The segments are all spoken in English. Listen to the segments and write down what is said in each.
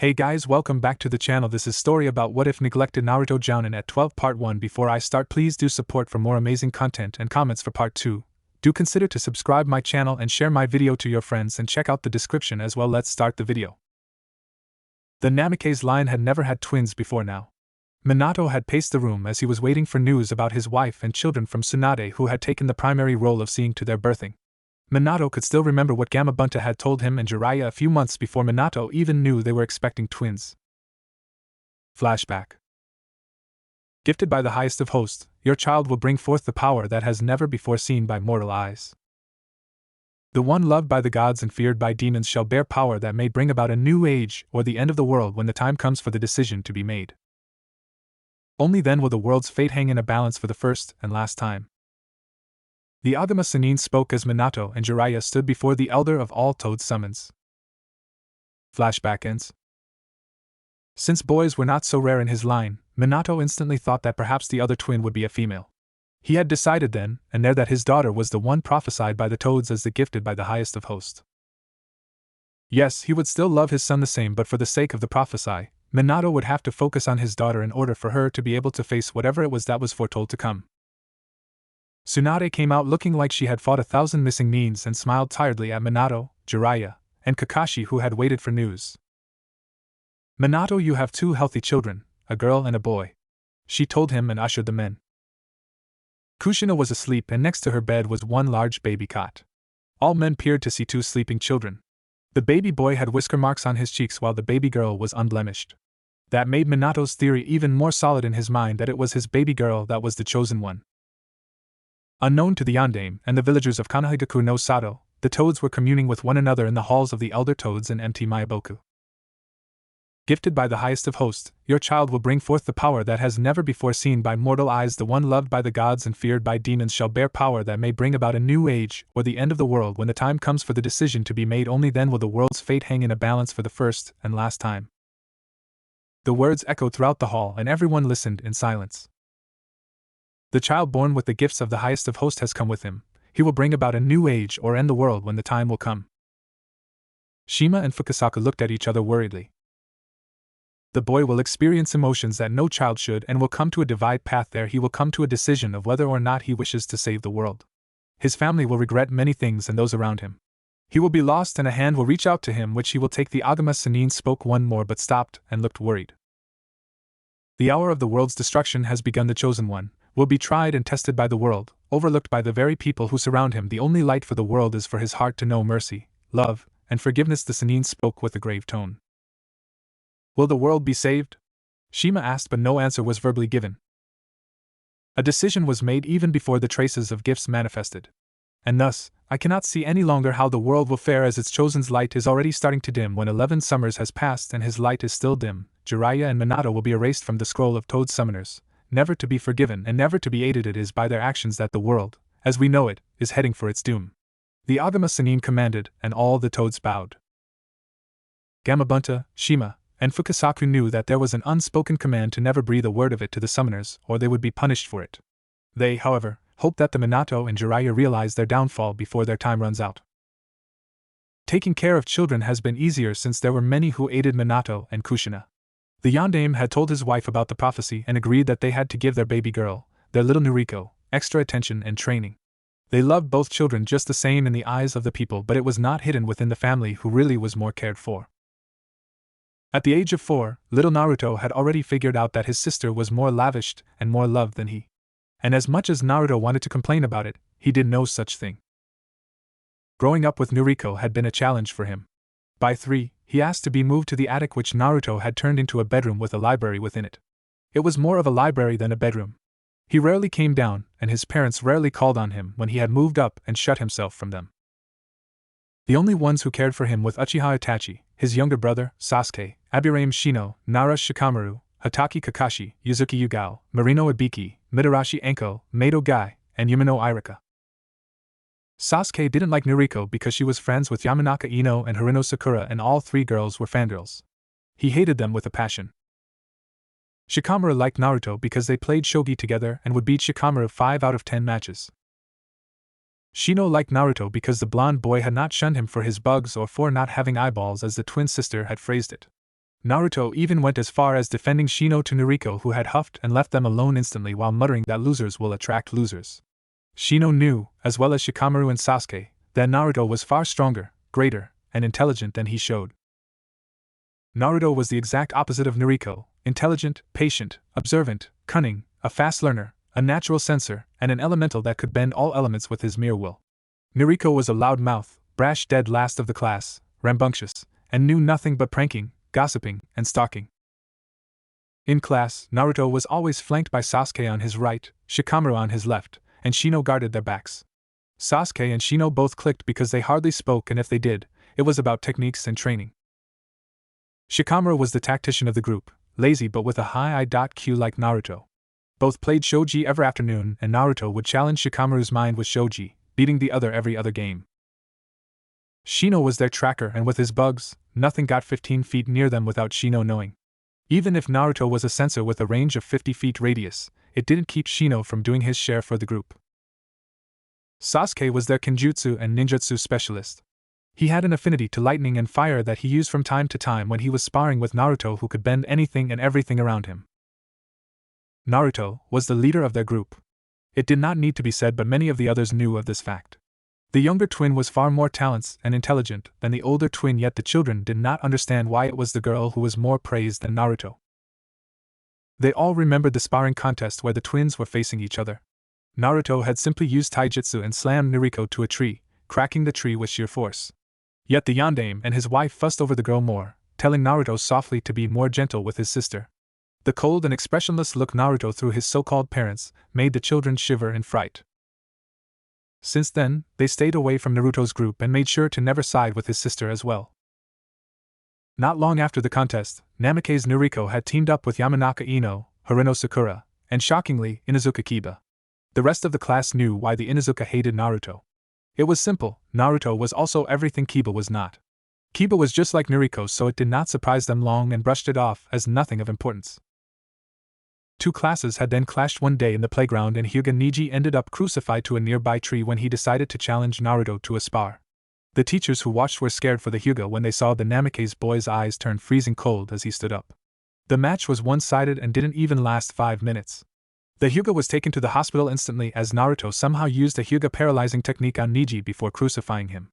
Hey guys, welcome back to the channel. This is story about what if neglected Naruto Jounin at 12 part 1. Before I start, please do support for more amazing content and comments for part 2. Do consider to subscribe my channel and share my video to your friends and check out the description as well. Let's start the video. The Namikaze line had never had twins before now. Minato had paced the room as he was waiting for news about his wife and children from Tsunade, who had taken the primary role of seeing to their birthing. Minato could still remember what Gamabunta had told him and Jiraiya a few months before Minato even knew they were expecting twins. Flashback. Gifted by the highest of hosts, your child will bring forth the power that has never before seen by mortal eyes. The one loved by the gods and feared by demons shall bear power that may bring about a new age or the end of the world when the time comes for the decision to be made. Only then will the world's fate hang in a balance for the first and last time. The Agama Sannin spoke as Minato and Jiraiya stood before the elder of all Toad's summons. Flashback ends. Since boys were not so rare in his line, Minato instantly thought that perhaps the other twin would be a female. He had decided then and there that his daughter was the one prophesied by the Toads as the gifted by the highest of hosts. Yes, he would still love his son the same, but for the sake of the prophecy, Minato would have to focus on his daughter in order for her to be able to face whatever it was that was foretold to come. Tsunade came out looking like she had fought 1,000 missing Nins and smiled tiredly at Minato, Jiraiya, and Kakashi, who had waited for news. "Minato, you have 2 healthy children, a girl and a boy," she told him and ushered them in. Kushina was asleep and next to her bed was one large baby cot. All men peered to see 2 sleeping children. The baby boy had whisker marks on his cheeks while the baby girl was unblemished. That made Minato's theory even more solid in his mind that it was his baby girl that was the chosen one. Unknown to the Yondaime and the villagers of Kanahigaku no Sato, the Toads were communing with one another in the halls of the Elder Toads in Mt. Mayaboku. Gifted by the highest of hosts, your child will bring forth the power that has never before seen by mortal eyes. The one loved by the gods and feared by demons shall bear power that may bring about a new age or the end of the world when the time comes for the decision to be made. Only then will the world's fate hang in a balance for the first and last time. The words echoed throughout the hall and everyone listened in silence. The child born with the gifts of the highest of hosts has come with him. He will bring about a new age or end the world when the time will come. Shima and Fukasaku looked at each other worriedly. The boy will experience emotions that no child should and will come to a divide path. There he will come to a decision of whether or not he wishes to save the world. His family will regret many things and those around him. He will be lost and a hand will reach out to him which he will take. The Agama Sannin spoke one more but stopped and looked worried. The hour of the world's destruction has begun. The chosen one will be tried and tested by the world, overlooked by the very people who surround him. The only light for the world is for his heart to know mercy, love, and forgiveness. The Sannin spoke with a grave tone. Will the world be saved? Shima asked, but no answer was verbally given. A decision was made even before the traces of gifts manifested. And thus, I cannot see any longer how the world will fare as its chosen's light is already starting to dim. When 11 summers has passed and his light is still dim, Jiraiya and Minato will be erased from the scroll of Toad summoners, never to be forgiven and never to be aided. It is by their actions that the world, as we know it, is heading for its doom. The Agama Sannin commanded, and all the Toads bowed. Gamabunta, Shima, and Fukasaku knew that there was an unspoken command to never breathe a word of it to the summoners, or they would be punished for it. They, however, hoped that the Minato and Jiraiya realize their downfall before their time runs out. Taking care of children has been easier since there were many who aided Minato and Kushina. The Yondaime had told his wife about the prophecy and agreed that they had to give their baby girl, their little Noriko, extra attention and training. They loved both children just the same in the eyes of the people, but it was not hidden within the family who really was more cared for. At the age of 4, little Naruto had already figured out that his sister was more lavished and more loved than he. And as much as Naruto wanted to complain about it, he did no such thing. Growing up with Noriko had been a challenge for him. By 3, he asked to be moved to the attic, which Naruto had turned into a bedroom with a library within it. It was more of a library than a bedroom. He rarely came down, and his parents rarely called on him when he had moved up and shut himself from them. The only ones who cared for him were Uchiha Itachi, his younger brother, Sasuke, Aburaim Shino, Nara Shikamaru, Hatake Kakashi, Yuzuki Yugao, Marino Ibiki, Mitarashi Anko, Mado Gai, and Yumino Irika. Sasuke didn't like Noriko because she was friends with Yamanaka Ino and Haruno Sakura, and all 3 girls were fangirls. He hated them with a passion. Shikamaru liked Naruto because they played shogi together and would beat Shikamaru 5 out of 10 matches. Shino liked Naruto because the blonde boy had not shunned him for his bugs or for not having eyeballs, as the twin sister had phrased it. Naruto even went as far as defending Shino to Nariko, who had huffed and left them alone instantly while muttering that losers will attract losers. Shino knew, as well as Shikamaru and Sasuke, that Naruto was far stronger, greater, and intelligent than he showed. Naruto was the exact opposite of Nariko: intelligent, patient, observant, cunning, a fast learner, a natural sensor, and an elemental that could bend all elements with his mere will. Nariko was a loudmouth, brash dead last of the class, rambunctious, and knew nothing but pranking, gossiping, and stalking. In class, Naruto was always flanked by Sasuke on his right, Shikamaru on his left, and Shino guarded their backs. Sasuke and Shino both clicked because they hardly spoke, and if they did, it was about techniques and training. Shikamaru was the tactician of the group, lazy but with a high IQ like Naruto. Both played shogi every afternoon, and Naruto would challenge Shikamaru's mind with shogi, beating the other every other game. Shino was their tracker, and with his bugs, nothing got 15 feet near them without Shino knowing. Even if Naruto was a sensor with a range of 50 feet radius, it didn't keep Shino from doing his share for the group. Sasuke was their kenjutsu and ninjutsu specialist. He had an affinity to lightning and fire that he used from time to time when he was sparring with Naruto, who could bend anything and everything around him. Naruto was the leader of their group. It did not need to be said, but many of the others knew of this fact. The younger twin was far more talented and intelligent than the older twin, yet the children did not understand why it was the girl who was more praised than Naruto. They all remembered the sparring contest where the twins were facing each other. Naruto had simply used taijutsu and slammed Nariko to a tree, cracking the tree with sheer force. Yet the yondaime and his wife fussed over the girl more, telling Naruto softly to be more gentle with his sister. The cold and expressionless look Naruto threw his so-called parents made the children shiver in fright. Since then, they stayed away from Naruto's group and made sure to never side with his sister as well. Not long after the contest, Namikaze Nariko had teamed up with Yamanaka Ino, Harino Sakura, and shockingly, Inuzuka Kiba. The rest of the class knew why the Inuzuka hated Naruto. It was simple: Naruto was also everything Kiba was not. Kiba was just like Nariko, so it did not surprise them long and brushed it off as nothing of importance. Two classes had then clashed one day in the playground, and Hyuga Niji ended up crucified to a nearby tree when he decided to challenge Naruto to a spar. The teachers who watched were scared for the Hyuga when they saw the Namikaze boy's eyes turn freezing cold as he stood up. The match was one-sided and didn't even last 5 minutes. The Hyuga was taken to the hospital instantly as Naruto somehow used a Hyuga paralyzing technique on Niji before crucifying him.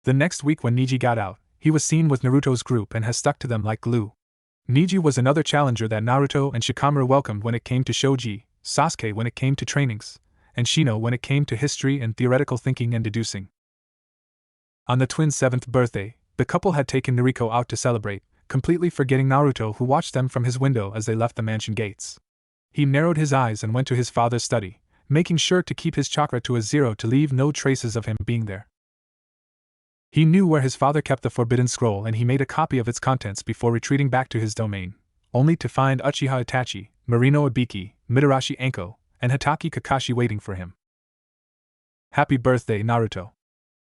The next week when Niji got out, he was seen with Naruto's group and has stuck to them like glue. Niji was another challenger that Naruto and Shikamaru welcomed when it came to shogi, Sasuke when it came to trainings, and Shino when it came to history and theoretical thinking and deducing. On the twins' 7th birthday, the couple had taken Nariko out to celebrate, completely forgetting Naruto, who watched them from his window as they left the mansion gates. He narrowed his eyes and went to his father's study, making sure to keep his chakra to a 0 to leave no traces of him being there. He knew where his father kept the forbidden scroll, and he made a copy of its contents before retreating back to his domain, only to find Uchiha Itachi, Marino Ibiki, Mitarashi Anko, and Hatake Kakashi waiting for him. Happy birthday, Naruto.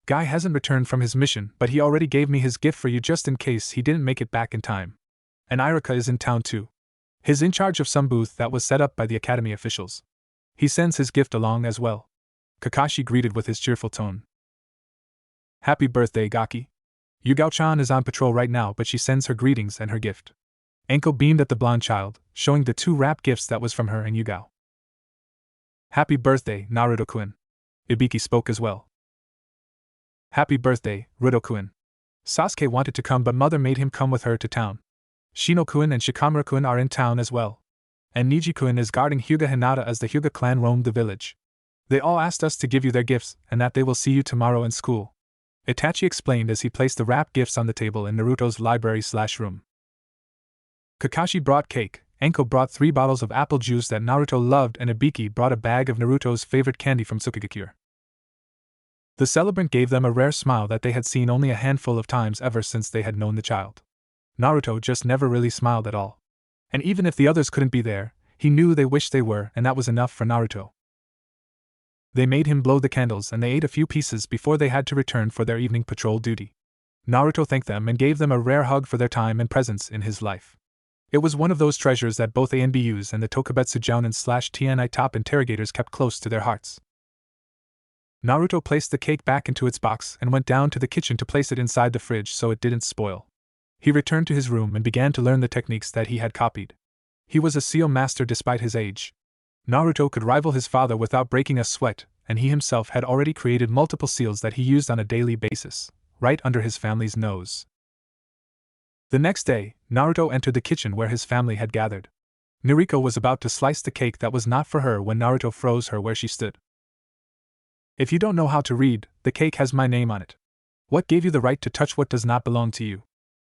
Guy hasn't returned from his mission, but he already gave me his gift for you just in case he didn't make it back in time. And Irika is in town too. He's in charge of some booth that was set up by the academy officials. He sends his gift along as well. Kakashi greeted with his cheerful tone. Happy birthday, Gaki. Yugao-chan is on patrol right now, but she sends her greetings and her gift. Anko beamed at the blonde child, showing the 2 wrapped gifts that was from her and Yugao. Happy birthday, Naruto-kun. Ibiki spoke as well. Happy birthday, Ruto-kun. Sasuke wanted to come, but mother made him come with her to town. Shino-kun and Shikamaru-kun are in town as well. And Niji-kun is guarding Hyuga Hinata as the Hyuga clan roamed the village. They all asked us to give you their gifts, and that they will see you tomorrow in school. Itachi explained as he placed the wrapped gifts on the table in Naruto's library/room. Kakashi brought cake, Anko brought 3 bottles of apple juice that Naruto loved, and Ibiki brought a bag of Naruto's favorite candy from Tsukigakure. The celebrant gave them a rare smile that they had seen only a handful of times ever since they had known the child. Naruto just never really smiled at all. And even if the others couldn't be there, he knew they wished they were, and that was enough for Naruto. They made him blow the candles, and they ate a few pieces before they had to return for their evening patrol duty. Naruto thanked them and gave them a rare hug for their time and presence in his life. It was one of those treasures that both ANBUs and the Tokubetsu Jounin/TNI top interrogators kept close to their hearts. Naruto placed the cake back into its box and went down to the kitchen to place it inside the fridge so it didn't spoil. He returned to his room and began to learn the techniques that he had copied. He was a seal master despite his age. Naruto could rival his father without breaking a sweat, and he himself had already created multiple seals that he used on a daily basis, right under his family's nose. The next day, Naruto entered the kitchen where his family had gathered. Nariko was about to slice the cake that was not for her when Naruto froze her where she stood. If you don't know how to read, the cake has my name on it. What gave you the right to touch what does not belong to you?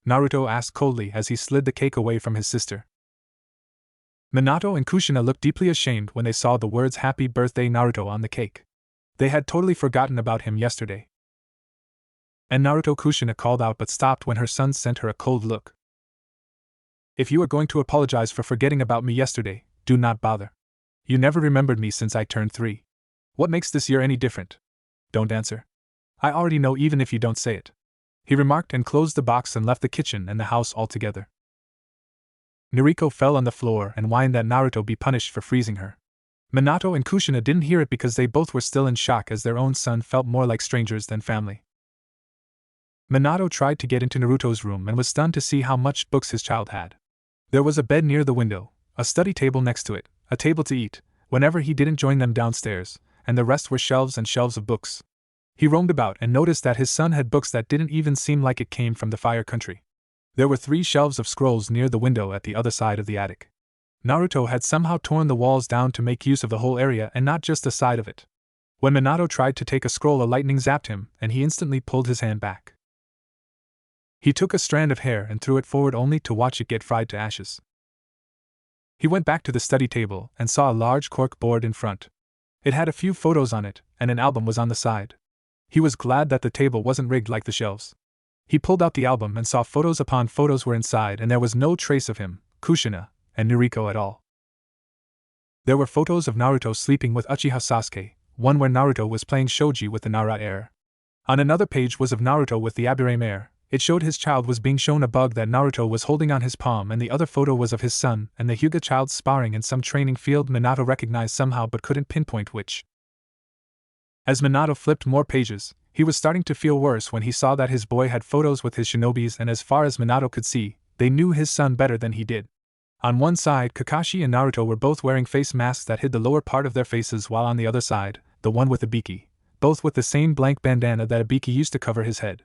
Naruto asked coldly as he slid the cake away from his sister. Minato and Kushina looked deeply ashamed when they saw the words Happy Birthday Naruto on the cake. They had totally forgotten about him yesterday. And Naruto Kushina called out but stopped when her son sent her a cold look. If you are going to apologize for forgetting about me yesterday, do not bother. You never remembered me since I turned 3. What makes this year any different? Don't answer. I already know even if you don't say it. He remarked and closed the box and left the kitchen and the house altogether. Nariko fell on the floor and whined that Naruto be punished for freezing her. Minato and Kushina didn't hear it because they both were still in shock as their own son felt more like strangers than family. Minato tried to get into Naruto's room and was stunned to see how much books his child had. There was a bed near the window, a study table next to it, a table to eat, whenever he didn't join them downstairs, and the rest were shelves and shelves of books. He roamed about and noticed that his son had books that didn't even seem like it came from the Fire Country. There were 3 shelves of scrolls near the window at the other side of the attic. Naruto had somehow torn the walls down to make use of the whole area and not just the side of it. When Minato tried to take a scroll, a lightning zapped him, and he instantly pulled his hand back. He took a strand of hair and threw it forward only to watch it get fried to ashes. He went back to the study table and saw a large cork board in front. It had a few photos on it, and an album was on the side. He was glad that the table wasn't rigged like the shelves. He pulled out the album and saw photos upon photos were inside, and there was no trace of him, Kushina, and Nariko at all. There were photos of Naruto sleeping with Uchiha Sasuke, one where Naruto was playing shogi with the Nara heir. On another page was of Naruto with the Aburame heir. It showed his child was being shown a bug that Naruto was holding on his palm, and the other photo was of his son and the Hyuga child sparring in some training field Minato recognized somehow but couldn't pinpoint which. As Minato flipped more pages, he was starting to feel worse when he saw that his boy had photos with his shinobis, and as far as Minato could see, they knew his son better than he did. On one side, Kakashi and Naruto were both wearing face masks that hid the lower part of their faces, while on the other side, the one with Ibiki, both with the same blank bandana that Ibiki used to cover his head.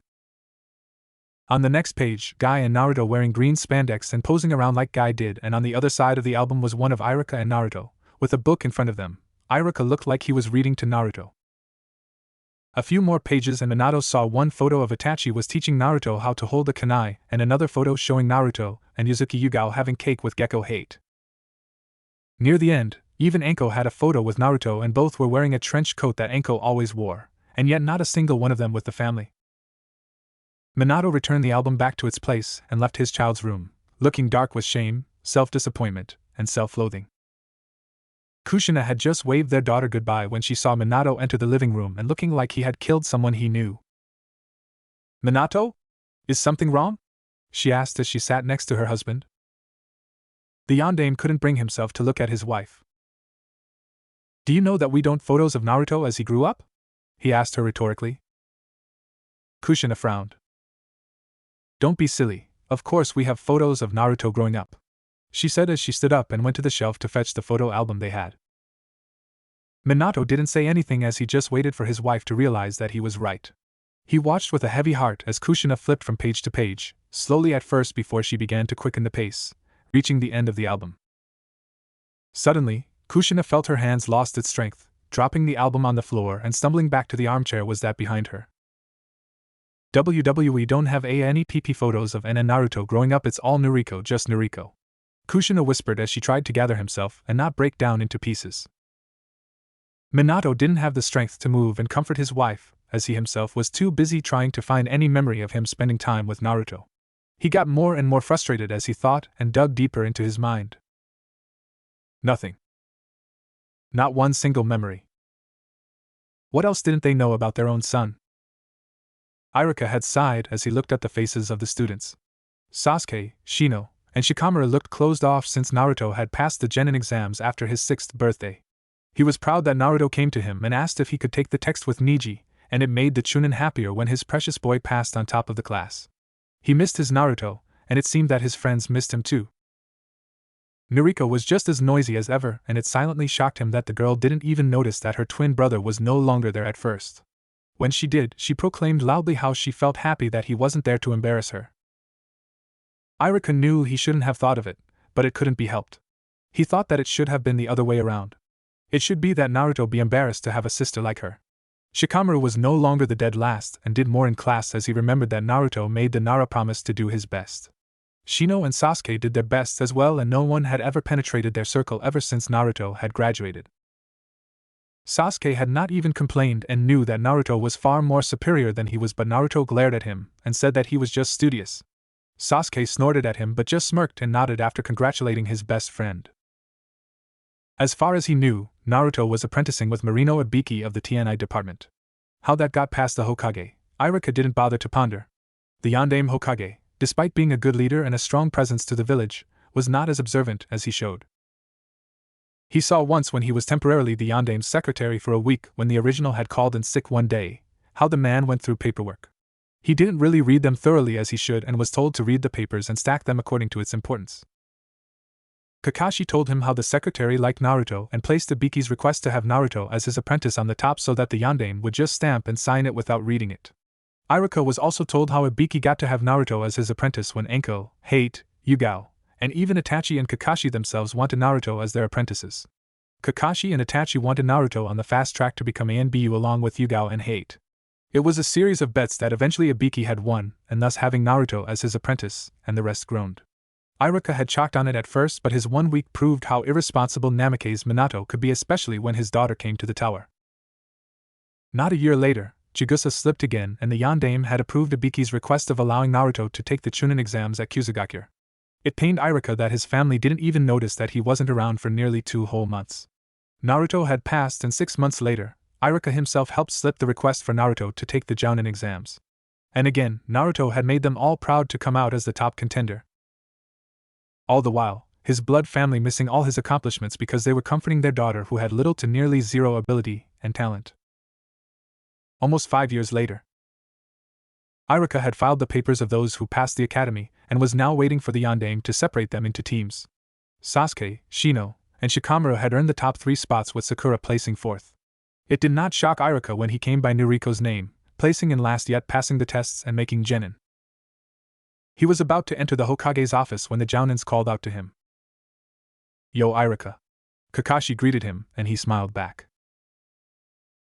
On the next page, Guy and Naruto wearing green spandex and posing around like Guy did, and on the other side of the album was one of Iruka and Naruto, with a book in front of them. Iruka looked like he was reading to Naruto. A few more pages and Minato saw one photo of Itachi was teaching Naruto how to hold a kunai, and another photo showing Naruto and Yuzuki Yugao having cake with Gekko Hate. Near the end, even Anko had a photo with Naruto, and both were wearing a trench coat that Anko always wore, and yet not a single one of them with the family. Minato returned the album back to its place and left his child's room, looking dark with shame, self-disappointment, and self-loathing. Kushina had just waved their daughter goodbye when she saw Minato enter the living room and looking like he had killed someone he knew. "Minato? Is something wrong?" she asked as she sat next to her husband. The yondaime couldn't bring himself to look at his wife. "Do you know that we don't photos of Naruto as he grew up?" he asked her rhetorically. Kushina frowned. "Don't be silly, of course we have photos of Naruto growing up," she said as she stood up and went to the shelf to fetch the photo album they had. Minato didn't say anything as he just waited for his wife to realize that he was right. He watched with a heavy heart as Kushina flipped from page to page, slowly at first before she began to quicken the pace, reaching the end of the album. Suddenly, Kushina felt her hands lost its strength, dropping the album on the floor and stumbling back to the armchair was that behind her. "WWE don't have any PP photos of N and Naruto growing up, it's all Nariko, just Nariko," Kushina whispered as she tried to gather himself and not break down into pieces. Minato didn't have the strength to move and comfort his wife, as he himself was too busy trying to find any memory of him spending time with Naruto. He got more and more frustrated as he thought and dug deeper into his mind. Nothing. Not one single memory. What else didn't they know about their own son? Iruka had sighed as he looked at the faces of the students. Sasuke, Shino, and Shikamaru looked closed off since Naruto had passed the Genin exams after his 6th birthday. He was proud that Naruto came to him and asked if he could take the text with Niji, and it made the Chunin happier when his precious boy passed on top of the class. He missed his Naruto, and it seemed that his friends missed him too. Noriko was just as noisy as ever, and it silently shocked him that the girl didn't even notice that her twin brother was no longer there at first. When she did, she proclaimed loudly how she felt happy that he wasn't there to embarrass her. Irika knew he shouldn't have thought of it, but it couldn't be helped. He thought that it should have been the other way around. It should be that Naruto be embarrassed to have a sister like her. Shikamaru was no longer the dead last and did more in class as he remembered that Naruto made the Nara promise to do his best. Shino and Sasuke did their best as well, and no one had ever penetrated their circle ever since Naruto had graduated. Sasuke had not even complained and knew that Naruto was far more superior than he was, but Naruto glared at him and said that he was just studious. Sasuke snorted at him but just smirked and nodded after congratulating his best friend. As far as he knew, Naruto was apprenticing with Marino Ibiki of the TNI department. How that got past the Hokage, Irika didn't bother to ponder. The Yondaime Hokage, despite being a good leader and a strong presence to the village, was not as observant as he showed. He saw once when he was temporarily the Yondaime's secretary for a week when the original had called in sick one day, how the man went through paperwork. He didn't really read them thoroughly as he should and was told to read the papers and stack them according to its importance. Kakashi told him how the secretary liked Naruto and placed Ibiki's request to have Naruto as his apprentice on the top so that the Yondaime would just stamp and sign it without reading it. Irika was also told how Ibiki got to have Naruto as his apprentice when Enko, Hate, Yugao, and even Itachi and Kakashi themselves wanted Naruto as their apprentices. Kakashi and Itachi wanted Naruto on the fast track to become ANBU along with Yugao and Hate. It was a series of bets that eventually Ibiki had won, and thus having Naruto as his apprentice, and the rest groaned. Irika had chalked on it at first, but his 1 week proved how irresponsible Namikaze Minato could be, especially when his daughter came to the tower. Not a year later, Chigusa slipped again and the Yondaime had approved Ibiki's request of allowing Naruto to take the Chunin exams at Kusugakure. It pained Irika that his family didn't even notice that he wasn't around for nearly 2 whole months. Naruto had passed and 6 months later, Irika himself helped slip the request for Naruto to take the Jounin exams. And again, Naruto had made them all proud to come out as the top contender. All the while, his blood family missing all his accomplishments because they were comforting their daughter who had little to nearly zero ability and talent. Almost 5 years later, Irika had filed the papers of those who passed the academy and was now waiting for the Yondaime to separate them into teams. Sasuke, Shino, and Shikamaru had earned the top 3 spots with Sakura placing 4th. It did not shock Irika when he came by Noriko's name, placing in last yet passing the tests and making genin. He was about to enter the Hokage's office when the Jounins called out to him. "Yo, Irika." Kakashi greeted him, and he smiled back.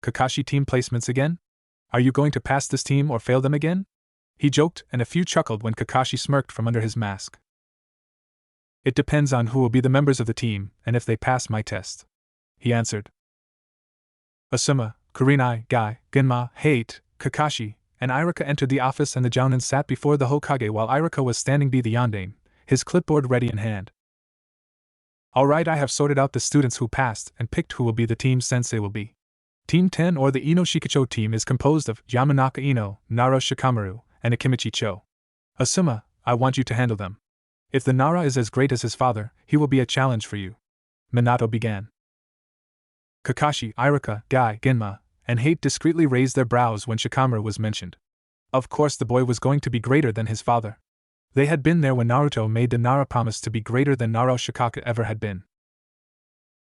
"Kakashi, team placements again? Are you going to pass this team or fail them again?" He joked, and a few chuckled when Kakashi smirked from under his mask. "It depends on who will be the members of the team, and if they pass my test," he answered. Asuma, Kurenai, Guy, Genma, Hate, Kakashi, and Irika entered the office and the Jounin sat before the Hokage while Irika was standing by the Yondaime, his clipboard ready in hand. "Alright, I have sorted out the students who passed and picked who will be the team sensei will be. Team 10 or the Ino Shikicho team is composed of Yamanaka Ino, Nara Shikamaru, and Akimichi Cho. Asuma, I want you to handle them. If the Nara is as great as his father, he will be a challenge for you." Minato began. Kakashi, Irika, Guy, Genma, and Hate discreetly raised their brows when Shikamaru was mentioned. Of course the boy was going to be greater than his father. They had been there when Naruto made the Nara promise to be greater than Nara Shikaka ever had been.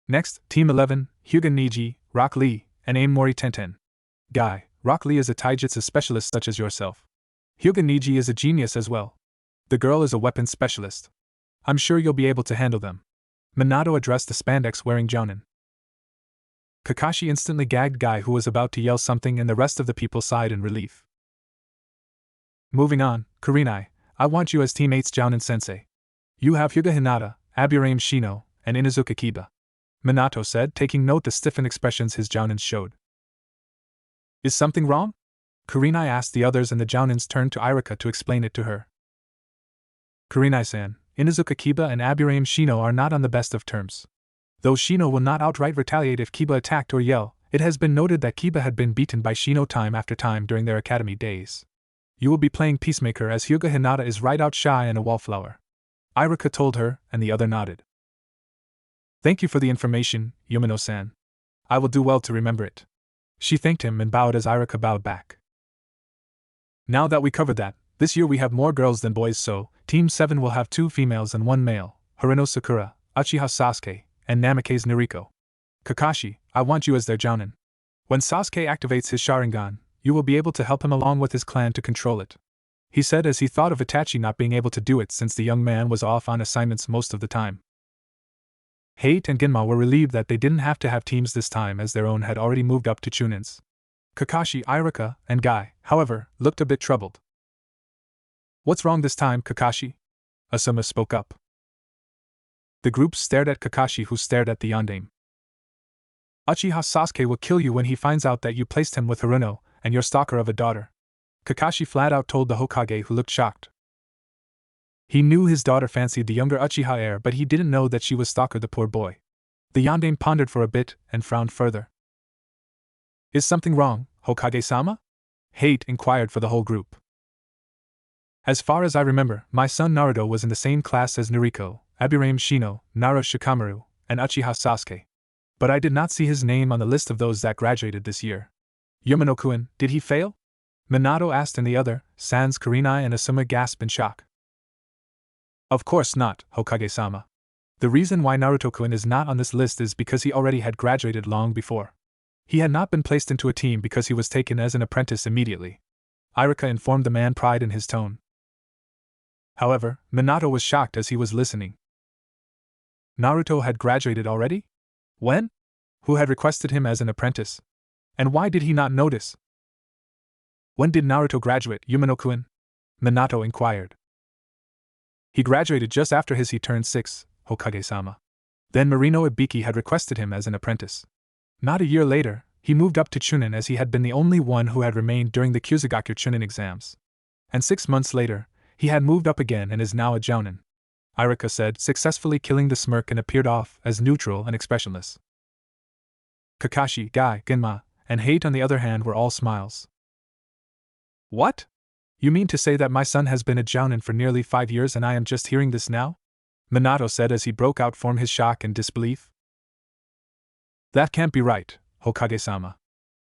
Next, Team 11, Hyuga Niji, Rock Lee, and Aim Mori Tenten. Guy, Rock Lee is a taijutsu specialist such as yourself. Hyuga Niji is a genius as well. The girl is a weapons specialist. I'm sure you'll be able to handle them. Minato addressed the spandex-wearing Jounin. Kakashi instantly gagged Guy, who was about to yell something, and the rest of the people sighed in relief. Moving on, Kurenai, I want you as Team 8's Jounin sensei. You have Hyuga Hinata, Aburame Shino, and Inuzuka Kiba. Minato said, taking note the stiffened expressions his Jounins showed. Is something wrong? Kurenai asked the others, and the Jounins turned to Irika to explain it to her. Kurenai-san, Inuzuka Kiba and Aburame Shino are not on the best of terms. Though Shino will not outright retaliate if Kiba attacked or yell, it has been noted that Kiba had been beaten by Shino time after time during their academy days. You will be playing peacemaker as Hyuga Hinata is right out shy and a wallflower. Irika told her, and the other nodded. Thank you for the information, Yumino-san. I will do well to remember it. She thanked him and bowed as Irika bowed back. Now that we covered that, this year we have more girls than boys, so Team 7 will have 2 females and 1 male, Harino Sakura, Uchiha Sasuke, and Namake's Nariko. Kakashi, I want you as their Jounin. When Sasuke activates his Sharingan, you will be able to help him along with his clan to control it, he said as he thought of Itachi not being able to do it since the young man was off on assignments most of the time. Hate and Ginma were relieved that they didn't have to have teams this time as their own had already moved up to Chunins. Kakashi, Iruka, and Guy, however, looked a bit troubled. What's wrong this time, Kakashi? Asuma spoke up. The group stared at Kakashi, who stared at the yondaime. Uchiha Sasuke will kill you when he finds out that you placed him with Haruno and your stalker of a daughter, Kakashi flat out told the Hokage, who looked shocked. He knew his daughter fancied the younger Uchiha heir, but he didn't know that she was stalker the poor boy. The yondaime pondered for a bit and frowned further. Is something wrong, Hokage-sama? Hate inquired for the whole group. As far as I remember, my son Naruto was in the same class as Nariko, Abirame Shino, Nara Shikamaru, and Uchiha Sasuke. But I did not see his name on the list of those that graduated this year. Yamano-kun, did he fail? Minato asked, and the other, Sans, Kurenai, and Asuma gasped in shock. Of course not, Hokage-sama. The reason why Naruto-kun is not on this list is because he already had graduated long before. He had not been placed into a team because he was taken as an apprentice immediately, Iruka informed the man, pride in his tone. However, Minato was shocked as he was listening. Naruto had graduated already? When? Who had requested him as an apprentice? And why did he not notice? When did Naruto graduate, Yumino-kun? Minato inquired. He graduated just after he turned 6, Hokage-sama. Then Marino Ibiki had requested him as an apprentice. Not a year later, he moved up to Chunin as he had been the only one who had remained during the Kyuzugaku Chunin exams. And 6 months later, he had moved up again and is now a Jounin, Iruka said, successfully killing the smirk, and appeared off as neutral and expressionless. Kakashi, Guy, Genma, and Hate on the other hand were all smiles. What? You mean to say that my son has been a Jounin for nearly 5 years and I am just hearing this now? Minato said as he broke out from his shock and disbelief. That can't be right, Hokage-sama.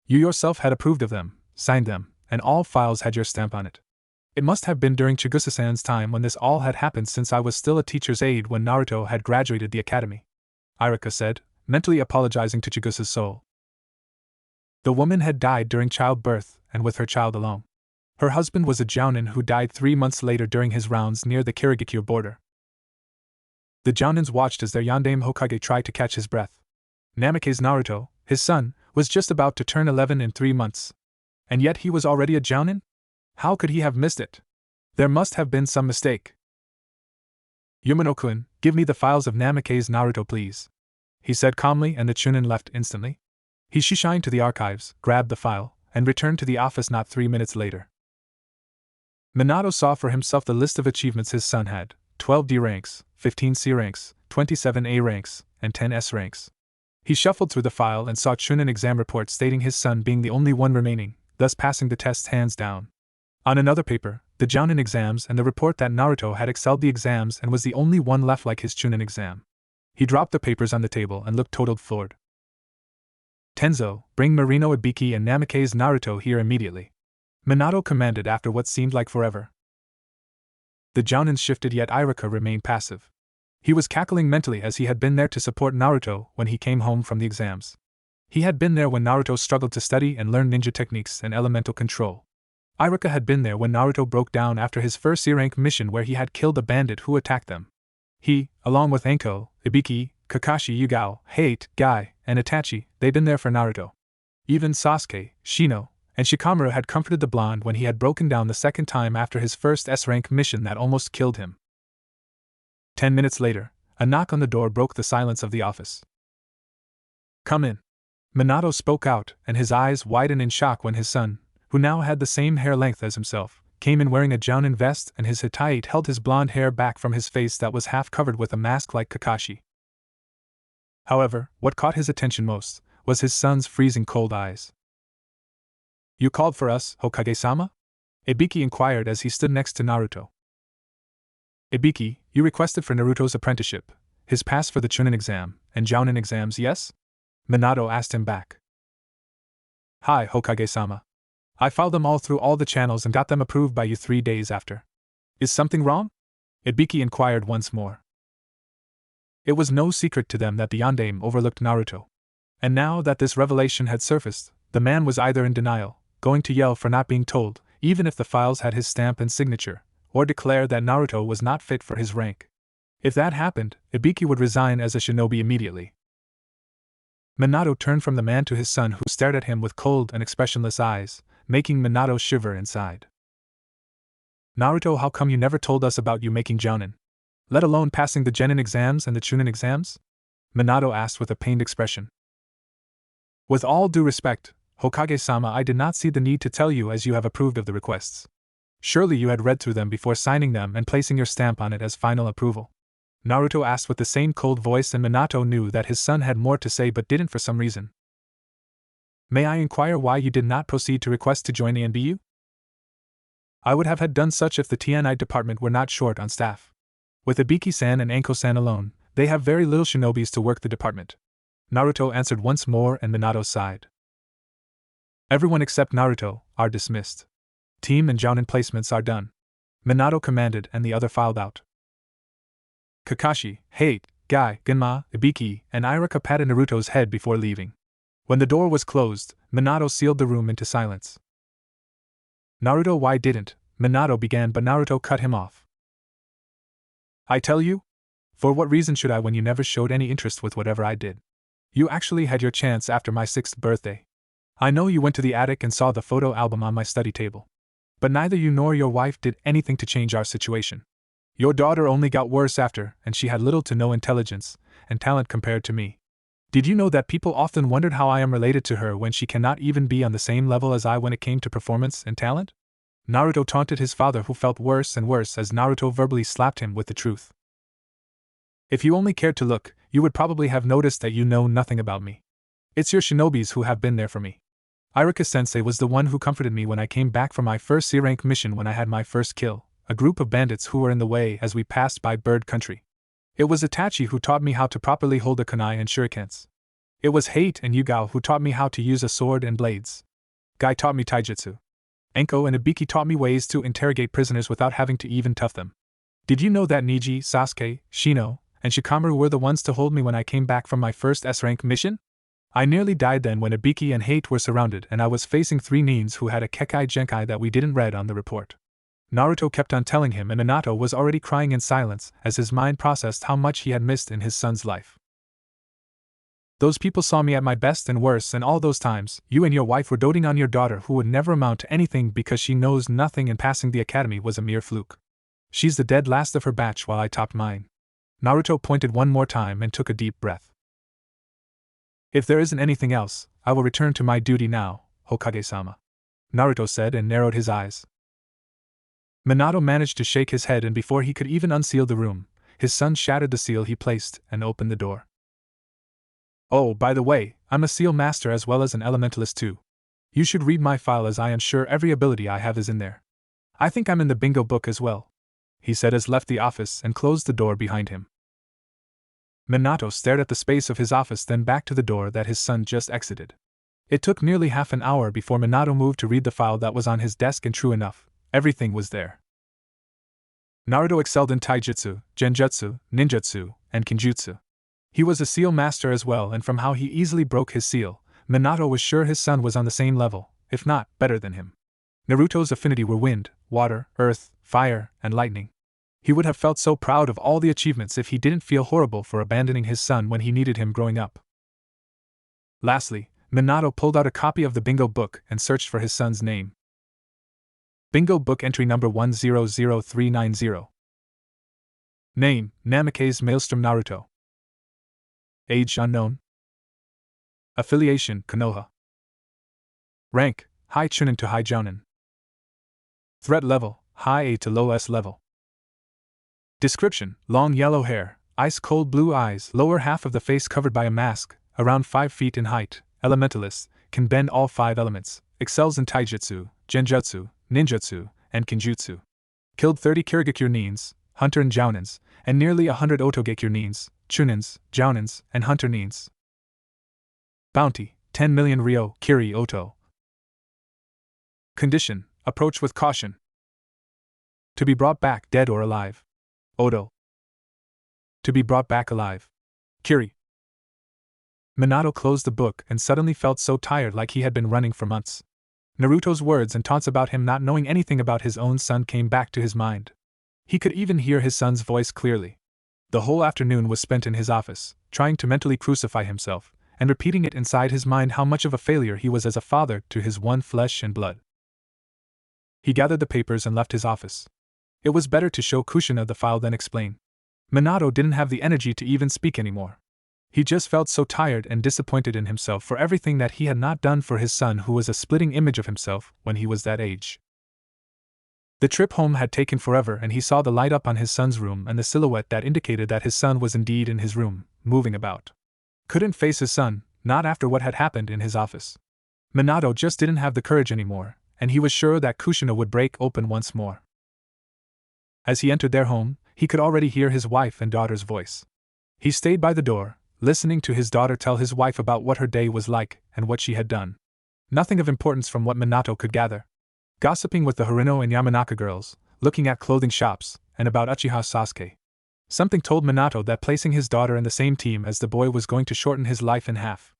You yourself had approved of them, signed them, and all files had your stamp on it. It must have been during Chigusa-san's time when this all had happened, since I was still a teacher's aide when Naruto had graduated the academy, Iruka said, mentally apologizing to Chigusa's soul. The woman had died during childbirth and with her child alone. Her husband was a Jounin who died 3 months later during his rounds near the Kirigikyo border. The Jounins watched as their yondaime Hokage tried to catch his breath. Namake's Naruto, his son, was just about to turn 11 in 3 months. And yet he was already a Jounin? How could he have missed it? There must have been some mistake. Yumino-kun, give me the files of Namake's Naruto, please, he said calmly, and the Chunin left instantly. He shishined to the archives, grabbed the file, and returned to the office not 3 minutes later. Minato saw for himself the list of achievements his son had: 12 D ranks, 15 C ranks, 27 A ranks, and 10 S ranks. He shuffled through the file and saw Chunin exam report stating his son being the only one remaining, thus passing the test hands down. On another paper, the Jounin exams and the report that Naruto had excelled the exams and was the only one left like his Chunin exam. He dropped the papers on the table and looked total floored. Tenzo, bring Marino Ibiki and Namake's Naruto here immediately, Minato commanded after what seemed like forever. The Jounins shifted, yet Iruka remained passive. He was cackling mentally as he had been there to support Naruto when he came home from the exams. He had been there when Naruto struggled to study and learn ninja techniques and elemental control. Iruka had been there when Naruto broke down after his first C-rank mission where he had killed a bandit who attacked them. He, along with Enko, Ibiki, Kakashi, Yugao, Hate, Guy, and Itachi, they'd been there for Naruto. Even Sasuke, Shino, and Shikamaru had comforted the blonde when he had broken down the second time after his first S-rank mission that almost killed him. 10 minutes later, a knock on the door broke the silence of the office. Come in. Minato spoke out, and his eyes widened in shock when his son, who now had the same hair length as himself, came in wearing a Jounin vest, and his Hittite held his blonde hair back from his face that was half covered with a mask like Kakashi. However, what caught his attention most was his son's freezing cold eyes. You called for us, Hokage-sama? Ibiki inquired as he stood next to Naruto. Ibiki, you requested for Naruto's apprenticeship, his pass for the Chunin exam, and Jounin exams, yes? Minato asked him back. Hi, Hokage-sama. I filed them all through all the channels and got them approved by you 3 days after. Is something wrong? Ibiki inquired once more. It was no secret to them that the Yondaime overlooked Naruto. And now that this revelation had surfaced, the man was either in denial, going to yell for not being told, even if the files had his stamp and signature, or declare that Naruto was not fit for his rank. If that happened, Ibiki would resign as a shinobi immediately. Minato turned from the man to his son, who stared at him with cold and expressionless eyes, making Minato shiver inside. Naruto, how come you never told us about you making Jounin? Let alone passing the Genin exams and the Chunin exams? Minato asked with a pained expression. With all due respect, Hokage-sama, I did not see the need to tell you, as you have approved of the requests. Surely you had read through them before signing them and placing your stamp on it as final approval. Naruto asked with the same cold voice, and Minato knew that his son had more to say but didn't for some reason. May I inquire why you did not proceed to request to join the NBU? I would have had done such if the TNI department were not short on staff. With Ibiki-san and Anko-san alone, they have very little shinobis to work the department. Naruto answered once more, and Minato sighed. Everyone except Naruto are dismissed. Team and Jounin placements are done. Minato commanded, and the other filed out. Kakashi, Hate, Guy, Genma, Ibiki, and Irika patted Naruto's head before leaving. When the door was closed, Minato sealed the room into silence. Naruto, why didn't? Minato began, but Naruto cut him off. I tell you? For what reason should I, when you never showed any interest with whatever I did? You actually had your chance after my 6th birthday. I know you went to the attic and saw the photo album on my study table. But neither you nor your wife did anything to change our situation. Your daughter only got worse after, and she had little to no intelligence and talent compared to me. Did you know that people often wondered how I am related to her when she cannot even be on the same level as I when it came to performance and talent? Naruto taunted his father, who felt worse and worse as Naruto verbally slapped him with the truth. If you only cared to look, you would probably have noticed that you know nothing about me. It's your shinobis who have been there for me. Irika-sensei was the one who comforted me when I came back from my first C-rank mission, when I had my first kill, a group of bandits who were in the way as we passed by Bird Country. It was Itachi who taught me how to properly hold a kunai and shurikens. It was Hate and Yugao who taught me how to use a sword and blades. Guy taught me taijutsu. Enko and Ibiki taught me ways to interrogate prisoners without having to even tough them. Did you know that Niji, Sasuke, Shino, and Shikamaru were the ones to hold me when I came back from my first S-rank mission? I nearly died then when Ibiki and Hate were surrounded and I was facing 3 nins who had a Kekai Genkai that we didn't read on the report. Naruto kept on telling him, and Minato was already crying in silence as his mind processed how much he had missed in his son's life. Those people saw me at my best and worst, and all those times, you and your wife were doting on your daughter, who would never amount to anything because she knows nothing, and passing the academy was a mere fluke. She's the dead last of her batch while I topped mine. Naruto pointed one more time and took a deep breath. If there isn't anything else, I will return to my duty now, Hokage-sama. Naruto said and narrowed his eyes. Minato managed to shake his head, and before he could even unseal the room, his son shattered the seal he placed and opened the door. Oh, by the way, I'm a seal master as well as an elementalist too. You should read my file, as I am sure every ability I have is in there. I think I'm in the bingo book as well, he said as left the office and closed the door behind him. Minato stared at the space of his office, then back to the door that his son just exited. It took nearly half an hour before Minato moved to read the file that was on his desk, and true enough, everything was there. Naruto excelled in taijutsu, genjutsu, ninjutsu, and kinjutsu. He was a seal master as well, and from how he easily broke his seal, Minato was sure his son was on the same level, if not better than him. Naruto's affinity were wind, water, earth, fire, and lightning. He would have felt so proud of all the achievements if he didn't feel horrible for abandoning his son when he needed him growing up. Lastly, Minato pulled out a copy of the bingo book and searched for his son's name. Bingo book entry number 100390. Name: Namikaze Maelstrom Naruto. Age unknown. Affiliation: Konoha. Rank: High Chunin to High Jounin. Threat level: High A to Low S level. Description: long yellow hair, ice-cold blue eyes, lower half of the face covered by a mask, around 5 feet in height, elementalist, can bend all 5 elements, excels in taijutsu, genjutsu, ninjutsu, and kinjutsu. Killed 30 Kirigakure nins, hunter and jounins, and nearly 100 Otogakure nins, chunins, jounins, and hunter nins. Bounty: 10 million ryo, kiri oto. Condition: approach with caution. To be brought back dead or alive. Odo. To be brought back alive. Kiri. Minato closed the book and suddenly felt so tired, like he had been running for months. Naruto's words and taunts about him not knowing anything about his own son came back to his mind. He could even hear his son's voice clearly. The whole afternoon was spent in his office, trying to mentally crucify himself, and repeating it inside his mind how much of a failure he was as a father to his one flesh and blood. He gathered the papers and left his office. It was better to show Kushina the file than explain. Minato didn't have the energy to even speak anymore. He just felt so tired and disappointed in himself for everything that he had not done for his son, who was a splitting image of himself when he was that age. The trip home had taken forever, and he saw the light up on his son's room and the silhouette that indicated that his son was indeed in his room, moving about. Couldn't face his son, not after what had happened in his office. Minato just didn't have the courage anymore, and he was sure that Kushina would break open once more. As he entered their home, he could already hear his wife and daughter's voice. He stayed by the door, listening to his daughter tell his wife about what her day was like and what she had done. Nothing of importance from what Minato could gather. Gossiping with the Harino and Yamanaka girls, looking at clothing shops, and about Uchiha Sasuke. Something told Minato that placing his daughter in the same team as the boy was going to shorten his life in half.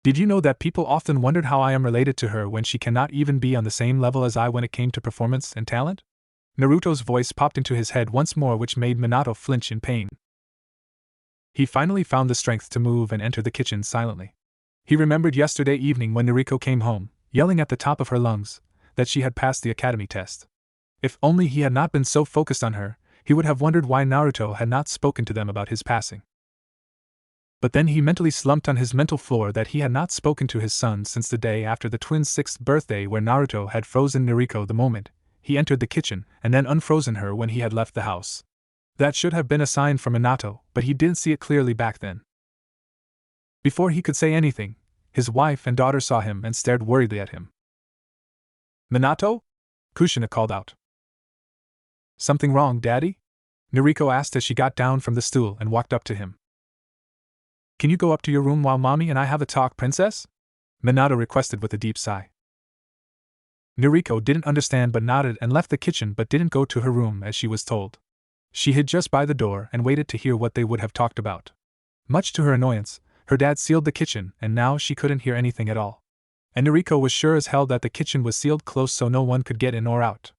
Did you know that people often wondered how I am related to her when she cannot even be on the same level as I when it came to performance and talent? Naruto's voice popped into his head once more, which made Minato flinch in pain. He finally found the strength to move and enter the kitchen silently. He remembered yesterday evening when Noriko came home, yelling at the top of her lungs that she had passed the academy test. If only he had not been so focused on her, he would have wondered why Naruto had not spoken to them about his passing. But then he mentally slumped on his mental floor that he had not spoken to his son since the day after the twins' 6th birthday, where Naruto had frozen Noriko the moment he entered the kitchen and then unfrozen her when he had left the house. That should have been a sign for Minato, but he didn't see it clearly back then. Before he could say anything, his wife and daughter saw him and stared worriedly at him. "Minato?" Kushina called out. "Something wrong, Daddy?" Noriko asked as she got down from the stool and walked up to him. "Can you go up to your room while Mommy and I have a talk, Princess?" Minato requested with a deep sigh. Noriko didn't understand but nodded and left the kitchen, but didn't go to her room as she was told. She hid just by the door and waited to hear what they would have talked about. Much to her annoyance, her dad sealed the kitchen and now she couldn't hear anything at all. And Noriko was sure as hell that the kitchen was sealed close so no one could get in or out.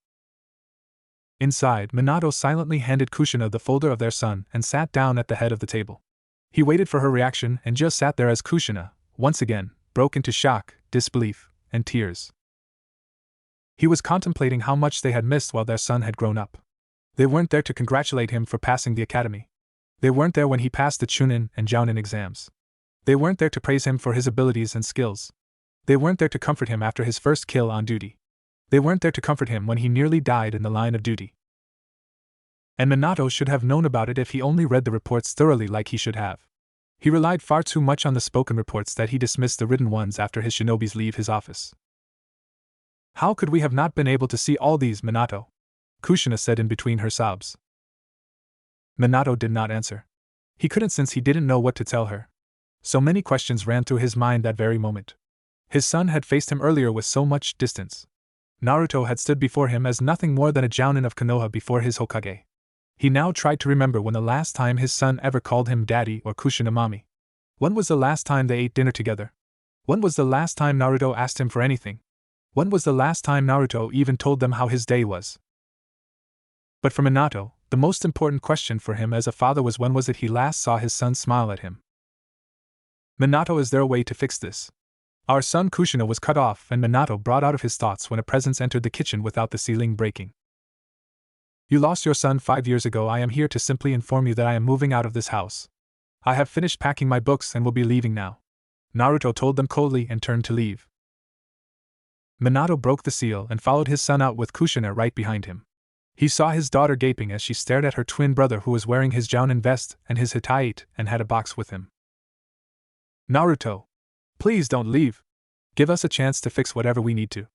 Inside, Minato silently handed Kushina the folder of their son and sat down at the head of the table. He waited for her reaction and just sat there as Kushina, once again, broke into shock, disbelief, and tears. He was contemplating how much they had missed while their son had grown up. They weren't there to congratulate him for passing the academy. They weren't there when he passed the Chunin and Jounin exams. They weren't there to praise him for his abilities and skills. They weren't there to comfort him after his first kill on duty. They weren't there to comfort him when he nearly died in the line of duty. And Minato should have known about it if he only read the reports thoroughly like he should have. He relied far too much on the spoken reports that he dismissed the written ones after his shinobis leave his office. "How could we have not been able to see all these, Minato?" Kushina said in between her sobs. Minato did not answer. He couldn't, since he didn't know what to tell her. So many questions ran through his mind that very moment. His son had faced him earlier with so much distance. Naruto had stood before him as nothing more than a Jounin of Konoha before his Hokage. He now tried to remember when the last time his son ever called him daddy or Kushina mommy. When was the last time they ate dinner together? When was the last time Naruto asked him for anything? When was the last time Naruto even told them how his day was? But for Minato, the most important question for him as a father was, when was it he last saw his son smile at him? "Minato, is there a way to fix this?" Our son Kushina was cut off, and Minato brought out of his thoughts when a presence entered the kitchen without the ceiling breaking. "You lost your son 5 years ago. I am here to simply inform you that I am moving out of this house. I have finished packing my books and will be leaving now," Naruto told them coldly and turned to leave. Minato broke the seal and followed his son out with Kushina right behind him. He saw his daughter gaping as she stared at her twin brother, who was wearing his Jounin vest and his Hitite and had a box with him. "Naruto, please don't leave. Give us a chance to fix whatever we need to,"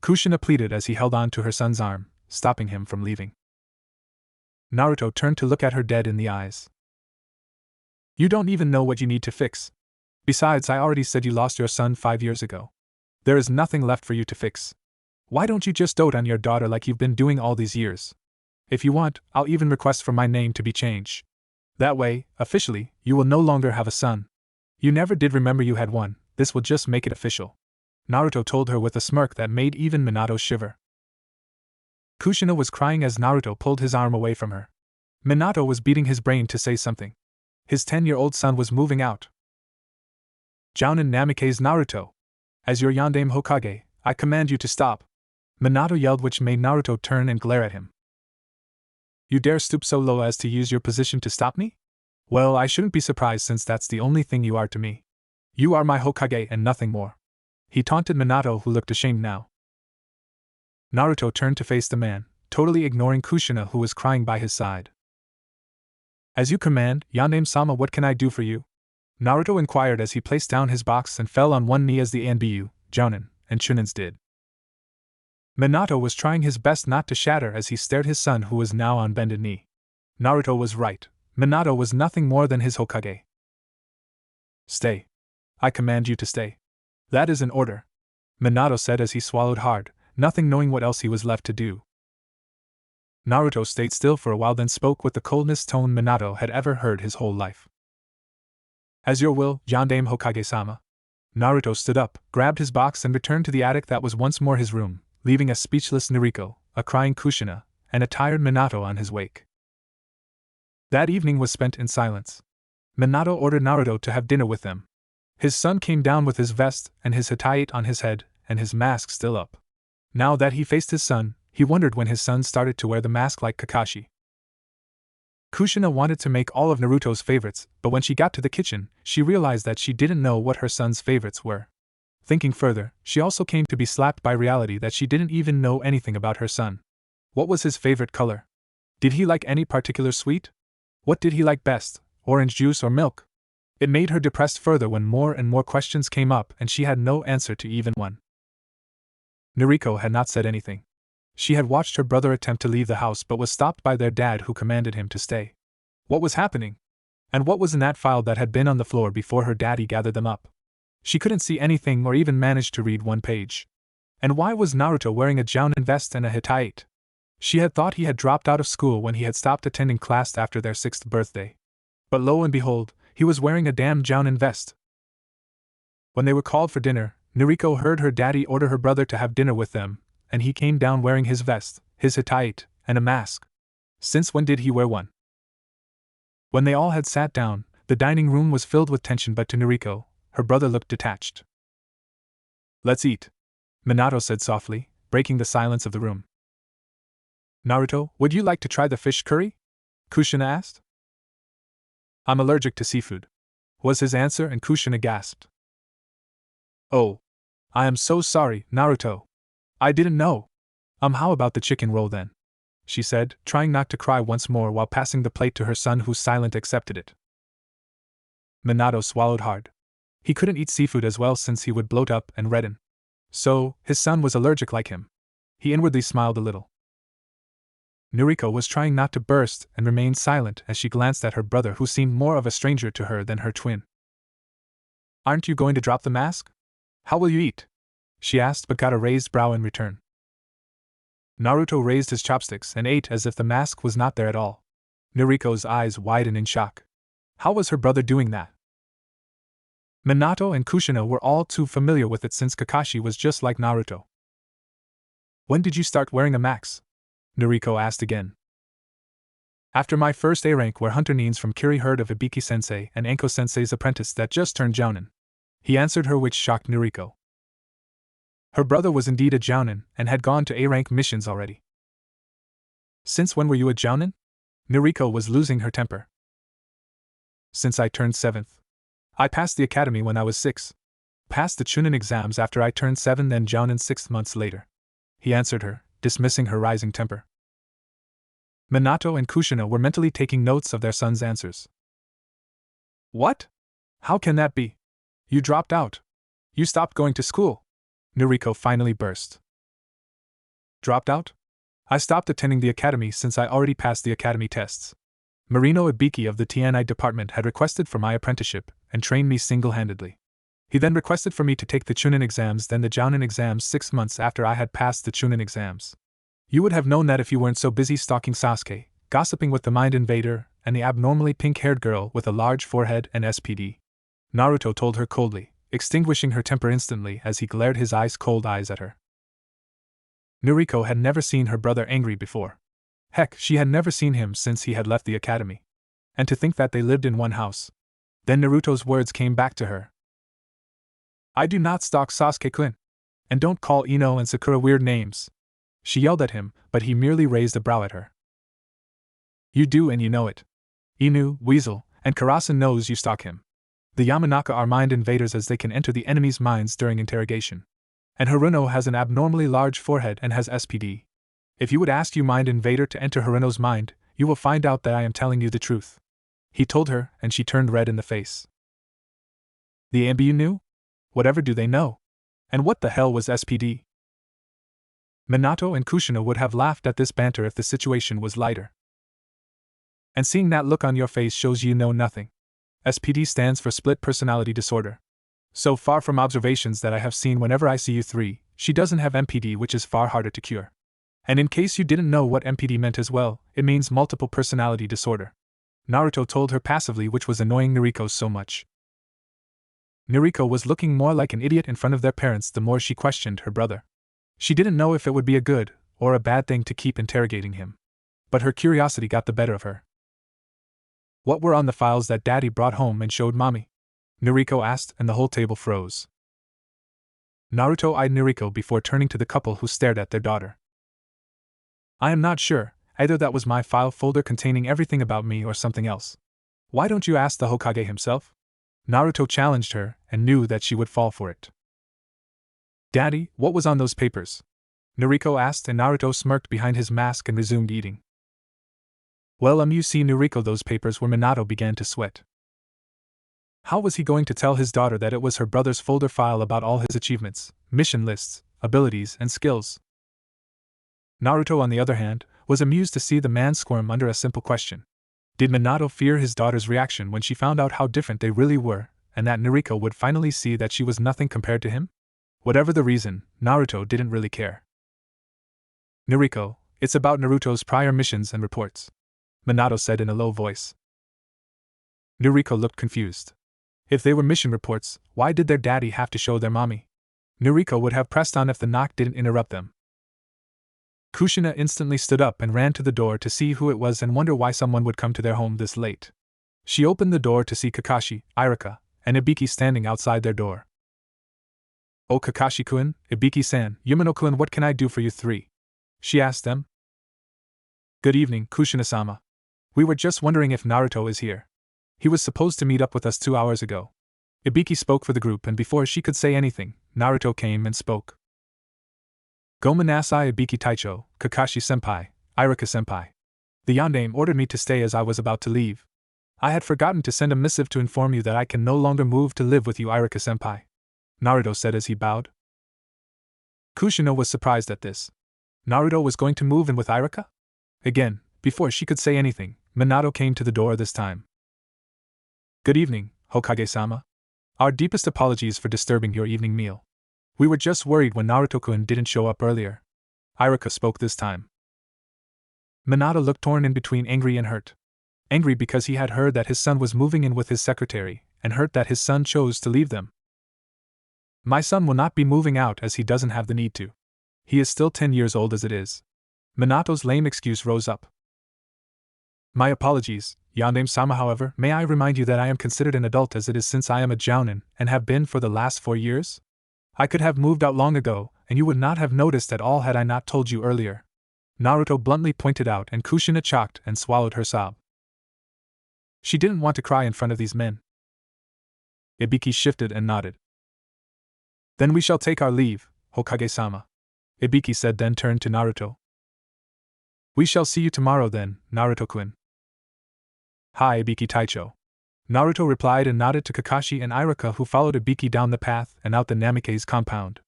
Kushina pleaded as he held on to her son's arm, stopping him from leaving. Naruto turned to look at her dead in the eyes. "You don't even know what you need to fix. Besides, I already said you lost your son 5 years ago. There is nothing left for you to fix. Why don't you just dote on your daughter like you've been doing all these years? If you want, I'll even request for my name to be changed. That way, officially, you will no longer have a son. You never did remember you had one, this will just make it official. Naruto told her with a smirk that made even Minato shiver. Kushina was crying as Naruto pulled his arm away from her. Minato was beating his brain to say something. His 10-year-old son was moving out. Jounin Namikaze Naruto. As your Yandame Hokage, I command you to stop. Minato yelled, which made Naruto turn and glare at him. You dare stoop so low as to use your position to stop me? Well, I shouldn't be surprised since that's the only thing you are to me. You are my Hokage and nothing more. He taunted Minato, who looked ashamed now. Naruto turned to face the man, totally ignoring Kushina, who was crying by his side. As you command, Yandame-sama, what can I do for you? Naruto inquired as he placed down his box and fell on one knee as the Anbu, Jounin, and Chunins did. Minato was trying his best not to shatter as he stared his son, who was now on bended knee. Naruto was right. Minato was nothing more than his Hokage. Stay. I command you to stay. That is an order, Minato said as he swallowed hard, nothing knowing what else he was left to do. Naruto stayed still for a while, then spoke with the coldest tone Minato had ever heard his whole life. As your will, Yandame Hokage-sama. Naruto stood up, grabbed his box and returned to the attic that was once more his room, leaving a speechless Nariko, a crying Kushina, and a tired Minato on his wake. That evening was spent in silence. Minato ordered Naruto to have dinner with them. His son came down with his vest and his hatayate on his head, and his mask still up. Now that he faced his son, he wondered when his son started to wear the mask like Kakashi. Kushina wanted to make all of Naruto's favorites, but when she got to the kitchen, she realized that she didn't know what her son's favorites were. Thinking further, she also came to be slapped by reality that she didn't even know anything about her son. What was his favorite color? Did he like any particular sweet? What did he like best, orange juice or milk? It made her depressed further when more and more questions came up and she had no answer to even one. Nariko had not said anything. She had watched her brother attempt to leave the house but was stopped by their dad, who commanded him to stay. What was happening? And what was in that file that had been on the floor before her daddy gathered them up? She couldn't see anything or even manage to read one page. And why was Naruto wearing a Jounin vest and a hatayate? She had thought he had dropped out of school when he had stopped attending class after their 6th birthday. But lo and behold, he was wearing a damn Jounin vest. When they were called for dinner, Nariko heard her daddy order her brother to have dinner with them, and he came down wearing his vest, his hatayate, and a mask. Since when did he wear one? When they all had sat down, the dining room was filled with tension, but to Nariko, her brother looked detached. Let's eat, Minato said softly, breaking the silence of the room. Naruto, would you like to try the fish curry? Kushina asked. I'm allergic to seafood, was his answer, and Kushina gasped. Oh. I am so sorry, Naruto. I didn't know. How about the chicken roll then? She said, trying not to cry once more while passing the plate to her son, who silent accepted it. Minato swallowed hard. He couldn't eat seafood as well since he would bloat up and redden. So, his son was allergic like him. He inwardly smiled a little. Nariko was trying not to burst and remained silent as she glanced at her brother, who seemed more of a stranger to her than her twin. Aren't you going to drop the mask? How will you eat? She asked, but got a raised brow in return. Naruto raised his chopsticks and ate as if the mask was not there at all. Nariko's eyes widened in shock. How was her brother doing that? Minato and Kushina were all too familiar with it since Kakashi was just like Naruto. When did you start wearing a mask? Nariko asked again. After my first A rank, where Hunter Neens from Kiri heard of Ibiki-sensei and Anko-sensei's apprentice that just turned Jounin. He answered her, which shocked Nariko. Her brother was indeed a Jounin and had gone to A-rank missions already. Since when were you a Jounin? Nariko was losing her temper. Since I turned 7th. I passed the academy when I was 6. Passed the Chunin exams after I turned 7, then Jounin 6 months later. He answered her, dismissing her rising temper. Minato and Kushina were mentally taking notes of their son's answers. What? How can that be? You dropped out. You stopped going to school. Nariko finally burst. Dropped out? I stopped attending the academy since I already passed the academy tests. Marino Ibiki of the TNI department had requested for my apprenticeship and trained me single-handedly. He then requested for me to take the Chunin exams, then the Jounin exams 6 months after I had passed the Chunin exams. You would have known that if you weren't so busy stalking Sasuke, gossiping with the Mind Invader, and the abnormally pink-haired girl with a large forehead and SPD. Naruto told her coldly, extinguishing her temper instantly as he glared his ice-cold eyes at her. Noriko had never seen her brother angry before. Heck, she had never seen him since he had left the academy. And to think that they lived in one house. Then Naruto's words came back to her. I do not stalk Sasuke-kun. And don't call Ino and Sakura weird names. She yelled at him, but he merely raised a brow at her. You do and you know it. Inu, Weasel, and Karasen knows you stalk him. The Yamanaka are mind invaders as they can enter the enemy's minds during interrogation. And Haruno has an abnormally large forehead and has SPD. If you would ask you mind invader to enter Haruno's mind, you will find out that I am telling you the truth. He told her, and she turned red in the face. The Ambu knew? Whatever do they know? And what the hell was SPD? Minato and Kushina would have laughed at this banter if the situation was lighter. And seeing that look on your face shows you know nothing. SPD stands for split personality disorder. So far from observations that I have seen whenever I see you three, she doesn't have MPD, which is far harder to cure. And in case you didn't know what MPD meant as well, it means multiple personality disorder. Naruto told her passively, which was annoying Noriko so much. Noriko was looking more like an idiot in front of their parents the more she questioned her brother. She didn't know if it would be a good or a bad thing to keep interrogating him. But her curiosity got the better of her. What were on the files that Daddy brought home and showed Mommy? Noriko asked, and the whole table froze. Naruto eyed Noriko before turning to the couple who stared at their daughter. I am not sure, either that was my file folder containing everything about me or something else. Why don't you ask the Hokage himself? Naruto challenged her, and knew that she would fall for it. Daddy, what was on those papers? Noriko asked, and Naruto smirked behind his mask and resumed eating. Well, you see, Noriko, those papers were. Minato began to sweat. How was he going to tell his daughter that it was her brother's folder file about all his achievements, mission lists, abilities, and skills? Naruto, on the other hand, was amused to see the man squirm under a simple question. Did Minato fear his daughter's reaction when she found out how different they really were, and that Noriko would finally see that she was nothing compared to him? Whatever the reason, Naruto didn't really care. Noriko, it's about Naruto's prior missions and reports, Minato said in a low voice. Noriko looked confused. If they were mission reports, why did their daddy have to show their mommy? Noriko would have pressed on if the knock didn't interrupt them. Kushina instantly stood up and ran to the door to see who it was and wonder why someone would come to their home this late. She opened the door to see Kakashi, Irika, and Ibiki standing outside their door. Oh, Kakashi-kun, Ibiki-san, Yumino-kun, what can I do for you three? She asked them. Good evening, Kushina-sama. We were just wondering if Naruto is here. He was supposed to meet up with us 2 hours ago. Ibiki spoke for the group, and before she could say anything, Naruto came and spoke. Gomenasai Ibiki Taicho, Kakashi-senpai, Irika-senpai. The Yondaime ordered me to stay as I was about to leave. I had forgotten to send a missive to inform you that I can no longer move to live with you, Irika-senpai, Naruto said as he bowed. Kushina was surprised at this. Naruto was going to move in with Irika? Again, before she could say anything, Minato came to the door this time. Good evening, Hokage-sama. Our deepest apologies for disturbing your evening meal. We were just worried when Naruto-kun didn't show up earlier. Irika spoke this time. Minato looked torn in between angry and hurt. Angry because he had heard that his son was moving in with his secretary, and hurt that his son chose to leave them. My son will not be moving out as he doesn't have the need to. He is still 10 years old as it is. Minato's lame excuse rose up. My apologies, Yondaime-sama. However, may I remind you that I am considered an adult as it is since I am a Jounin and have been for the last 4 years? I could have moved out long ago, and you would not have noticed at all had I not told you earlier. Naruto bluntly pointed out, and Kushina choked and swallowed her sob. She didn't want to cry in front of these men. Ibiki shifted and nodded. Then we shall take our leave, Hokage-sama, Ibiki said, then turned to Naruto. We shall see you tomorrow then, Naruto-kun. Hi, Ibiki Taicho. Naruto replied and nodded to Kakashi and Irika, who followed Ibiki down the path and out the Namikaze compound.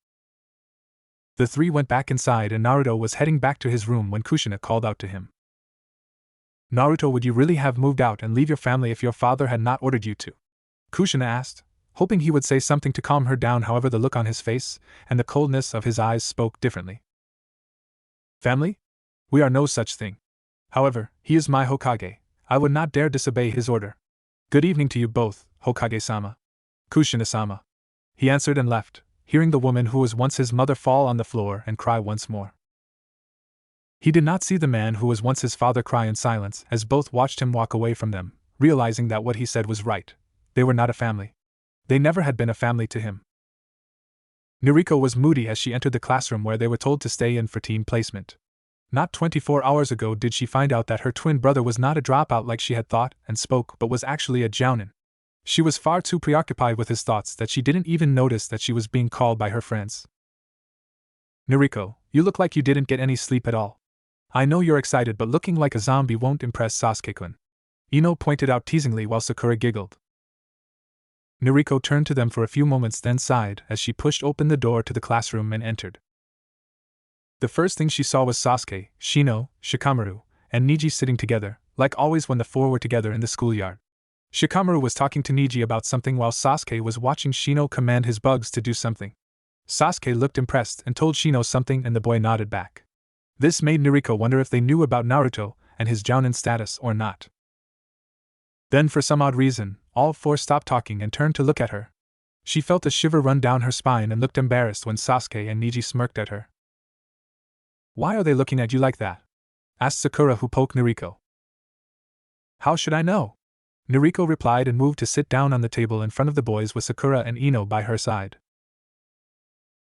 The three went back inside and Naruto was heading back to his room when Kushina called out to him. Naruto, would you really have moved out and leave your family if your father had not ordered you to? Kushina asked, hoping he would say something to calm her down. However, the look on his face and the coldness of his eyes spoke differently. Family? We are no such thing. However, he is my Hokage. I would not dare disobey his order. Good evening to you both, Hokage-sama. Kushina-sama. He answered and left, hearing the woman who was once his mother fall on the floor and cry once more. He did not see the man who was once his father cry in silence as both watched him walk away from them, realizing that what he said was right. They were not a family. They never had been a family to him. Nariko was moody as she entered the classroom where they were told to stay in for team placement. Not 24 hours ago did she find out that her twin brother was not a dropout like she had thought and spoke but was actually a Jounin. She was far too preoccupied with his thoughts that she didn't even notice that she was being called by her friends. Nariko, you look like you didn't get any sleep at all. I know you're excited but looking like a zombie won't impress Sasuke-kun. Ino pointed out teasingly while Sakura giggled. Nariko turned to them for a few moments then sighed as she pushed open the door to the classroom and entered. The first thing she saw was Sasuke, Shino, Shikamaru, and Niji sitting together, like always when the four were together in the schoolyard. Shikamaru was talking to Niji about something while Sasuke was watching Shino command his bugs to do something. Sasuke looked impressed and told Shino something and the boy nodded back. This made Nariko wonder if they knew about Naruto and his Jounin status or not. Then for some odd reason, all four stopped talking and turned to look at her. She felt a shiver run down her spine and looked embarrassed when Sasuke and Niji smirked at her. Why are they looking at you like that? Asked Sakura, who poked Nariko. How should I know? Nariko replied and moved to sit down on the table in front of the boys with Sakura and Ino by her side.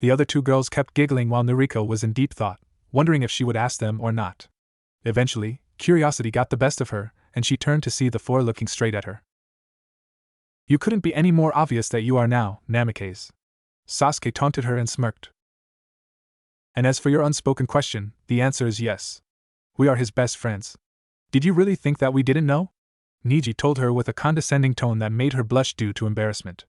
The other two girls kept giggling while Nariko was in deep thought, wondering if she would ask them or not. Eventually, curiosity got the best of her, and she turned to see the four looking straight at her. You couldn't be any more obvious that you are now, Namikaze. Sasuke taunted her and smirked. And as for your unspoken question, the answer is yes. We are his best friends. Did you really think that we didn't know? Niji told her with a condescending tone that made her blush due to embarrassment.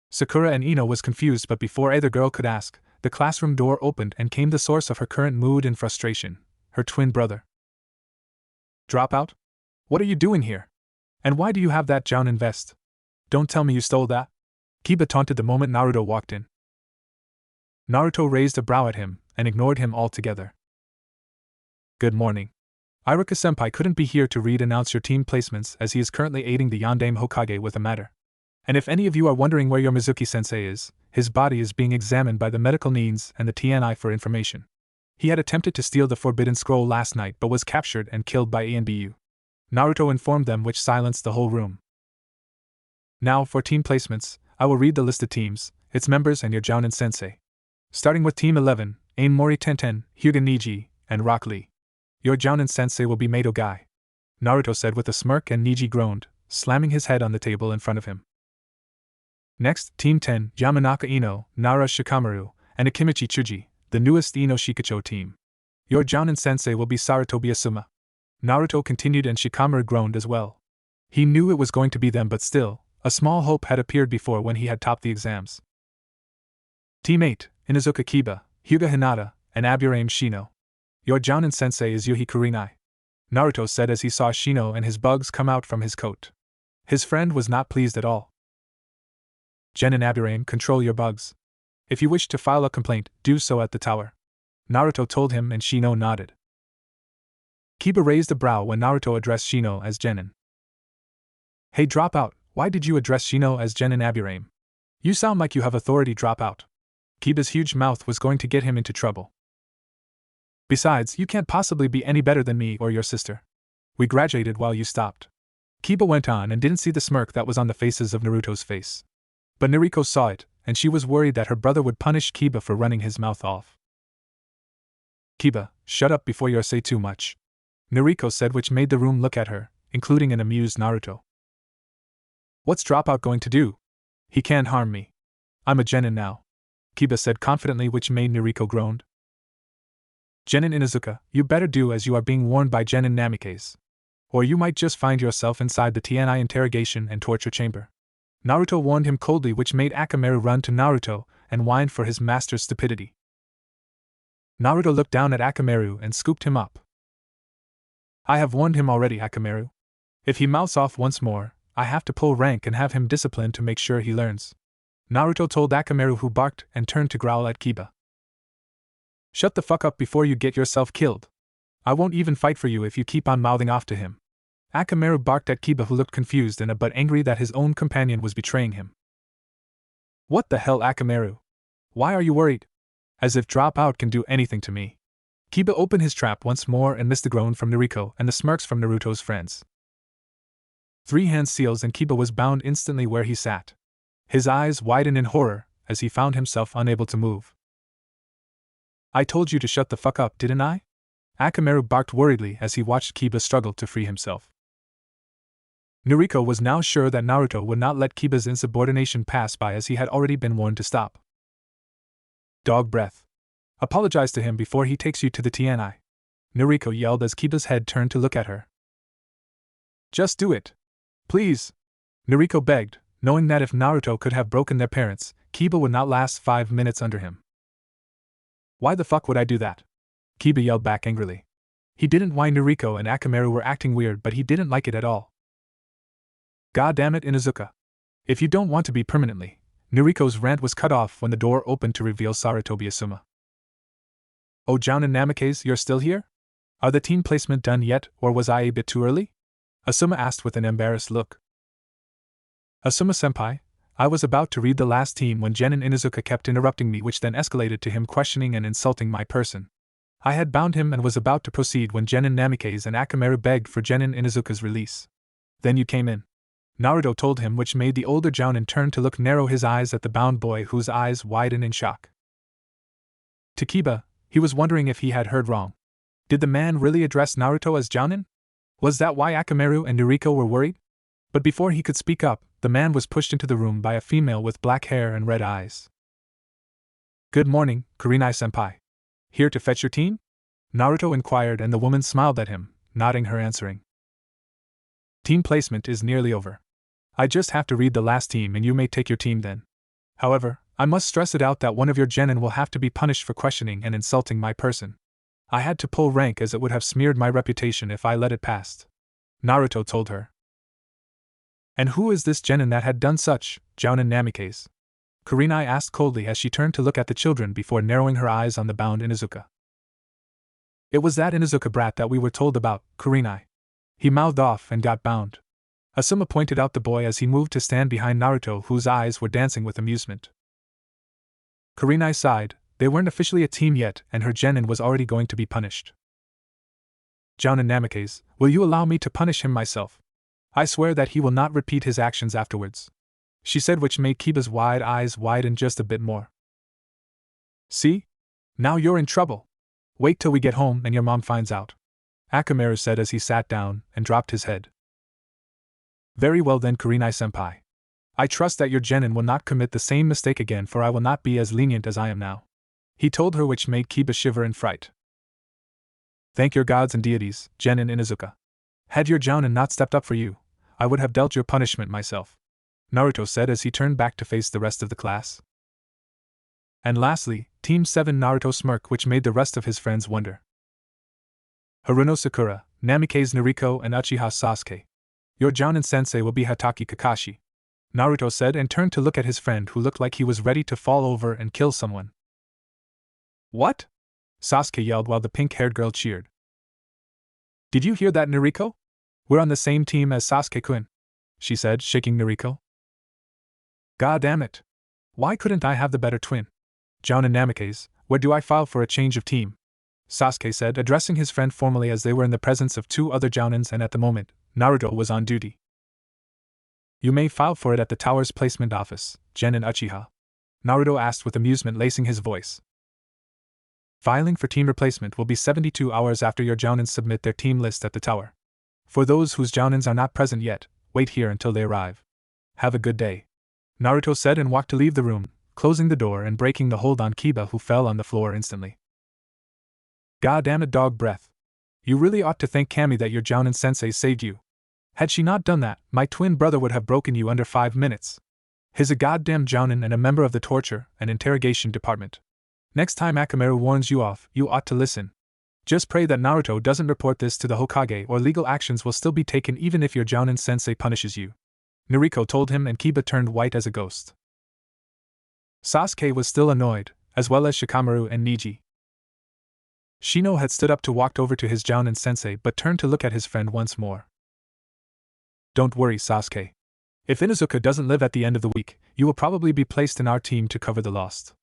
Sakura and Ino was confused, but before either girl could ask, the classroom door opened and came the source of her current mood and frustration, her twin brother. Dropout? What are you doing here? And why do you have that Jounin vest? Don't tell me you stole that? Kiba taunted the moment Naruto walked in. Naruto raised a brow at him and ignored him altogether. Good morning. Iruka-senpai couldn't be here to announce your team placements as he is currently aiding the Yondaime Hokage with a matter. And if any of you are wondering where your Mizuki-sensei is, his body is being examined by the medical needs and the TNI for information. He had attempted to steal the Forbidden Scroll last night but was captured and killed by ANBU. Naruto informed them, which silenced the whole room. Now for team placements, I will read the listed teams, its members and your Jounin sensei. Starting with Team 11, Ain Mori Tenten, Hyuga Niji, and Rock Lee. Your Jounin sensei will be Mato Guy. Naruto said with a smirk, and Niji groaned, slamming his head on the table in front of him. Next, Team 10, Yamanaka Ino, Nara Shikamaru, and Akimichi Chuji, the newest Ino Shikacho team. Your Jounin sensei will be Sarutobi Asuma. Naruto continued, and Shikamaru groaned as well. He knew it was going to be them, but still, a small hope had appeared before when he had topped the exams. Team 8, Inuzuka Kiba, Hyuga Hinata, and Aburame Shino. Your Jounin sensei is Yuhi Kurinai. Naruto said as he saw Shino and his bugs come out from his coat. His friend was not pleased at all. Gen and Aburame, control your bugs. If you wish to file a complaint, do so at the tower. Naruto told him, and Shino nodded. Kiba raised a brow when Naruto addressed Shino as Genin. Hey Dropout, why did you address Shino as Genin Aburame? You sound like you have authority, Dropout. Kiba's huge mouth was going to get him into trouble. Besides, you can't possibly be any better than me or your sister. We graduated while you stopped. Kiba went on and didn't see the smirk that was on the faces of Naruto's face. But Nariko saw it, and she was worried that her brother would punish Kiba for running his mouth off. Kiba, shut up before you say too much. Nariko said, which made the room look at her, including an amused Naruto. What's Dropout going to do? He can't harm me. I'm a Genin now. Kiba said confidently, which made Nariko groan. Genin Inuzuka, you better do as you are being warned by Genin Namikaze. Or you might just find yourself inside the TNI interrogation and torture chamber. Naruto warned him coldly, which made Akamaru run to Naruto and whine for his master's stupidity. Naruto looked down at Akamaru and scooped him up. I have warned him already, Akamaru. If he mouths off once more, I have to pull rank and have him disciplined to make sure he learns. Naruto told Akamaru, who barked and turned to growl at Kiba. Shut the fuck up before you get yourself killed, I won't even fight for you if you keep on mouthing off to him. Akamaru barked at Kiba, who looked confused and but angry that his own companion was betraying him. What the hell, Akamaru? Why are you worried? As if drop out can do anything to me. Kiba opened his trap once more and missed the groan from Nariko and the smirks from Naruto's friends. 3 hand seals and Kiba was bound instantly where he sat. His eyes widened in horror as he found himself unable to move. I told you to shut the fuck up, didn't I? Akamaru barked worriedly as he watched Kiba struggle to free himself. Nariko was now sure that Naruto would not let Kiba's insubordination pass by, as he had already been warned to stop. Dog breath. Apologize to him before he takes you to the TNI. Nariko yelled as Kiba's head turned to look at her. Just do it. Please. Nariko begged, knowing that if Naruto could have broken their parents, Kiba would not last 5 minutes under him. Why the fuck would I do that? Kiba yelled back angrily. He didn't why Nariko and Akamaru were acting weird, but he didn't like it at all. God damn it, Inuzuka. If you don't want to be permanently. Nariko's rant was cut off when the door opened to reveal Sarutobi Asuma. Oh, Jounin Namikaze, you're still here? Are the team placement done yet, or was I a bit too early? Asuma asked with an embarrassed look. Asuma-senpai, I was about to read the last team when Jounin Inuzuka kept interrupting me, which then escalated to him questioning and insulting my person. I had bound him and was about to proceed when Jounin Namikaze and Akamaru begged for Jounin Inuzuka's release. Then you came in. Naruto told him, which made the older Jounin turn to look, narrow his eyes at the bound boy, whose eyes widened in shock. To Kiba, he was wondering if he had heard wrong. Did the man really address Naruto as Jounin? Was that why Akamaru and Nariko were worried? But before he could speak up, the man was pushed into the room by a female with black hair and red eyes. Good morning, Kurenai-senpai. Here to fetch your team? Naruto inquired, and the woman smiled at him, nodding her answering. Team placement is nearly over. I just have to read the last team and you may take your team then. However, I must stress it out that one of your genin will have to be punished for questioning and insulting my person. I had to pull rank as it would have smeared my reputation if I let it pass. Naruto told her. And who is this genin that had done such, Jounin Namikaze? Kurenai asked coldly as she turned to look at the children before narrowing her eyes on the bound Inuzuka. It was that Inuzuka brat that we were told about, Kurenai. He mouthed off and got bound. Asuma pointed out the boy as he moved to stand behind Naruto, whose eyes were dancing with amusement. Kurenai sighed. They weren't officially a team yet, and her genin was already going to be punished. Jounin Namikaze, will you allow me to punish him myself? I swear that he will not repeat his actions afterwards, she said, which made Kiba's wide eyes widen just a bit more. See? Now you're in trouble. Wait till we get home and your mom finds out, Akamaru said as he sat down and dropped his head. Very well then, Kurenai-senpai. I trust that your genin will not commit the same mistake again, for I will not be as lenient as I am now, he told her, which made Kiba shiver in fright. Thank your gods and deities, genin Inuzuka. Had your jounin not stepped up for you, I would have dealt your punishment myself, Naruto said as he turned back to face the rest of the class. And lastly, Team 7 Naruto smirked, which made the rest of his friends wonder. Haruno Sakura, Namikaze Nariko and Uchiha Sasuke. Your jounin sensei will be Hatake Kakashi, Naruto said and turned to look at his friend, who looked like he was ready to fall over and kill someone. What? Sasuke yelled while the pink-haired girl cheered. Did you hear that, Nariko? We're on the same team as Sasuke-kun, she said, shaking Nariko. God damn it. Why couldn't I have the better twin? Jounin Namikaze, where do I file for a change of team? Sasuke said, addressing his friend formally, as they were in the presence of 2 other jounins and at the moment, Naruto was on duty. You may file for it at the tower's placement office, genin Uchiha, Naruto asked with amusement lacing his voice. Filing for team replacement will be 72 hours after your jounins submit their team list at the tower. For those whose jounins are not present yet, wait here until they arrive. Have a good day, Naruto said and walked to leave the room, closing the door and breaking the hold on Kiba, who fell on the floor instantly. God damn it, dog breath. You really ought to thank Kami that your jounin sensei saved you. Had she not done that, my twin brother would have broken you under 5 minutes. He's a goddamn jounin and a member of the torture and interrogation department. Next time Akamaru warns you off, you ought to listen. Just pray that Naruto doesn't report this to the Hokage, or legal actions will still be taken even if your jounin sensei punishes you, Nariko told him, and Kiba turned white as a ghost. Sasuke was still annoyed, as well as Shikamaru and Niji. Shino had stood up to walk over to his Jounin sensei but turned to look at his friend once more. Don't worry, Sasuke. If Inuzuka doesn't live at the end of the week, you will probably be placed in our team to cover the lost,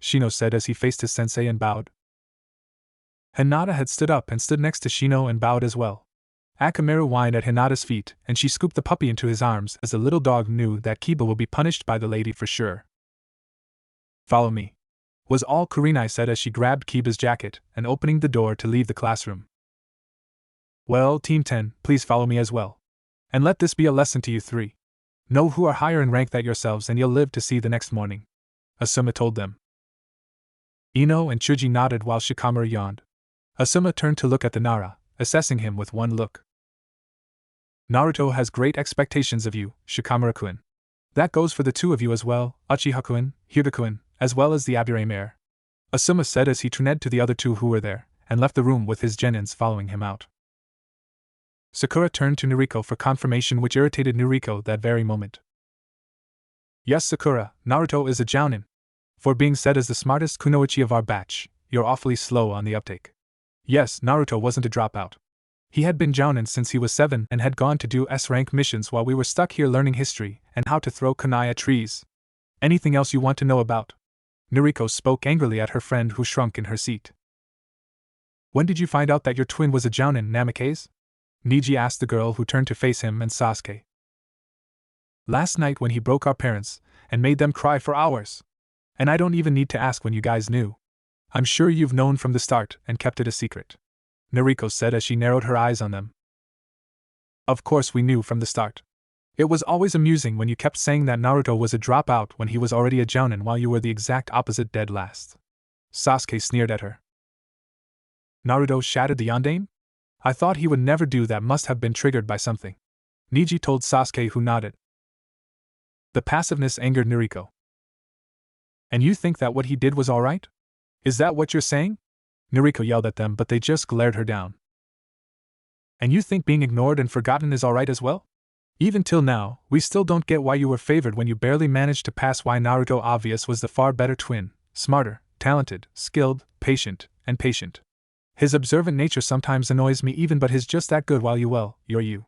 Shino said as he faced his sensei and bowed. Hinata had stood up and stood next to Shino and bowed as well. Akamaru whined at Hinata's feet, and she scooped the puppy into his arms as the little dog knew that Kiba will be punished by the lady for sure. Follow me, was all Kurenai said as she grabbed Kiba's jacket and opening the door to leave the classroom. Well, Team 10, please follow me as well. And let this be a lesson to you three. Know who are higher in rank than yourselves and you'll live to see the next morning, Asuma told them. Ino and Chuji nodded while Shikamaru yawned. Asuma turned to look at the Nara, assessing him with one look. Naruto has great expectations of you, Shikamaru-kun. That goes for the two of you as well, Uchiha-kun, Hyuga-kun, as well as the Aburame mayor, Asuma said as he turned to the other two who were there, and left the room with his genins following him out. Sakura turned to Noriko for confirmation, which irritated Noriko that very moment. Yes, Sakura, Naruto is a Jounin. For being said as the smartest kunoichi of our batch, you're awfully slow on the uptake. Yes, Naruto wasn't a dropout. He had been Jounin since he was 7 and had gone to do S-rank missions while we were stuck here learning history and how to throw kunai at trees. Anything else you want to know about? Noriko spoke angrily at her friend who shrunk in her seat. When did you find out that your twin was a Jounin, Namikaze? Niji asked the girl who turned to face him and Sasuke. Last night when he broke our parents and made them cry for hours. And I don't even need to ask when you guys knew. I'm sure you've known from the start and kept it a secret, Noriko said as she narrowed her eyes on them. Of course we knew from the start. It was always amusing when you kept saying that Naruto was a dropout when he was already a Jounin while you were the exact opposite, dead last. Sasuke sneered at her. Naruto shattered the Yondaime? I thought he would never do that, must have been triggered by something, Niji told Sasuke, who nodded. The passiveness angered Noriko. And you think that what he did was alright? Is that what you're saying? Noriko yelled at them, but they just glared her down. And you think being ignored and forgotten is alright as well? Even till now, we still don't get why you were favored when you barely managed to pass. Why Naruto obvious was the far better twin, smarter, talented, skilled, patient, and patient. His observant nature sometimes annoys me even, but he's just that good while you're you.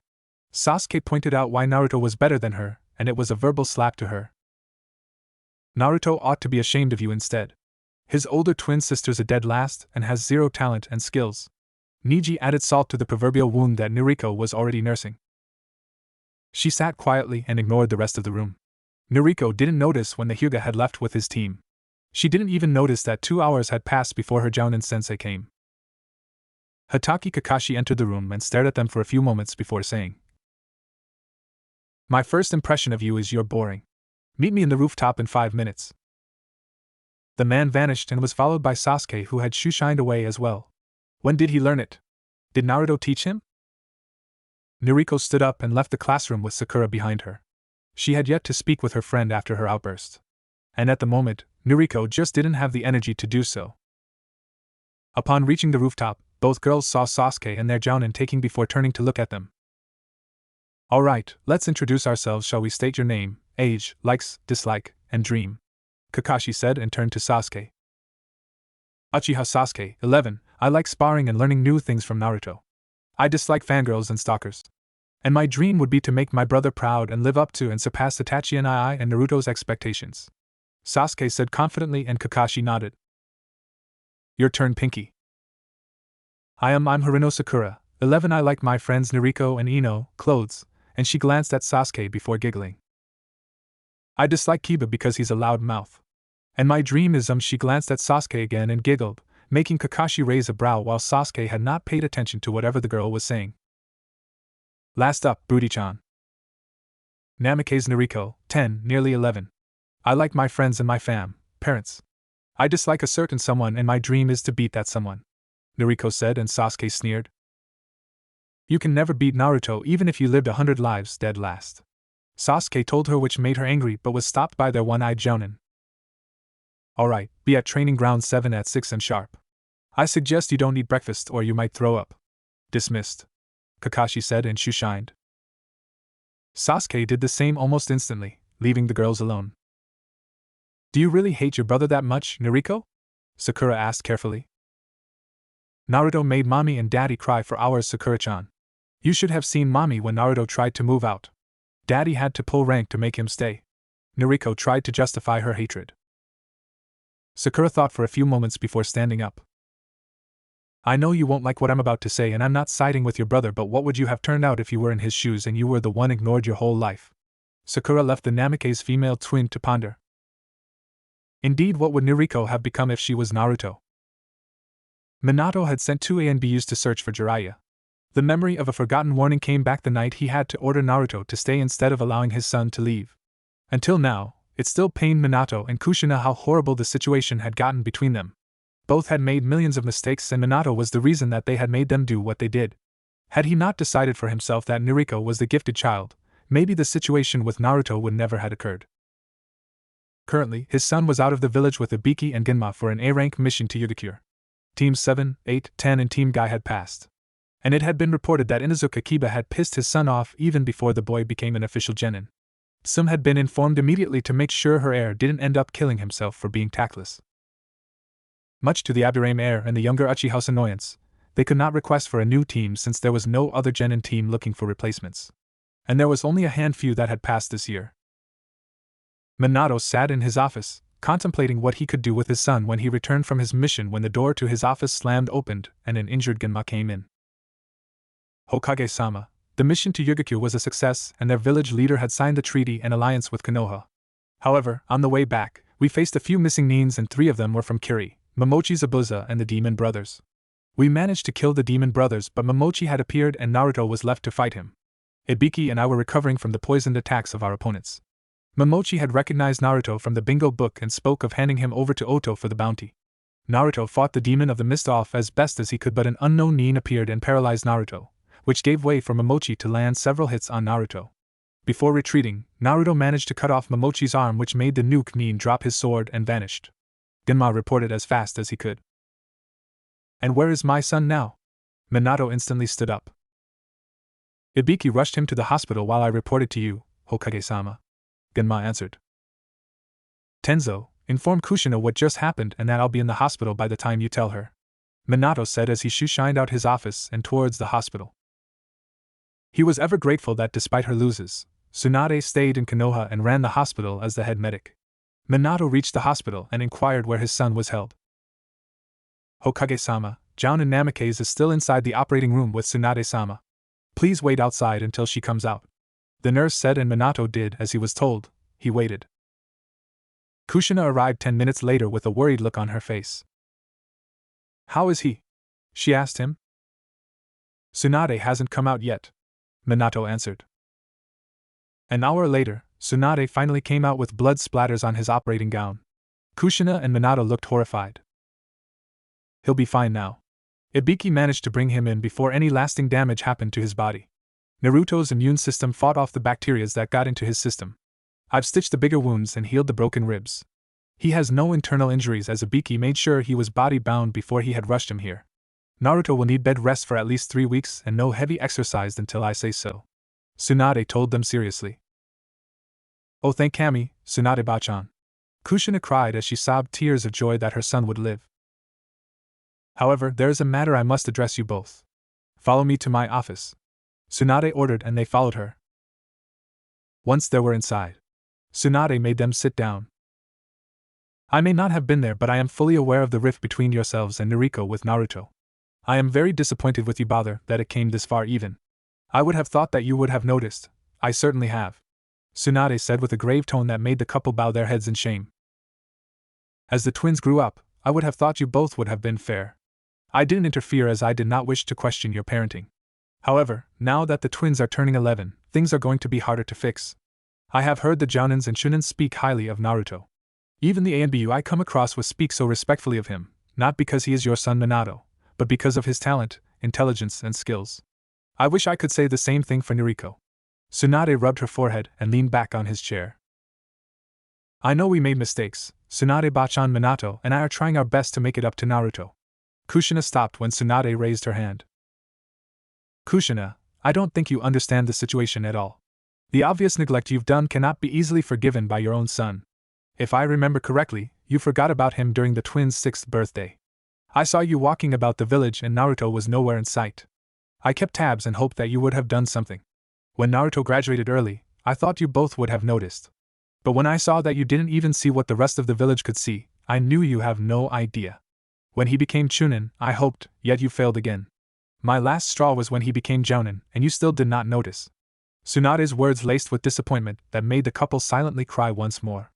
Sasuke pointed out why Naruto was better than her, and it was a verbal slap to her. Naruto ought to be ashamed of you instead. His older twin sister's a dead last and has zero talent and skills. Niji added salt to the proverbial wound that Noriko was already nursing. She sat quietly and ignored the rest of the room. Noriko didn't notice when the Hyuga had left with his team. She didn't even notice that 2 hours had passed before her Jounin sensei came. Hatake Kakashi entered the room and stared at them for a few moments before saying, My first impression of you is you're boring. Meet me in the rooftop in 5 minutes. The man vanished and was followed by Sasuke, who had shoo-shined away as well. When did he learn it? Did Naruto teach him? Noriko stood up and left the classroom with Sakura behind her. She had yet to speak with her friend after her outburst. And at the moment, Noriko just didn't have the energy to do so. Upon reaching the rooftop, both girls saw Sasuke and their Jounin taking before turning to look at them. Alright, let's introduce ourselves. Shall we state your name, age, likes, dislike, and dream? Kakashi said and turned to Sasuke. Uchiha Sasuke, 11, I like sparring and learning new things from Naruto. I dislike fangirls and stalkers. And my dream would be to make my brother proud and live up to and surpass Itachi and Naruto's expectations, Sasuke said confidently, and Kakashi nodded. Your turn, Pinky. I'm Harino Sakura, 11. I like my friends Noriko and Ino, clothes, and she glanced at Sasuke before giggling. I dislike Kiba because he's a loud mouth. And my dream is she glanced at Sasuke again and giggled, making Kakashi raise a brow while Sasuke had not paid attention to whatever the girl was saying. Last up, Broody-chan. Namikaze Noriko, 10, nearly 11. I like my friends and my parents. I dislike a certain someone and my dream is to beat that someone, Noriko said, and Sasuke sneered. You can never beat Naruto even if you lived 100 lives, dead last, Sasuke told her, which made her angry but was stopped by their one-eyed Jounin. Alright, be at training ground 7 at 6 and sharp. I suggest you don't eat breakfast or you might throw up. Dismissed, Kakashi said and shoo-shined. Sasuke did the same almost instantly, leaving the girls alone. Do you really hate your brother that much, Noriko? Sakura asked carefully. Naruto made mommy and daddy cry for hours. Sakura-chan. You should have seen mommy when Naruto tried to move out. Daddy had to pull rank to make him stay. Nariko tried to justify her hatred. Sakura thought for a few moments before standing up. I know you won't like what I'm about to say, and I'm not siding with your brother, but what would you have turned out if you were in his shoes and you were the one ignored your whole life? Sakura left the Namikaze's female twin to ponder. Indeed, what would Nariko have become if she was Naruto? Minato had sent 2 ANBUs to search for Jiraiya. The memory of a forgotten warning came back the night he had to order Naruto to stay instead of allowing his son to leave. Until now, it still pained Minato and Kushina how horrible the situation had gotten between them. Both had made millions of mistakes, and Minato was the reason that they had made them do what they did. Had he not decided for himself that Nariko was the gifted child, maybe the situation with Naruto would never have occurred. Currently, his son was out of the village with Ibiki and Genma for an A-rank mission to Yugakure. Teams 7, 8, 10 and Team Guy had passed. And it had been reported that Inuzuka Kiba had pissed his son off even before the boy became an official genin. Some had been informed immediately to make sure her heir didn't end up killing himself for being tactless. Much to the Abdurrahim heir and the younger Uchiha's annoyance, they could not request for a new team since there was no other genin team looking for replacements. And there was only a handful that had passed this year. Minato sat in his office, contemplating what he could do with his son when he returned from his mission when the door to his office slammed opened and an injured Genma came in. Hokage-sama, the mission to Yugakure was a success and their village leader had signed the treaty and alliance with Konoha. However, on the way back, we faced a few missing nins and 3 of them were from Kiri, Momochi Zabuza and the Demon Brothers. We managed to kill the Demon Brothers, but Momochi had appeared and Naruto was left to fight him. Ibiki and I were recovering from the poisoned attacks of our opponents. Momochi had recognized Naruto from the bingo book and spoke of handing him over to Oto for the bounty. Naruto fought the Demon of the Mist off as best as he could, but an unknown nin appeared and paralyzed Naruto, which gave way for Momochi to land several hits on Naruto. Before retreating, Naruto managed to cut off Momochi's arm, which made the nuke nin drop his sword and vanished. Genma reported as fast as he could. And where is my son now? Minato instantly stood up. Ibiki rushed him to the hospital while I reported to you, Hokage-sama. Genma answered. Tenzo, inform Kushina what just happened and that I'll be in the hospital by the time you tell her. Minato said as he shoo-shined out his office and towards the hospital. He was ever grateful that despite her losses, Tsunade stayed in Konoha and ran the hospital as the head medic. Minato reached the hospital and inquired where his son was held. Hokage-sama, Jounin Namikaze is still inside the operating room with Tsunade-sama. Please wait outside until she comes out. The nurse said, and Minato did as he was told. He waited. Kushina arrived 10 minutes later with a worried look on her face. How is he? She asked him. Tsunade hasn't come out yet, Minato answered. An hour later, Tsunade finally came out with blood splatters on his operating gown. Kushina and Minato looked horrified. He'll be fine now. Ibiki managed to bring him in before any lasting damage happened to his body. Naruto's immune system fought off the bacteria that got into his system. I've stitched the bigger wounds and healed the broken ribs. He has no internal injuries as Ibiki made sure he was body-bound before he had rushed him here. Naruto will need bed rest for at least 3 weeks and no heavy exercise until I say so. Tsunade told them seriously. Oh, thank Kami, Tsunade-bachan. Kushina cried as she sobbed tears of joy that her son would live. However, there is a matter I must address you both. Follow me to my office. Tsunade ordered and they followed her. Once they were inside, Tsunade made them sit down. I may not have been there, but I am fully aware of the rift between yourselves and Nariko with Naruto. I am very disappointed with you, bother, that it came this far even. I would have thought that you would have noticed. I certainly have. Tsunade said with a grave tone that made the couple bow their heads in shame. As the twins grew up, I would have thought you both would have been fair. I didn't interfere as I did not wish to question your parenting. However, now that the twins are turning 11, things are going to be harder to fix. I have heard the Jounins and Shunins speak highly of Naruto. Even the ANBU I come across with speak so respectfully of him, not because he is your son Minato, but because of his talent, intelligence and skills. I wish I could say the same thing for Nariko. Tsunade rubbed her forehead and leaned back on his chair. I know we made mistakes. Tsunade-bachan, Minato and I are trying our best to make it up to Naruto. Kushina stopped when Tsunade raised her hand. Kushina, I don't think you understand the situation at all. The obvious neglect you've done cannot be easily forgiven by your own son. If I remember correctly, you forgot about him during the twins' 6th birthday. I saw you walking about the village and Naruto was nowhere in sight. I kept tabs and hoped that you would have done something. When Naruto graduated early, I thought you both would have noticed. But when I saw that you didn't even see what the rest of the village could see, I knew you have no idea. When he became Chunin, I hoped, yet you failed again. My last straw was when he became Jounin, and you still did not notice. Tsunade's words laced with disappointment that made the couple silently cry once more.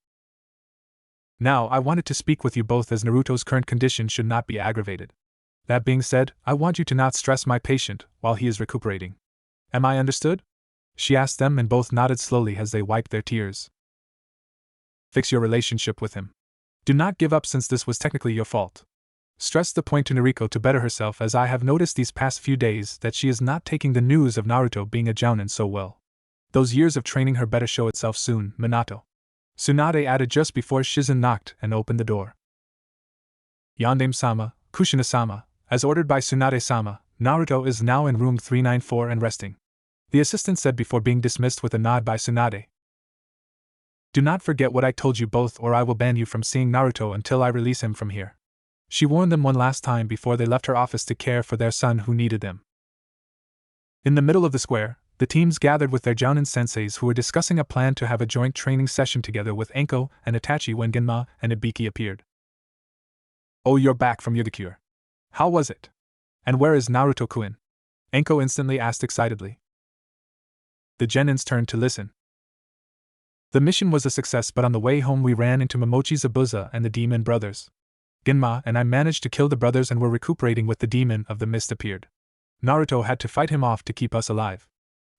Now I wanted to speak with you both as Naruto's current condition should not be aggravated. That being said, I want you to not stress my patient while he is recuperating. Am I understood? She asked them and both nodded slowly as they wiped their tears. Fix your relationship with him. Do not give up since this was technically your fault. Stress the point to Nariko to better herself as I have noticed these past few days that she is not taking the news of Naruto being a Jounin so well. Those years of training her better show itself soon, Minato. Tsunade added just before Shizen knocked and opened the door. Yandame-sama, Kushina-sama, as ordered by Tsunade-sama, Naruto is now in room 394 and resting. The assistant said before being dismissed with a nod by Tsunade. Do not forget what I told you both or I will ban you from seeing Naruto until I release him from here. She warned them one last time before they left her office to care for their son who needed them. In the middle of the square, the teams gathered with their Jounin senseis who were discussing a plan to have a joint training session together with Enko and Itachi when Genma and Ibiki appeared. Oh, you're back from Yugakure. How was it? And where is Naruto-kun? Enko instantly asked excitedly. The Genins turned to listen. The mission was a success, but on the way home we ran into Momochi Zabuza and the demon brothers. Genma and I managed to kill the brothers and were recuperating when the demon of the mist appeared. Naruto had to fight him off to keep us alive.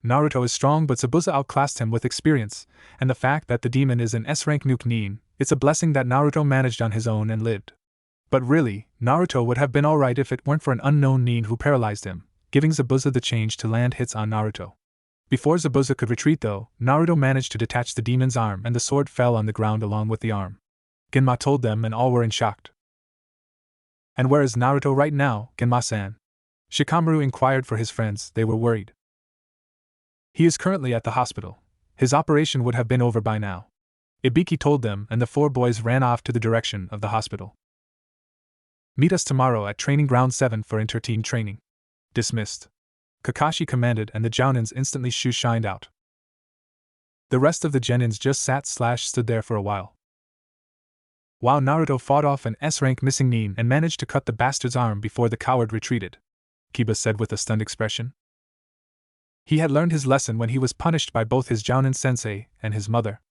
Naruto is strong, but Zabuza outclassed him with experience, and the fact that the demon is an S-rank nuke nin, it's a blessing that Naruto managed on his own and lived. But really, Naruto would have been alright if it weren't for an unknown nin who paralyzed him, giving Zabuza the change to land hits on Naruto. Before Zabuza could retreat though, Naruto managed to detach the demon's arm and the sword fell on the ground along with the arm. Genma told them and all were in shock. And where is Naruto right now, Genma-san? Shikamaru inquired for his friends, they were worried. He is currently at the hospital. His operation would have been over by now. Ibiki told them and the four boys ran off to the direction of the hospital. Meet us tomorrow at Training Ground 7 for inter-team training. Dismissed. Kakashi commanded and the Jounins instantly shined out. The rest of the Genins just stood there for a while. While Naruto fought off an S-rank missing nin and managed to cut the bastard's arm before the coward retreated. Kiba said with a stunned expression. He had learned his lesson when he was punished by both his Jounin sensei and his mother.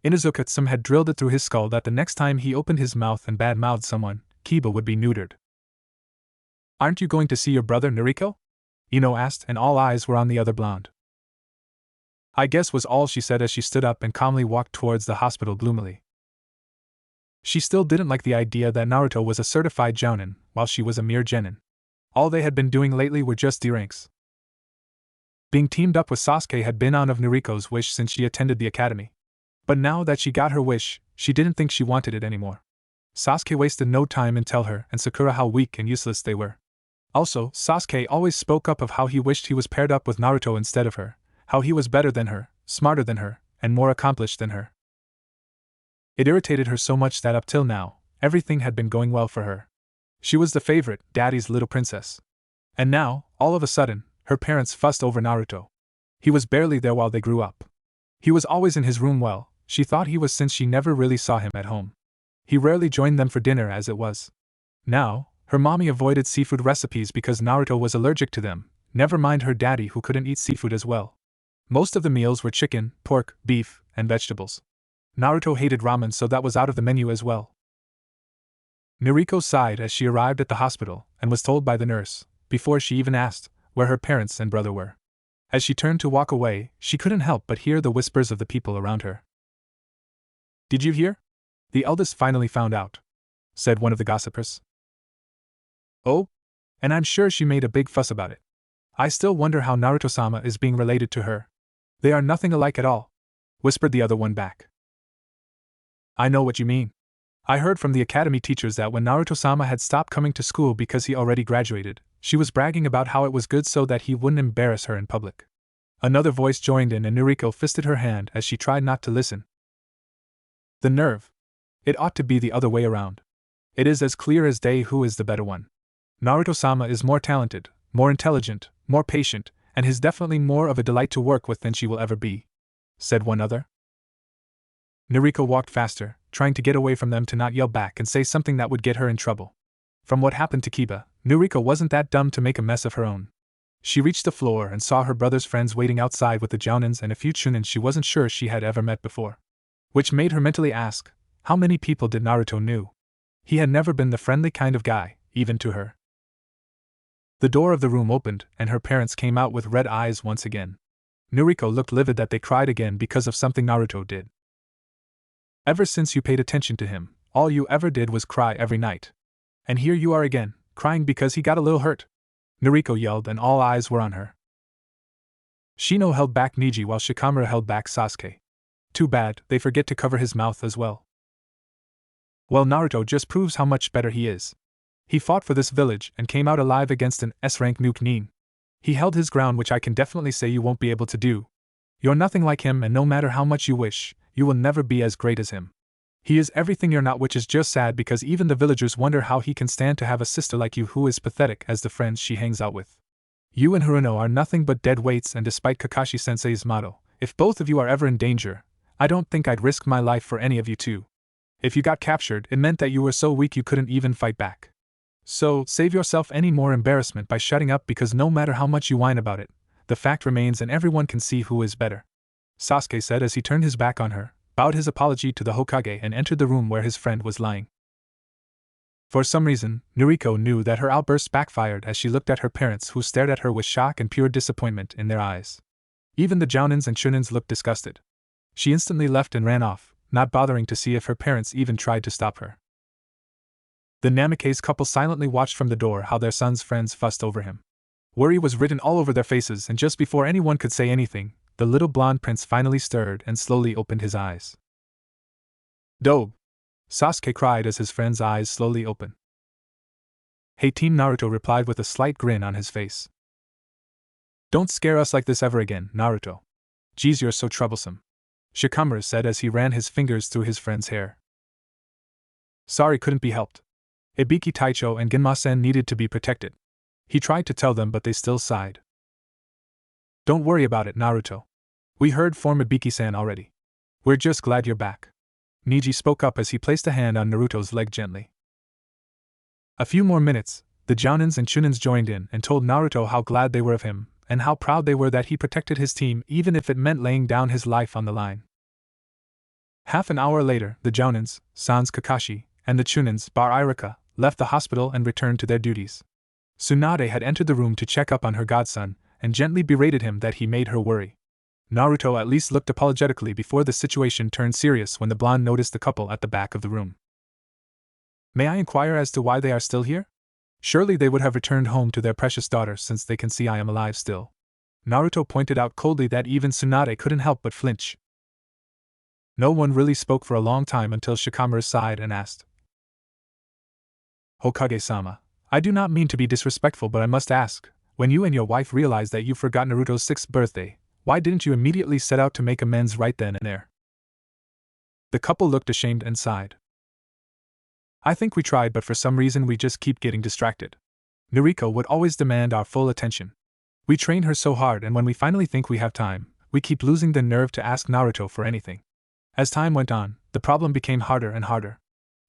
Inuzuka-sama had drilled it through his skull that the next time he opened his mouth and bad-mouthed someone, Kiba would be neutered. Aren't you going to see your brother Nariko? Ino asked and all eyes were on the other blonde. I guess was all she said as she stood up and calmly walked towards the hospital gloomily. She still didn't like the idea that Naruto was a certified Jounin, while she was a mere genin. All they had been doing lately were just D-ranks. Being teamed up with Sasuke had been on of Nariko's wish since she attended the academy. But now that she got her wish, she didn't think she wanted it anymore. Sasuke wasted no time in tell her and Sakura how weak and useless they were. Also, Sasuke always spoke up of how he wished he was paired up with Naruto instead of her, how he was better than her, smarter than her, and more accomplished than her. It irritated her so much that up till now, everything had been going well for her. She was the favorite, daddy's little princess. And now, all of a sudden, her parents fussed over Naruto. He was barely there while they grew up. He was always in his room she thought he was since she never really saw him at home. He rarely joined them for dinner as it was. Now, her mommy avoided seafood recipes because Naruto was allergic to them, never mind her daddy who couldn't eat seafood as well. Most of the meals were chicken, pork, beef, and vegetables. Naruto hated ramen so that was out of the menu as well. Nariko sighed as she arrived at the hospital and was told by the nurse, before she even asked, where her parents and brother were. As she turned to walk away, she couldn't help but hear the whispers of the people around her. Did you hear? The eldest finally found out, said one of the gossipers. Oh? And I'm sure she made a big fuss about it. I still wonder how Naruto-sama is being related to her. They are nothing alike at all, whispered the other one back. I know what you mean. I heard from the academy teachers that when Naruto-sama had stopped coming to school because he already graduated, she was bragging about how it was good so that he wouldn't embarrass her in public. Another voice joined in and Nariko fisted her hand as she tried not to listen. The nerve. It ought to be the other way around. It is as clear as day who is the better one. Naruto-sama is more talented, more intelligent, more patient, and is definitely more of a delight to work with than she will ever be," said one other. Nariko walked faster, trying to get away from them to not yell back and say something that would get her in trouble. From what happened to Kiba, Nariko wasn't that dumb to make a mess of her own. She reached the floor and saw her brother's friends waiting outside with the Jounins and a few Chunins she wasn't sure she had ever met before. Which made her mentally ask, how many people did Naruto knew? He had never been the friendly kind of guy, even to her. The door of the room opened, and her parents came out with red eyes once again. Nariko looked livid that they cried again because of something Naruto did. "Ever since you paid attention to him, all you ever did was cry every night. And here you are again, crying because he got a little hurt," Nariko yelled, and all eyes were on her. Shino held back Neji while Shikamaru held back Sasuke. Too bad, they forget to cover his mouth as well. Well, Naruto just proves how much better he is. He fought for this village and came out alive against an S-rank nuke Nin. He held his ground, which I can definitely say you won't be able to do. You're nothing like him, and no matter how much you wish, you will never be as great as him. He is everything you're not, which is just sad because even the villagers wonder how he can stand to have a sister like you who is pathetic as the friends she hangs out with. You and Haruno are nothing but dead weights, and despite Kakashi-sensei's motto, if both of you are ever in danger, I don't think I'd risk my life for any of you two. If you got captured, it meant that you were so weak you couldn't even fight back. So, save yourself any more embarrassment by shutting up, because no matter how much you whine about it, the fact remains and everyone can see who is better," Sasuke said as he turned his back on her, bowed his apology to the Hokage, and entered the room where his friend was lying. For some reason, Nariko knew that her outburst backfired as she looked at her parents, who stared at her with shock and pure disappointment in their eyes. Even the Jounins and Chunins looked disgusted. She instantly left and ran off, not bothering to see if her parents even tried to stop her. The Namikaze couple silently watched from the door how their son's friends fussed over him. Worry was written all over their faces, and just before anyone could say anything, the little blonde prince finally stirred and slowly opened his eyes. "Dobe!" Sasuke cried as his friend's eyes slowly opened. "Hey Team Naruto," replied with a slight grin on his face. "Don't scare us like this ever again, Naruto. Geez, you're so troublesome," Shikamaru said as he ran his fingers through his friend's hair. "Sorry, couldn't be helped. Ibiki Taicho and Genma-sen needed to be protected," he tried to tell them, but they still sighed. "Don't worry about it, Naruto. We heard from Ibiki-san already. We're just glad you're back," Neji spoke up as he placed a hand on Naruto's leg gently. A few more minutes, the Jounins and Chunins joined in and told Naruto how glad they were of him, and how proud they were that he protected his team even if it meant laying down his life on the line. Half an hour later, the Jounins, Sans Kakashi, and the Chunins, bar Irika, left the hospital and returned to their duties. Tsunade had entered the room to check up on her godson, and gently berated him that he made her worry. Naruto at least looked apologetically before the situation turned serious when the blonde noticed the couple at the back of the room. "May I inquire as to why they are still here? Surely they would have returned home to their precious daughter since they can see I am alive still." Naruto pointed out coldly that even Tsunade couldn't help but flinch. No one really spoke for a long time until Shikamaru sighed and asked, "Hokage-sama, I do not mean to be disrespectful, but I must ask, when you and your wife realized that you forgot Naruto's 6th birthday, why didn't you immediately set out to make amends right then and there?" The couple looked ashamed and sighed. "I think we tried, but for some reason we just keep getting distracted. Nariko would always demand our full attention. We train her so hard, and when we finally think we have time, we keep losing the nerve to ask Naruto for anything. As time went on, the problem became harder and harder.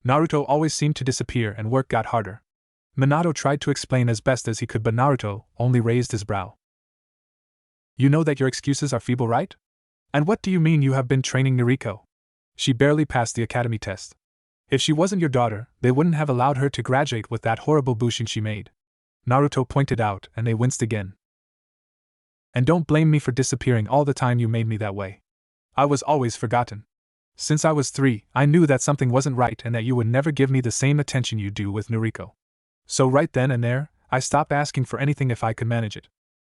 Naruto always seemed to disappear and work got harder." Minato tried to explain as best as he could, but Naruto only raised his brow. "You know that your excuses are feeble, right? And what do you mean you have been training Nariko? She barely passed the academy test. If she wasn't your daughter, they wouldn't have allowed her to graduate with that horrible bushin she made," Naruto pointed out, and they winced again. "And don't blame me for disappearing all the time. You made me that way. I was always forgotten. Since I was 3, I knew that something wasn't right and that you would never give me the same attention you do with Nariko. So right then and there, I stopped asking for anything if I could manage it.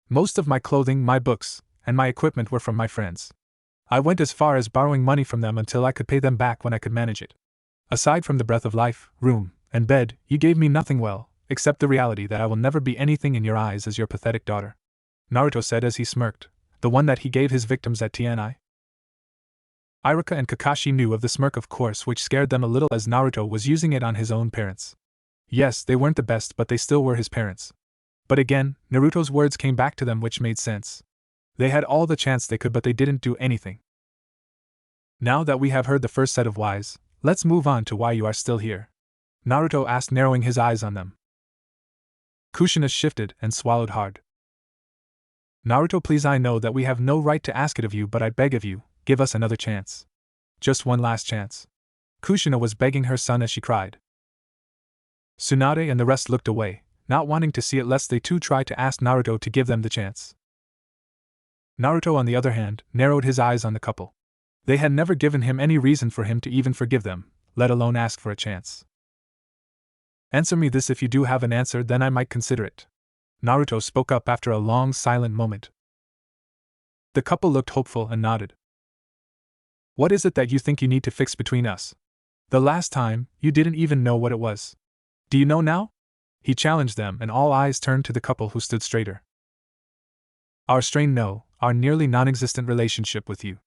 Most of my clothing, my books, and my equipment were from my friends. I went as far as borrowing money from them until I could pay them back when I could manage it. Aside from the breath of life, room, and bed, you gave me nothing, well, except the reality that I will never be anything in your eyes as your pathetic daughter," Naruto said as he smirked, "the one that he gave his victims at TNI?" Irika and Kakashi knew of the smirk, of course, which scared them a little as Naruto was using it on his own parents. Yes, they weren't the best, but they still were his parents. But again, Naruto's words came back to them, which made sense. They had all the chance they could, but they didn't do anything. Now that we have heard the first set of whys, let's move on to why you are still here. Naruto asked, narrowing his eyes on them. Kushina shifted and swallowed hard. Naruto, please, I know that we have no right to ask it of you, but I beg of you, give us another chance. Just one last chance. Kushina was begging her son as she cried. Tsunade and the rest looked away, not wanting to see it lest they too try to ask Naruto to give them the chance. Naruto, on the other hand, narrowed his eyes on the couple. They had never given him any reason for him to even forgive them, let alone ask for a chance. Answer me this: if you do have an answer, then I might consider it. Naruto spoke up after a long silent moment. The couple looked hopeful and nodded. What is it that you think you need to fix between us? The last time, you didn't even know what it was. Do you know now? He challenged them, and all eyes turned to the couple, who stood straighter. Our strained, no, our nearly non-existent relationship with you.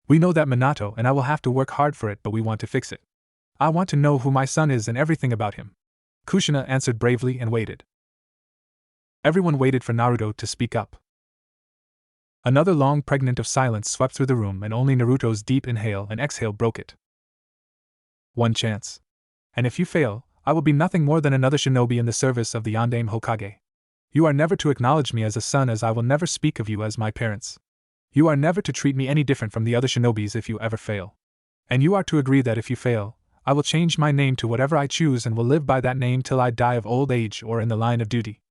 We know that, Minato and I will have to work hard for it, but we want to fix it. I want to know who my son is and everything about him. Kushina answered bravely and waited. Everyone waited for Naruto to speak up. Another long pregnant of silence swept through the room, and only Naruto's deep inhale and exhale broke it. One chance. And if you fail, I will be nothing more than another shinobi in the service of the Yondaime Hokage. You are never to acknowledge me as a son, as I will never speak of you as my parents. You are never to treat me any different from the other shinobis if you ever fail. And you are to agree that if you fail, I will change my name to whatever I choose and will live by that name till I die of old age or in the line of duty.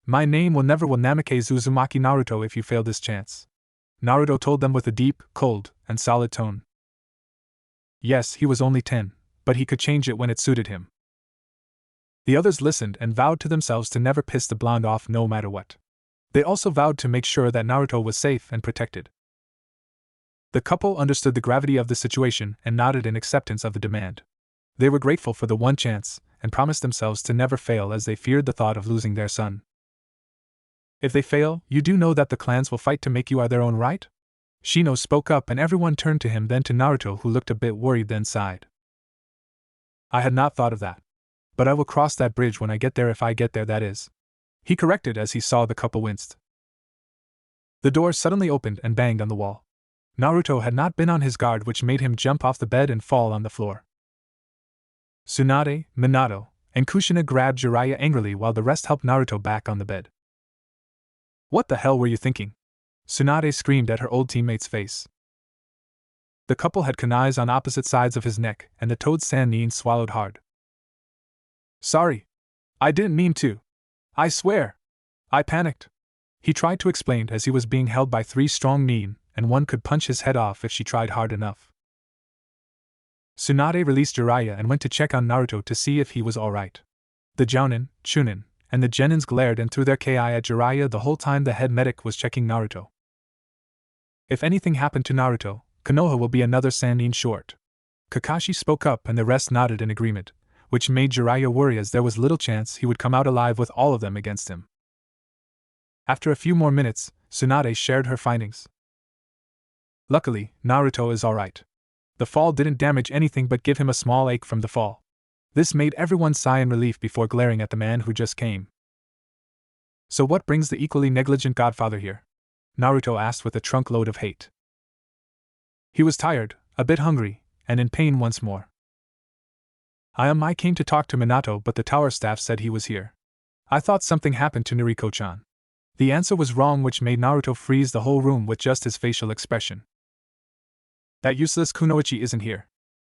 My name will never will Namikaze Uzumaki Naruto if you fail this chance. Naruto told them with a deep, cold, and solid tone. Yes, he was only 10, but he could change it when it suited him. The others listened and vowed to themselves to never piss the blonde off no matter what. They also vowed to make sure that Naruto was safe and protected. The couple understood the gravity of the situation and nodded in acceptance of the demand. They were grateful for the one chance and promised themselves to never fail, as they feared the thought of losing their son. If they fail, you do know that the clans will fight to make you their own, right? Shino spoke up, and everyone turned to him, then to Naruto, who looked a bit worried then sighed. I had not thought of that. But I will cross that bridge when I get there, if I get there, that is. He corrected as he saw the couple winced. The door suddenly opened and banged on the wall. Naruto had not been on his guard, which made him jump off the bed and fall on the floor. Tsunade, Minato, and Kushina grabbed Jiraiya angrily while the rest helped Naruto back on the bed. What the hell were you thinking? Tsunade screamed at her old teammate's face. The couple had kunais on opposite sides of his neck, and the toad Sannin swallowed hard. Sorry. I didn't mean to. I swear. I panicked. He tried to explain as he was being held by 3 strong men, and one could punch his head off if she tried hard enough. Tsunade released Jiraiya and went to check on Naruto to see if he was alright. The Jounin, Chunin, and the Genins glared and threw their ki at Jiraiya the whole time the head medic was checking Naruto. If anything happened to Naruto, Konoha will be another Sannin short. Kakashi spoke up and the rest nodded in agreement, which made Jiraiya worry, as there was little chance he would come out alive with all of them against him. After a few more minutes, Tsunade shared her findings. Luckily, Naruto is alright. The fall didn't damage anything but give him a small ache from the fall. This made everyone sigh in relief before glaring at the man who just came. So what brings the equally negligent godfather here? Naruto asked with a trunk load of hate. He was tired, a bit hungry, and in pain once more. I came to talk to Minato, but the tower staff said he was here. I thought something happened to Noriko-chan. The answer was wrong, which made Naruto freeze the whole room with just his facial expression. That useless Kunoichi isn't here.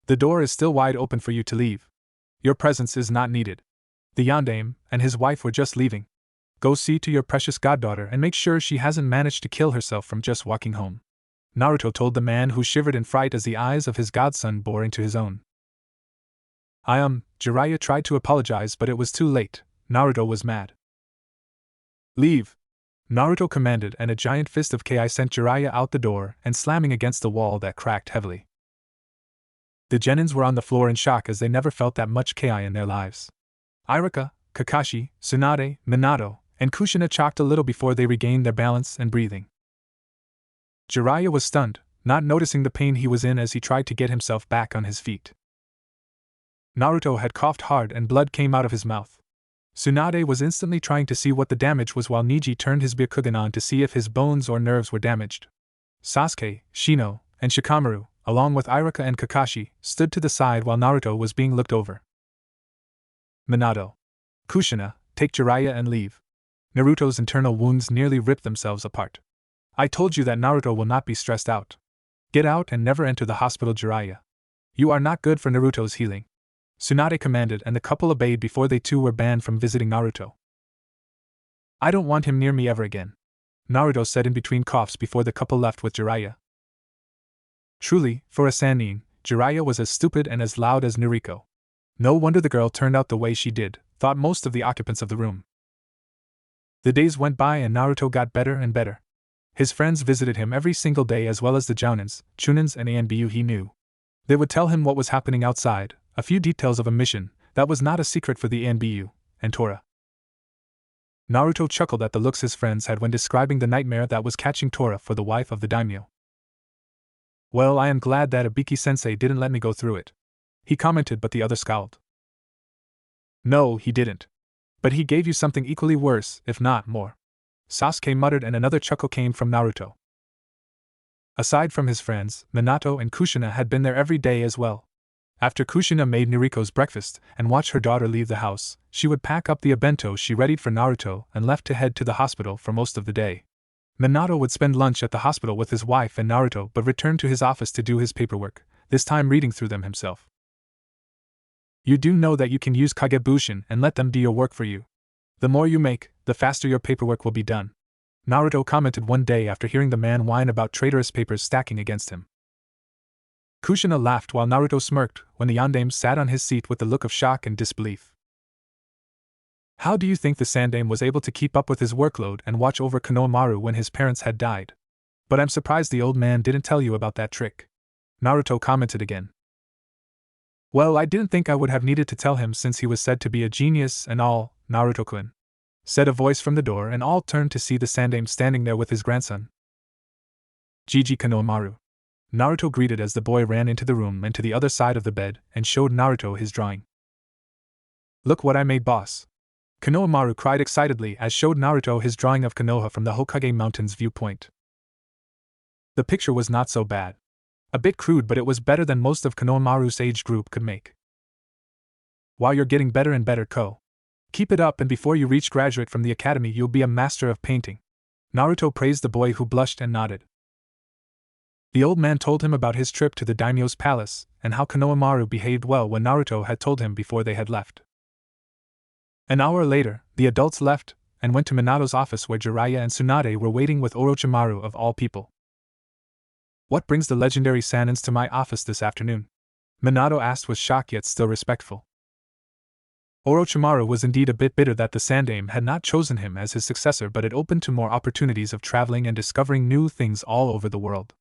The door is still wide open for you to leave. Your presence is not needed. The Yondaime and his wife were just leaving. Go see to your precious goddaughter and make sure she hasn't managed to kill herself from just walking home. Naruto told the man, who shivered in fright as the eyes of his godson bore into his own. Jiraiya tried to apologize, but it was too late. Naruto was mad. Leave! Naruto commanded, and a giant fist of ki sent Jiraiya out the door and slamming against the wall that cracked heavily. The Genins were on the floor in shock, as they never felt that much ki in their lives. Iruka, Kakashi, Tsunade, Minato, and Kushina chocked a little before they regained their balance and breathing. Jiraiya was stunned, not noticing the pain he was in as he tried to get himself back on his feet. Naruto had coughed hard and blood came out of his mouth. Tsunade was instantly trying to see what the damage was while Niji turned his Byakugan on to see if his bones or nerves were damaged. Sasuke, Shino, and Shikamaru, along with Iruka and Kakashi, stood to the side while Naruto was being looked over. Minato. Kushina, take Jiraiya and leave. Naruto's internal wounds nearly ripped themselves apart. I told you that Naruto will not be stressed out. Get out and never enter the hospital, Jiraiya. You are not good for Naruto's healing. Tsunade commanded, and the couple obeyed before they too were banned from visiting Naruto. I don't want him near me ever again, Naruto said in between coughs before the couple left with Jiraiya. Truly, for a Sannin, Jiraiya was as stupid and as loud as Noriko. No wonder the girl turned out the way she did, thought most of the occupants of the room. The days went by and Naruto got better and better. His friends visited him every single day, as well as the Jounins, Chunins, and Anbu he knew. They would tell him what was happening outside, a few details of a mission that was not a secret for the Anbu, and Tora. Naruto chuckled at the looks his friends had when describing the nightmare that was catching Tora for the wife of the daimyo. Well, I am glad that Ibiki-sensei didn't let me go through it, he commented, but the other scowled. No, he didn't. But he gave you something equally worse, if not more, Sasuke muttered, and another chuckle came from Naruto. Aside from his friends, Minato and Kushina had been there every day as well. After Kushina made Noriko's breakfast and watched her daughter leave the house, she would pack up the bento she readied for Naruto and left to head to the hospital for most of the day. Minato would spend lunch at the hospital with his wife and Naruto but return to his office to do his paperwork, this time reading through them himself. You do know that you can use Kagebushin and let them do your work for you. The more you make, the faster your paperwork will be done, Naruto commented one day after hearing the man whine about traitorous papers stacking against him. Kushina laughed while Naruto smirked when the yandame sat on his seat with the look of shock and disbelief. How do you think the Sandame was able to keep up with his workload and watch over Konohamaru when his parents had died? But I'm surprised the old man didn't tell you about that trick, Naruto commented again. Well, I didn't think I would have needed to tell him since he was said to be a genius and all, Naruto-kun, said a voice from the door, and all turned to see the Sandame standing there with his grandson. Jiji Konohamaru, Naruto greeted as the boy ran into the room and to the other side of the bed and showed Naruto his drawing. Look what I made, boss, Konohamaru cried excitedly as showed Naruto his drawing of Konoha from the Hokage Mountains viewpoint. The picture was not so bad. A bit crude, but it was better than most of Konohamaru's age group could make. Wow, you're getting better and better, Ko. Keep it up, and before you reach graduate from the academy you'll be a master of painting, Naruto praised the boy, who blushed and nodded. The old man told him about his trip to the daimyo's palace and how Konohamaru behaved well when Naruto had told him before they had left. An hour later, the adults left and went to Minato's office where Jiraiya and Tsunade were waiting with Orochimaru of all people. What brings the legendary Sanins to my office this afternoon? Minato asked with shock yet still respectful. Orochimaru was indeed a bit bitter that the Sandame had not chosen him as his successor, but it opened to more opportunities of traveling and discovering new things all over the world.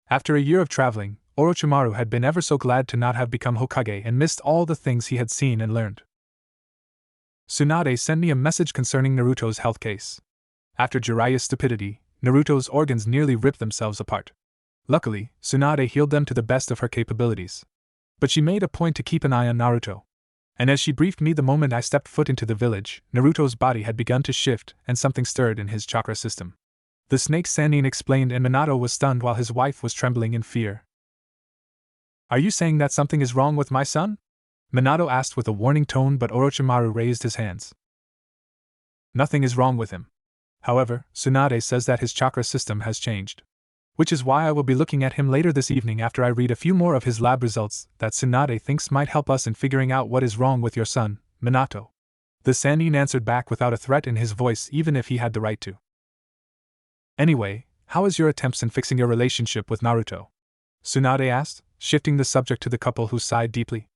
After a year of traveling, Orochimaru had been ever so glad to not have become Hokage and missed all the things he had seen and learned. Tsunade sent me a message concerning Naruto's health case. After Jiraiya's stupidity, Naruto's organs nearly ripped themselves apart. Luckily, Tsunade healed them to the best of her capabilities. But she made a point to keep an eye on Naruto. And as she briefed me the moment I stepped foot into the village, Naruto's body had begun to shift and something stirred in his chakra system. The snake Sannin explained, and Minato was stunned while his wife was trembling in fear. Are you saying that something is wrong with my son? Minato asked with a warning tone, but Orochimaru raised his hands. Nothing is wrong with him. However, Tsunade says that his chakra system has changed. Which is why I will be looking at him later this evening after I read a few more of his lab results that Tsunade thinks might help us in figuring out what is wrong with your son, Minato. The Sannin answered back without a threat in his voice, even if he had the right to. Anyway, how is your attempts in fixing your relationship with Naruto? Tsunade asked, shifting the subject to the couple, who sighed deeply.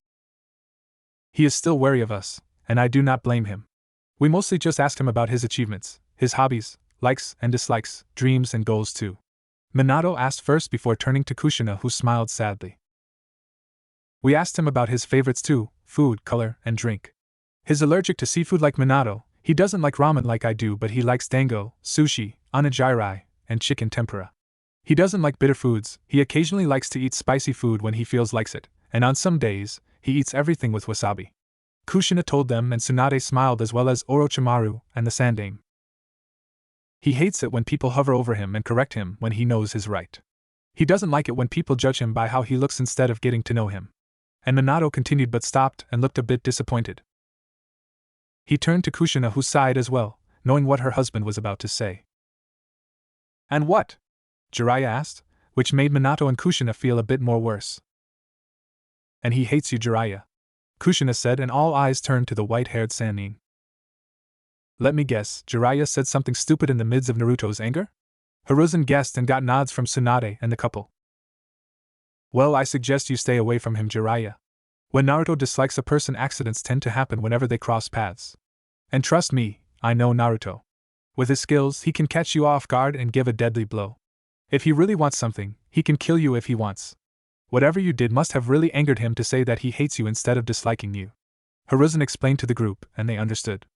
He is still wary of us, and I do not blame him. We mostly just asked him about his achievements, his hobbies, likes and dislikes, dreams and goals too. Minato asked first before turning to Kushina, who smiled sadly. We asked him about his favorites too, food, color, and drink. He's allergic to seafood like Minato. He doesn't like ramen like I do, but he likes dango, sushi, onigiri, and chicken tempura. He doesn't like bitter foods. He occasionally likes to eat spicy food when he feels like it, and on some days, he eats everything with wasabi. Kushina told them, and Tsunade smiled, as well as Orochimaru and the Sandaime. He hates it when people hover over him and correct him when he knows his right. He doesn't like it when people judge him by how he looks instead of getting to know him. And Minato continued but stopped and looked a bit disappointed. He turned to Kushina, who sighed as well, knowing what her husband was about to say. And what? Jiraiya asked, which made Minato and Kushina feel a bit more worse. And he hates you, Jiraiya, Kushina said, and all eyes turned to the white-haired Sannin. Let me guess, Jiraiya said something stupid in the midst of Naruto's anger? Hiruzen guessed and got nods from Tsunade and the couple. Well, I suggest you stay away from him, Jiraiya. When Naruto dislikes a person, accidents tend to happen whenever they cross paths. And trust me, I know Naruto. With his skills, he can catch you off guard and give a deadly blow. If he really wants something, he can kill you if he wants. Whatever you did must have really angered him to say that he hates you instead of disliking you. Hiruzen explained to the group, and they understood.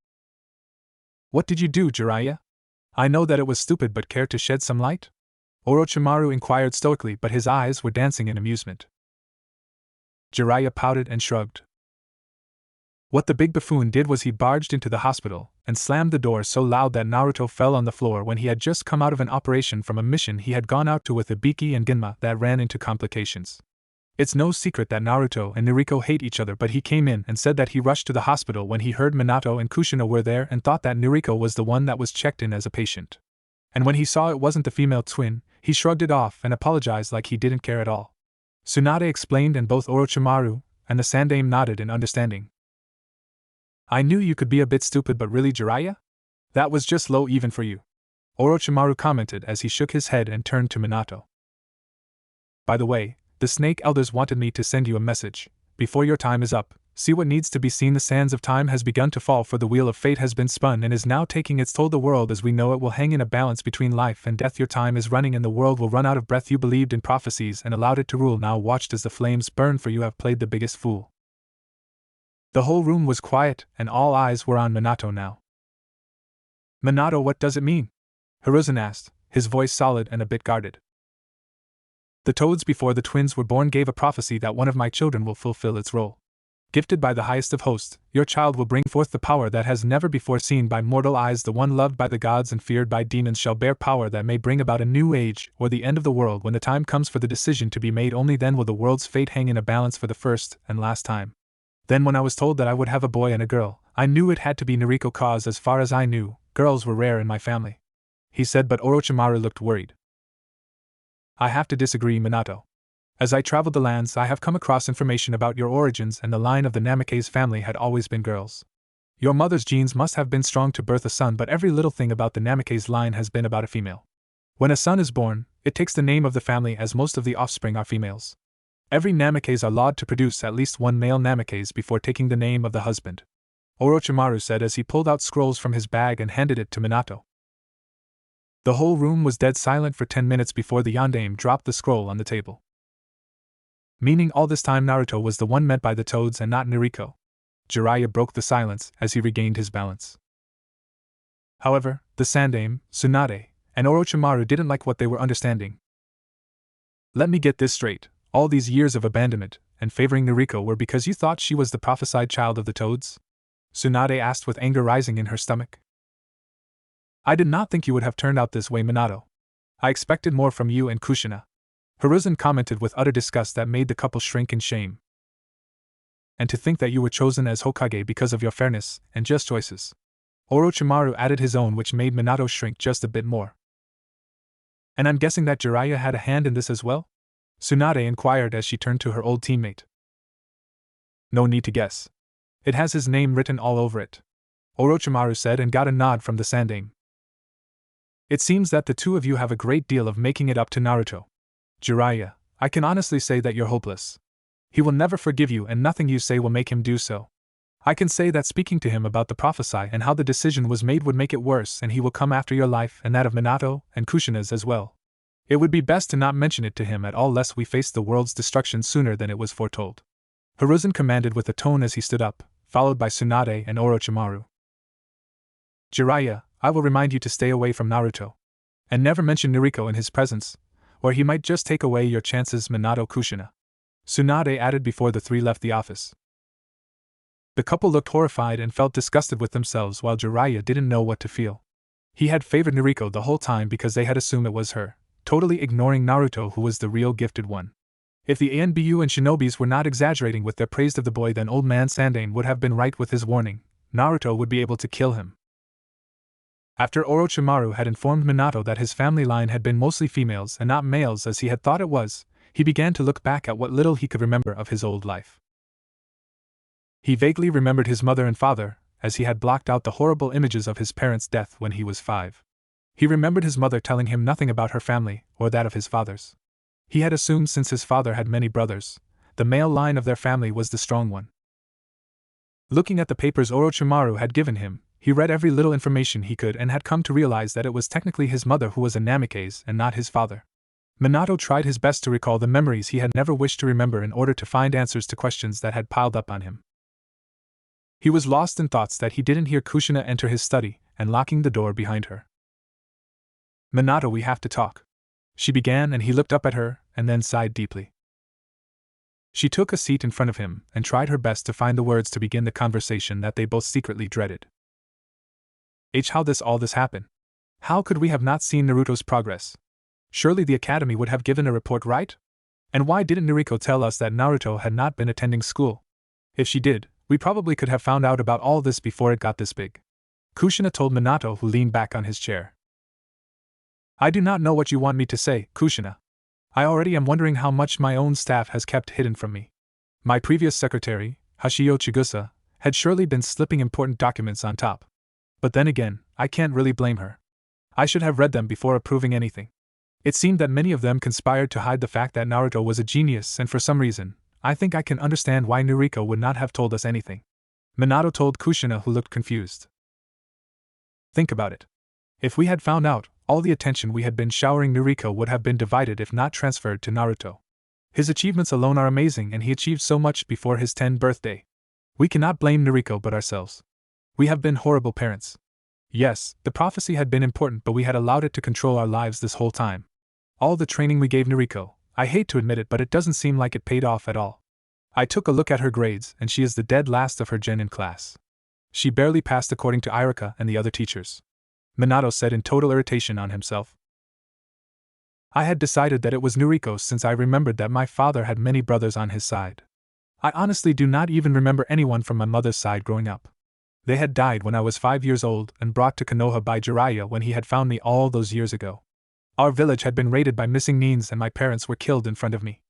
What did you do, Jiraiya? I know that it was stupid, but care to shed some light? Orochimaru inquired stoically, but his eyes were dancing in amusement. Jiraiya pouted and shrugged. What the big buffoon did was he barged into the hospital and slammed the door so loud that Naruto fell on the floor when he had just come out of an operation from a mission he had gone out to with Ibiki and Ginma that ran into complications. It's no secret that Naruto and Nariko hate each other, but he came in and said that he rushed to the hospital when he heard Minato and Kushina were there and thought that Nariko was the one that was checked in as a patient. And when he saw it wasn't the female twin, he shrugged it off and apologized like he didn't care at all. Tsunade explained, and both Orochimaru and the Sandaime nodded in understanding. I knew you could be a bit stupid, but really, Jiraiya? That was just low even for you, Orochimaru commented as he shook his head and turned to Minato. By the way, the Snake Elders wanted me to send you a message. Before your time is up, see what needs to be seen. The sands of time has begun to fall, for the wheel of fate has been spun and is now taking its toll. The world as we know it will hang in a balance between life and death. Your time is running and the world will run out of breath. You believed in prophecies and allowed it to rule, now watched as the flames burn, for you have played the biggest fool. The whole room was quiet and all eyes were on Minato now. Minato, what does it mean? Hiruzen asked, his voice solid and a bit guarded. The toads before the twins were born gave a prophecy that one of my children will fulfill its role. Gifted by the highest of hosts, your child will bring forth the power that has never before seen by mortal eyes. The one loved by the gods and feared by demons shall bear power that may bring about a new age, or the end of the world. When the time comes for the decision to be made, only then will the world's fate hang in a balance for the first and last time. Then when I was told that I would have a boy and a girl, I knew it had to be Nariko, cause as far as I knew, girls were rare in my family. He said, but Orochimaru looked worried. I have to disagree, Minato. As I traveled the lands, I have come across information about your origins, and the line of the Namikaze family had always been girls. Your mother's genes must have been strong to birth a son, but every little thing about the Namikaze line has been about a female. When a son is born, it takes the name of the family, as most of the offspring are females. Every Namikaze are laud to produce at least one male Namikaze before taking the name of the husband, Orochimaru said as he pulled out scrolls from his bag and handed it to Minato. The whole room was dead silent for 10 minutes before the Yondaime dropped the scroll on the table. Meaning all this time Naruto was the one meant by the toads and not Nariko. Jiraiya broke the silence as he regained his balance. However, the Sandaime, Tsunade, and Orochimaru didn't like what they were understanding. Let me get this straight, all these years of abandonment and favoring Nariko were because you thought she was the prophesied child of the toads? Tsunade asked with anger rising in her stomach. I did not think you would have turned out this way, Minato. I expected more from you and Kushina. Hiruzen commented with utter disgust that made the couple shrink in shame. And to think that you were chosen as Hokage because of your fairness and just choices. Orochimaru added his own, which made Minato shrink just a bit more. And I'm guessing that Jiraiya had a hand in this as well? Tsunade inquired as she turned to her old teammate. No need to guess. It has his name written all over it, Orochimaru said and got a nod from the Sandaime. It seems that the two of you have a great deal of making it up to Naruto. Jiraiya, I can honestly say that you're hopeless. He will never forgive you and nothing you say will make him do so. I can say that speaking to him about the prophesy and how the decision was made would make it worse, and he will come after your life and that of Minato and Kushina's as well. It would be best to not mention it to him at all, lest we face the world's destruction sooner than it was foretold. Hiruzen commanded with a tone as he stood up, followed by Tsunade and Orochimaru. Jiraiya, I will remind you to stay away from Naruto. And never mention Nariko in his presence, or he might just take away your chances. Minato, Kushina, Tsunade added before the three left the office. The couple looked horrified and felt disgusted with themselves while Jiraiya didn't know what to feel. He had favored Nariko the whole time because they had assumed it was her, totally ignoring Naruto who was the real gifted one. If the ANBU and shinobis were not exaggerating with their praise of the boy, then old man Sandaime would have been right with his warning. Naruto would be able to kill him. After Orochimaru had informed Minato that his family line had been mostly females and not males as he had thought it was, he began to look back at what little he could remember of his old life. He vaguely remembered his mother and father, as he had blocked out the horrible images of his parents' death when he was 5. He remembered his mother telling him nothing about her family, or that of his father's. He had assumed since his father had many brothers, the male line of their family was the strong one. Looking at the papers Orochimaru had given him, he read every little information he could and had come to realize that it was technically his mother who was a Namikaze and not his father. Minato tried his best to recall the memories he had never wished to remember in order to find answers to questions that had piled up on him. He was lost in thoughts that he didn't hear Kushina enter his study and locking the door behind her. "Minato, we have to talk," she began, and he looked up at her and then sighed deeply. She took a seat in front of him and tried her best to find the words to begin the conversation that they both secretly dreaded. How does all this happen? How could we have not seen Naruto's progress? Surely the academy would have given a report, right? And why didn't Nariko tell us that Naruto had not been attending school? If she did, we probably could have found out about all this before it got this big. Kushina told Minato, who leaned back on his chair. "I do not know what you want me to say, Kushina. I already am wondering how much my own staff has kept hidden from me. My previous secretary, Hashio Chigusa, had surely been slipping important documents on top. But then again, I can't really blame her. I should have read them before approving anything. It seemed that many of them conspired to hide the fact that Naruto was a genius, and for some reason, I think I can understand why Nariko would not have told us anything," Minato told Kushina, who looked confused. "Think about it. If we had found out, all the attention we had been showering Nariko would have been divided if not transferred to Naruto. His achievements alone are amazing, and he achieved so much before his 10th birthday. We cannot blame Nariko but ourselves. We have been horrible parents. Yes, the prophecy had been important, but we had allowed it to control our lives this whole time. All the training we gave Nariko, I hate to admit it, but it doesn't seem like it paid off at all. I took a look at her grades, and she is the dead last of her gen in class. She barely passed according to Irika and the other teachers," Minato said in total irritation on himself. "I had decided that it was Nariko since I remembered that my father had many brothers on his side. I honestly do not even remember anyone from my mother's side growing up. They had died when I was 5 years old and brought to Konoha by Jiraiya when he had found me all those years ago. Our village had been raided by missing Nins and my parents were killed in front of me.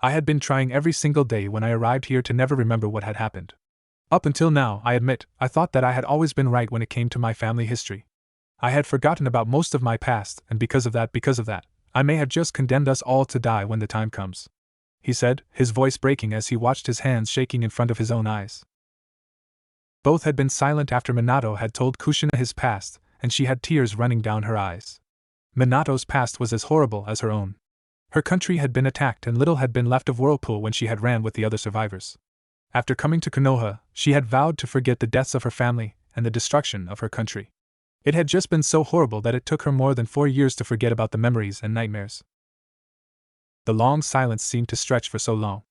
I had been trying every single day when I arrived here to never remember what had happened. Up until now, I admit, I thought that I had always been right when it came to my family history. I had forgotten about most of my past, and because of that, I may have just condemned us all to die when the time comes," he said, his voice breaking as he watched his hands shaking in front of his own eyes. Both had been silent after Minato had told Kushina his past, and she had tears running down her eyes. Minato's past was as horrible as her own. Her country had been attacked and little had been left of Whirlpool when she had ran with the other survivors. After coming to Konoha, she had vowed to forget the deaths of her family and the destruction of her country. It had just been so horrible that it took her more than 4 years to forget about the memories and nightmares. The long silence seemed to stretch for so long.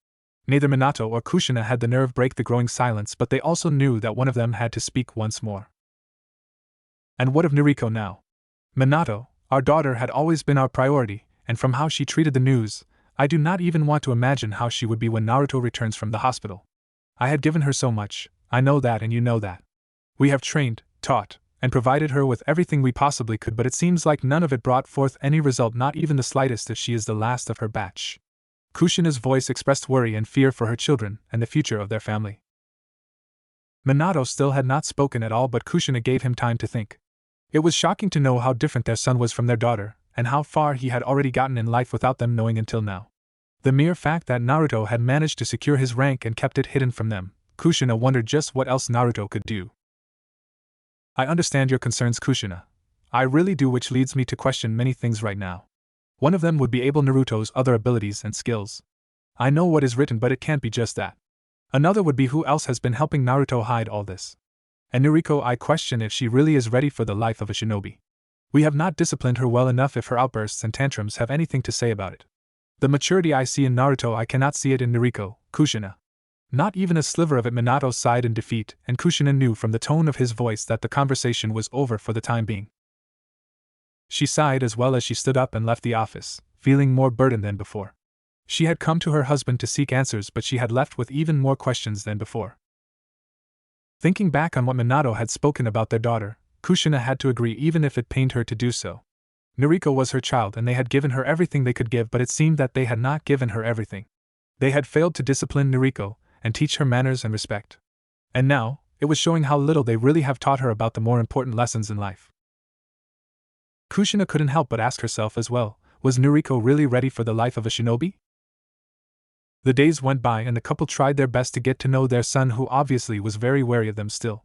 Neither Minato or Kushina had the nerve break the growing silence, but they also knew that one of them had to speak once more. "And what of Nariko now? Minato, our daughter had always been our priority, and from how she treated the news, I do not even want to imagine how she would be when Naruto returns from the hospital. I had given her so much, I know that and you know that. We have trained, taught, and provided her with everything we possibly could, but it seems like none of it brought forth any result, not even the slightest, if she is the last of her batch." Kushina's voice expressed worry and fear for her children and the future of their family. Minato still had not spoken at all, but Kushina gave him time to think. It was shocking to know how different their son was from their daughter, and how far he had already gotten in life without them knowing until now. The mere fact that Naruto had managed to secure his rank and kept it hidden from them, Kushina wondered just what else Naruto could do. "I understand your concerns, Kushina. I really do, which leads me to question many things right now. One of them would be Naruto's other abilities and skills. I know what is written, but it can't be just that. Another would be who else has been helping Naruto hide all this. And Nariko, I question if she really is ready for the life of a shinobi. We have not disciplined her well enough if her outbursts and tantrums have anything to say about it. The maturity I see in Naruto, I cannot see it in Nariko, Kushina." Not even a sliver of it. Minato sighed in defeat, and Kushina knew from the tone of his voice that the conversation was over for the time being. She sighed as well as she stood up and left the office, feeling more burdened than before. She had come to her husband to seek answers, but she had left with even more questions than before. Thinking back on what Minato had spoken about their daughter, Kushina had to agree, even if it pained her to do so. Nariko was her child and they had given her everything they could give, but it seemed that they had not given her everything. They had failed to discipline Nariko and teach her manners and respect. And now, it was showing how little they really have taught her about the more important lessons in life. Kushina couldn't help but ask herself as well, was Nariko really ready for the life of a shinobi? The days went by and the couple tried their best to get to know their son, who obviously was very wary of them still.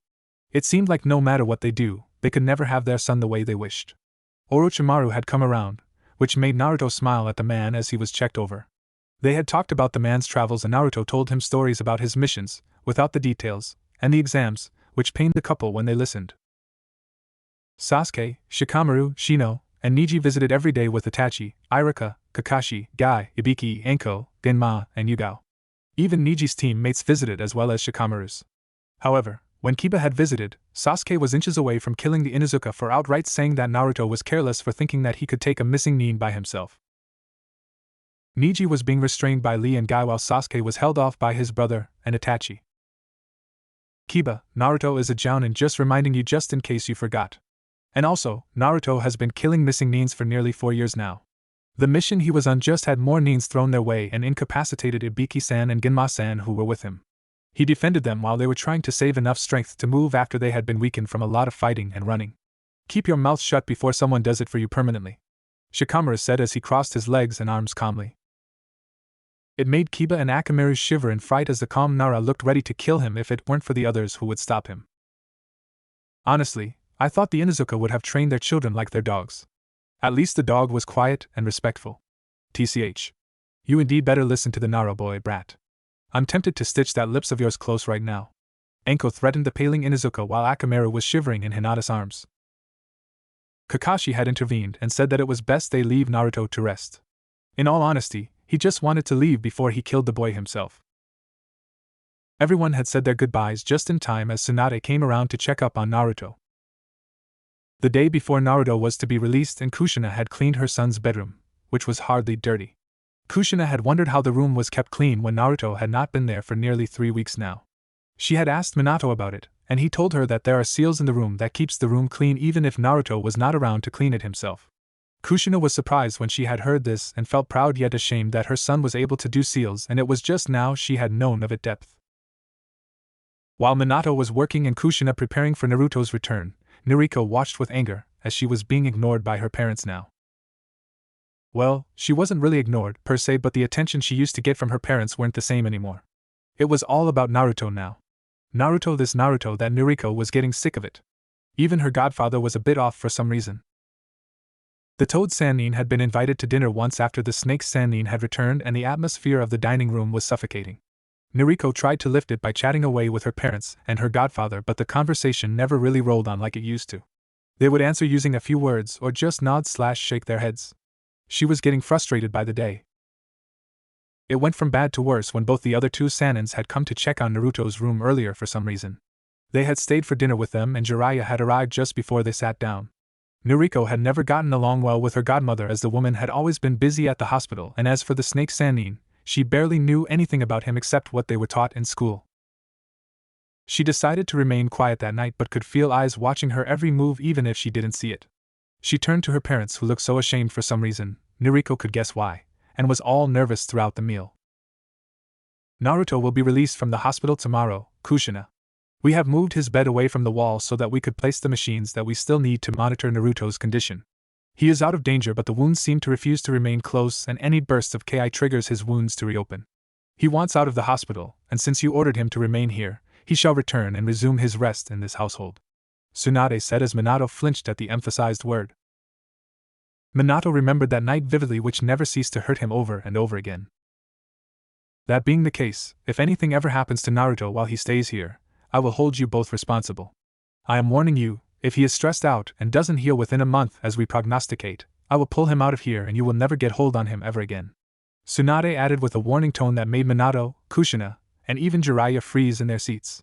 It seemed like no matter what they do, they could never have their son the way they wished. Orochimaru had come around, which made Naruto smile at the man as he was checked over. They had talked about the man's travels and Naruto told him stories about his missions, without the details, and the exams, which pained the couple when they listened. Sasuke, Shikamaru, Shino, and Niji visited every day with Itachi, Iruka, Kakashi, Gai, Ibiki, Enko, Genma, and Yugao. Even Niji's teammates visited as well as Shikamaru's. However, when Kiba had visited, Sasuke was inches away from killing the Inuzuka for outright saying that Naruto was careless for thinking that he could take a missing Nin by himself. Niji was being restrained by Lee and Gai while Sasuke was held off by his brother and Itachi. Kiba, Naruto is a Jounin, just reminding you just in case you forgot. And also, Naruto has been killing missing Nins for nearly 4 years now. The mission he was on just had more Nins thrown their way and incapacitated Ibiki-san and Genma-san who were with him. He defended them while they were trying to save enough strength to move after they had been weakened from a lot of fighting and running. Keep your mouth shut before someone does it for you permanently, Shikamaru said as he crossed his legs and arms calmly. It made Kiba and Akamaru shiver in fright as the calm Nara looked ready to kill him if it weren't for the others who would stop him. Honestly, I thought the Inuzuka would have trained their children like their dogs. At least the dog was quiet and respectful. TCH. You indeed better listen to the Nara boy, brat. I'm tempted to stitch that lips of yours close right now. Enko threatened the paling Inuzuka while Akamaru was shivering in Hinata's arms. Kakashi had intervened and said that it was best they leave Naruto to rest. In all honesty, he just wanted to leave before he killed the boy himself. Everyone had said their goodbyes just in time as Tsunade came around to check up on Naruto. The day before Naruto was to be released and Kushina had cleaned her son's bedroom, which was hardly dirty. Kushina had wondered how the room was kept clean when Naruto had not been there for nearly 3 weeks now. She had asked Minato about it, and he told her that there are seals in the room that keeps the room clean even if Naruto was not around to clean it himself. Kushina was surprised when she had heard this and felt proud yet ashamed that her son was able to do seals, and it was just now she had known of its depth. While Minato was working and Kushina preparing for Naruto's return, Nariko watched with anger as she was being ignored by her parents now. Well, she wasn't really ignored per se, but the attention she used to get from her parents weren't the same anymore. It was all about Naruto now. Naruto, this Naruto, that Nariko was getting sick of it. Even her godfather was a bit off for some reason. The Toad Sannin had been invited to dinner once after the Snake Sannin had returned and the atmosphere of the dining room was suffocating. Nariko tried to lift it by chatting away with her parents and her godfather, but the conversation never really rolled on like it used to. They would answer using a few words or just nod/shake their heads. She was getting frustrated by the day. It went from bad to worse when both the other two Sannins had come to check on Naruto's room earlier for some reason. They had stayed for dinner with them and Jiraiya had arrived just before they sat down. Nariko had never gotten along well with her godmother as the woman had always been busy at the hospital, and as for the Snake Sannin, she barely knew anything about him except what they were taught in school. She decided to remain quiet that night but could feel eyes watching her every move even if she didn't see it. She turned to her parents who looked so ashamed for some reason, Nariko could guess why, and was all nervous throughout the meal. Naruto will be released from the hospital tomorrow, Kushina. We have moved his bed away from the wall so that we could place the machines that we still need to monitor Naruto's condition. He is out of danger but the wounds seem to refuse to remain close and any burst of Ki triggers his wounds to reopen. He wants out of the hospital, and since you ordered him to remain here, he shall return and resume his rest in this household. Tsunade said as Minato flinched at the emphasized word. Minato remembered that night vividly, which never ceased to hurt him over and over again. That being the case, if anything ever happens to Naruto while he stays here, I will hold you both responsible. I am warning you, if he is stressed out and doesn't heal within a month as we prognosticate, I will pull him out of here and you will never get hold on him ever again. Tsunade added with a warning tone that made Minato, Kushina, and even Jiraiya freeze in their seats.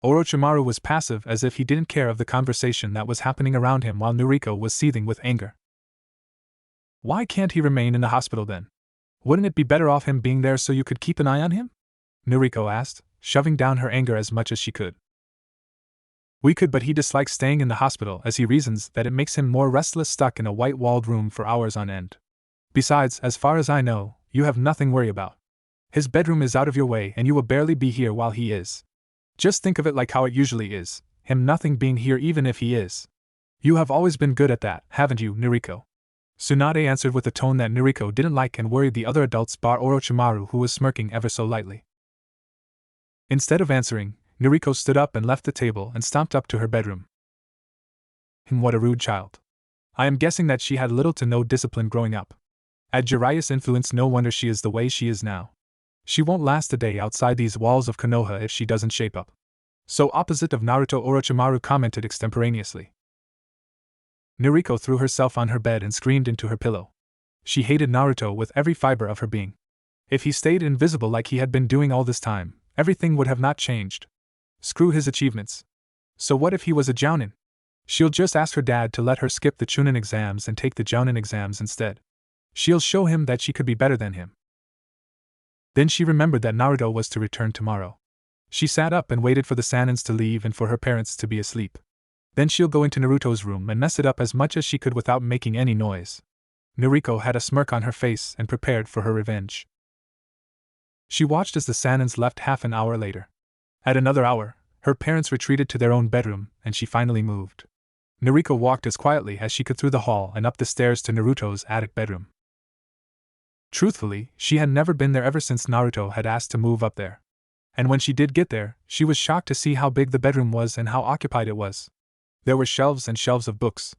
Orochimaru was passive as if he didn't care of the conversation that was happening around him while Noriko was seething with anger. Why can't he remain in the hospital then? Wouldn't it be better off him being there so you could keep an eye on him? Noriko asked, shoving down her anger as much as she could. We could, but he dislikes staying in the hospital as he reasons that it makes him more restless stuck in a white-walled room for hours on end. Besides, as far as I know, you have nothing to worry about. His bedroom is out of your way and you will barely be here while he is. Just think of it like how it usually is, him nothing being here even if he is. You have always been good at that, haven't you, Noriko? Tsunade answered with a tone that Noriko didn't like and worried the other adults bar Orochimaru, who was smirking ever so lightly. Instead of answering, Noriko stood up and left the table and stomped up to her bedroom. What a rude child. I am guessing that she had little to no discipline growing up. At Jiraiya's influence, no wonder she is the way she is now. She won't last a day outside these walls of Konoha if she doesn't shape up. So opposite of Naruto, Orochimaru commented extemporaneously. Noriko threw herself on her bed and screamed into her pillow. She hated Naruto with every fiber of her being. If he stayed invisible like he had been doing all this time, everything would have not changed. Screw his achievements. So what if he was a Jounin? She'll just ask her dad to let her skip the Chunin exams and take the Jounin exams instead. She'll show him that she could be better than him. Then she remembered that Naruto was to return tomorrow. She sat up and waited for the Sanins to leave and for her parents to be asleep. Then she'll go into Naruto's room and mess it up as much as she could without making any noise. Noriko had a smirk on her face and prepared for her revenge. She watched as the Sanins left half an hour later. At another hour, her parents retreated to their own bedroom and she finally moved. Noriko walked as quietly as she could through the hall and up the stairs to Naruto's attic bedroom. Truthfully, she had never been there ever since Naruto had asked to move up there. And when she did get there, she was shocked to see how big the bedroom was and how occupied it was. There were shelves and shelves of books.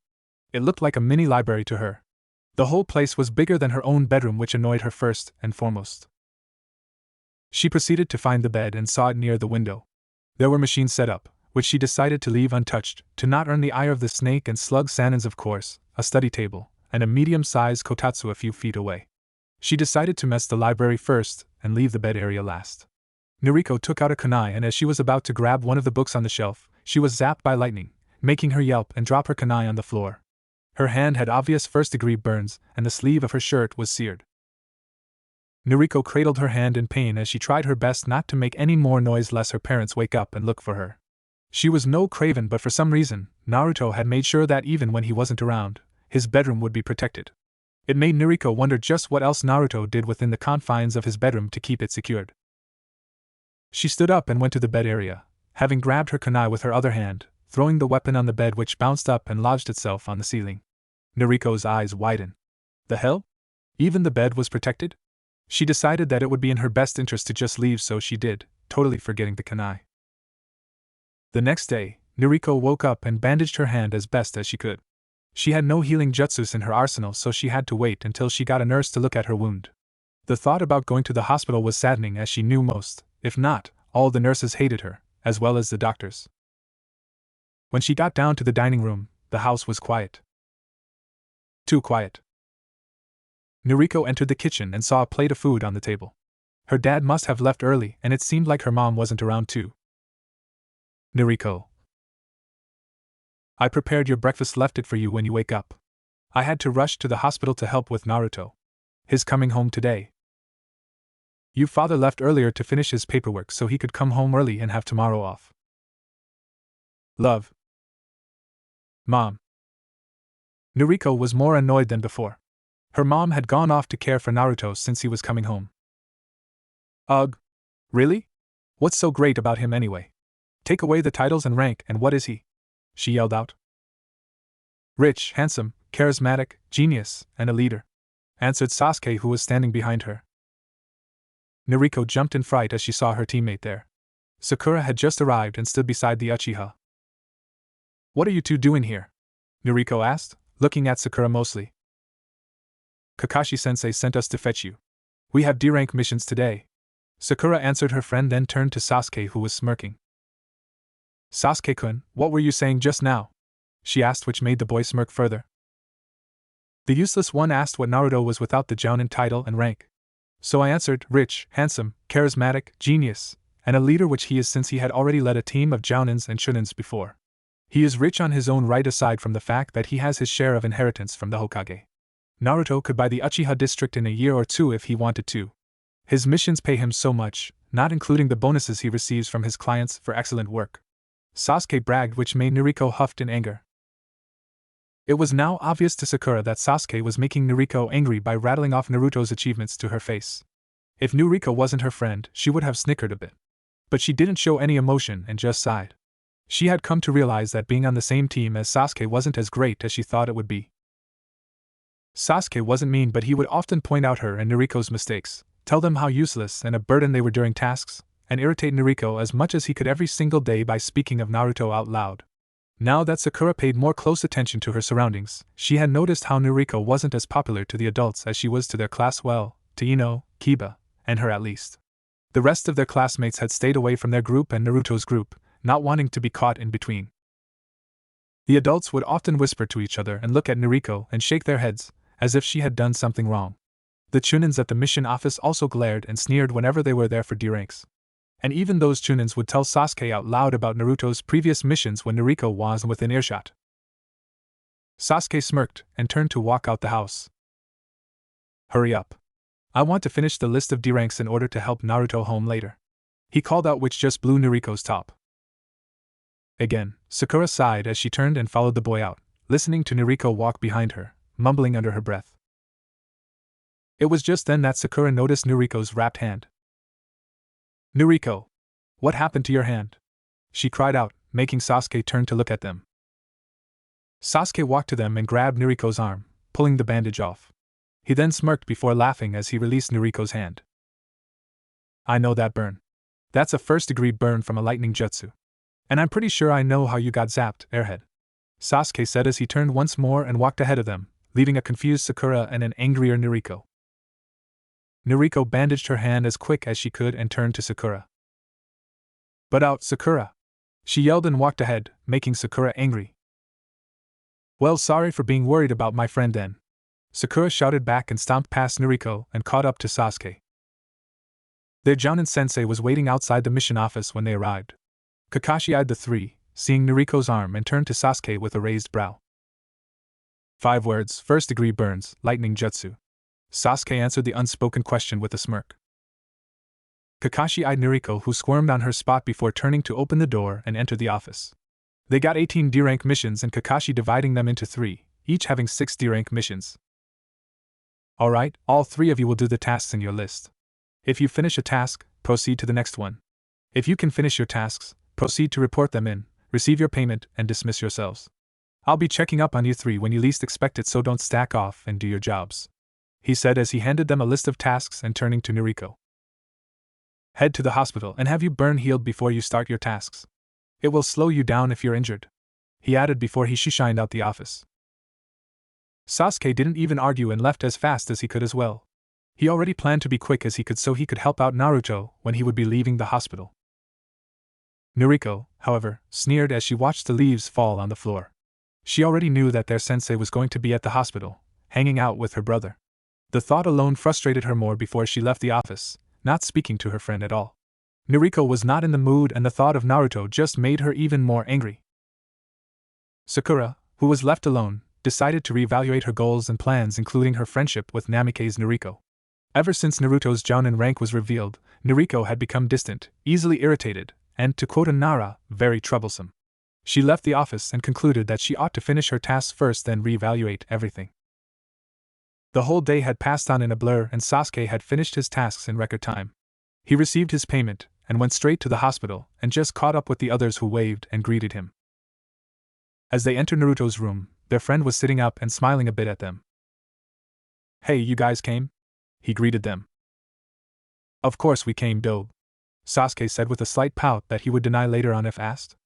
It looked like a mini library to her. The whole place was bigger than her own bedroom, which annoyed her first and foremost. She proceeded to find the bed and saw it near the window. There were machines set up, which she decided to leave untouched, to not earn the ire of the snake and slug Sanins, of course, a study table, and a medium-sized kotatsu a few feet away. She decided to mess the library first and leave the bed area last. Noriko took out a kunai, and as she was about to grab one of the books on the shelf, she was zapped by lightning, making her yelp and drop her kunai on the floor. Her hand had obvious first-degree burns, and the sleeve of her shirt was seared. Noriko cradled her hand in pain as she tried her best not to make any more noise lest her parents wake up and look for her. She was no craven, but for some reason, Naruto had made sure that even when he wasn't around, his bedroom would be protected. It made Noriko wonder just what else Naruto did within the confines of his bedroom to keep it secured. She stood up and went to the bed area, having grabbed her kunai with her other hand, throwing the weapon on the bed, which bounced up and lodged itself on the ceiling. Noriko's eyes widened. The hell? Even the bed was protected? She decided that it would be in her best interest to just leave, so she did, totally forgetting the kunai. The next day, Noriko woke up and bandaged her hand as best as she could. She had no healing jutsus in her arsenal, so she had to wait until she got a nurse to look at her wound. The thought about going to the hospital was saddening, as she knew most, if not all, the nurses hated her, as well as the doctors. When she got down to the dining room, the house was quiet. Too quiet. Noriko entered the kitchen and saw a plate of food on the table. Her dad must have left early, and it seemed like her mom wasn't around too. Noriko. I prepared your breakfast, left it for you when you wake up. I had to rush to the hospital to help with Naruto. His coming home today. Your father left earlier to finish his paperwork so he could come home early and have tomorrow off. Love. Mom. Noriko was more annoyed than before. Her mom had gone off to care for Naruto since he was coming home. Ugh. Really? What's so great about him anyway? Take away the titles and rank, and what is he? She yelled out. Rich, handsome, charismatic, genius, and a leader, answered Sasuke, who was standing behind her. Noriko jumped in fright as she saw her teammate there. Sakura had just arrived and stood beside the Uchiha. What are you two doing here? Noriko asked, looking at Sakura mostly. Kakashi-sensei sent us to fetch you. We have D-rank missions today. Sakura answered her friend, then turned to Sasuke, who was smirking. Sasuke-kun, what were you saying just now? She asked, which made the boy smirk further. The useless one asked what Naruto was without the Jounin title and rank. So I answered, rich, handsome, charismatic, genius, and a leader which he is since he had already led a team of Jounins and Shunins before. He is rich on his own right aside from the fact that he has his share of inheritance from the Hokage. Naruto could buy the Uchiha district in a year or two if he wanted to. His missions pay him so much, not including the bonuses he receives from his clients for excellent work. Sasuke bragged, which made Nariko huffed in anger. It was now obvious to Sakura that Sasuke was making Nariko angry by rattling off Naruto's achievements to her face. If Nariko wasn't her friend, she would have snickered a bit. But she didn't show any emotion and just sighed. She had come to realize that being on the same team as Sasuke wasn't as great as she thought it would be. Sasuke wasn't mean, but he would often point out her and Nariko's mistakes, tell them how useless and a burden they were during tasks, and irritate Nariko as much as he could every single day by speaking of Naruto out loud. Now that Sakura paid more close attention to her surroundings, she had noticed how Nariko wasn't as popular to the adults as she was to their class, well, to Ino, Kiba, and her at least. The rest of their classmates had stayed away from their group and Naruto's group, not wanting to be caught in between. The adults would often whisper to each other and look at Nariko and shake their heads, as if she had done something wrong. The Chunins at the mission office also glared and sneered whenever they were there for D-ranks. And even those Chunins would tell Sasuke out loud about Naruto's previous missions when Nariko was within earshot. Sasuke smirked and turned to walk out the house. Hurry up. I want to finish the list of D-ranks in order to help Naruto home later. He called out, which just blew Nariko's top. Again, Sakura sighed as she turned and followed the boy out, listening to Nariko walk behind her, mumbling under her breath. It was just then that Sakura noticed Nariko's wrapped hand. Nariko! What happened to your hand? She cried out, making Sasuke turn to look at them. Sasuke walked to them and grabbed Nariko's arm, pulling the bandage off. He then smirked before laughing as he released Nariko's hand. I know that burn. That's a first-degree burn from a lightning jutsu. And I'm pretty sure I know how you got zapped, airhead. Sasuke said as he turned once more and walked ahead of them, leaving a confused Sakura and an angrier Nariko. Nariko bandaged her hand as quick as she could and turned to Sakura. But out, Sakura! She yelled and walked ahead, making Sakura angry. Well, sorry for being worried about my friend then. Sakura shouted back and stomped past Nariko and caught up to Sasuke. Their Jounin sensei was waiting outside the mission office when they arrived. Kakashi eyed the three, seeing Nariko's arm, and turned to Sasuke with a raised brow. 5 words, first-degree burns, lightning jutsu. Sasuke answered the unspoken question with a smirk. Kakashi eyed Nariko, who squirmed on her spot before turning to open the door and enter the office. They got 18 D-rank missions and Kakashi dividing them into 3, each having 6 D-rank missions. Alright, all 3 of you will do the tasks in your list. If you finish a task, proceed to the next one. If you can finish your tasks, proceed to report them in, receive your payment, and dismiss yourselves. I'll be checking up on you 3 when you least expect it, so don't stack off and do your jobs. He said as he handed them a list of tasks and turning to Nariko. Head to the hospital and have you burn healed before you start your tasks. It will slow you down if you're injured. He added before he shined out the office. Sasuke didn't even argue and left as fast as he could as well. He already planned to be quick as he could so he could help out Naruto when he would be leaving the hospital. Nariko, however, sneered as she watched the leaves fall on the floor. She already knew that their sensei was going to be at the hospital, hanging out with her brother. The thought alone frustrated her more before she left the office, not speaking to her friend at all. Nariko was not in the mood and the thought of Naruto just made her even more angry. Sakura, who was left alone, decided to reevaluate her goals and plans, including her friendship with Namikaze Nariko. Ever since Naruto's Jounin rank was revealed, Nariko had become distant, easily irritated, and, to quote Nara, very troublesome. She left the office and concluded that she ought to finish her tasks first, then reevaluate everything. The whole day had passed on in a blur and Sasuke had finished his tasks in record time. He received his payment and went straight to the hospital and just caught up with the others who waved and greeted him. As they entered Naruto's room, their friend was sitting up and smiling a bit at them. Hey, you guys came? He greeted them. Of course we came, dope, Sasuke said with a slight pout that he would deny later on if asked.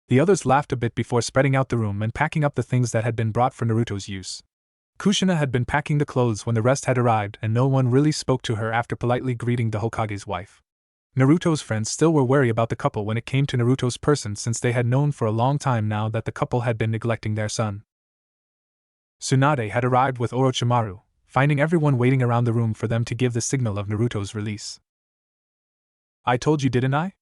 The others laughed a bit before spreading out the room and packing up the things that had been brought for Naruto's use. Kushina had been packing the clothes when the rest had arrived and no one really spoke to her after politely greeting the Hokage's wife. Naruto's friends still were wary about the couple when it came to Naruto's person, since they had known for a long time now that the couple had been neglecting their son. Tsunade had arrived with Orochimaru, finding everyone waiting around the room for them to give the signal of Naruto's release. I told you, didn't I?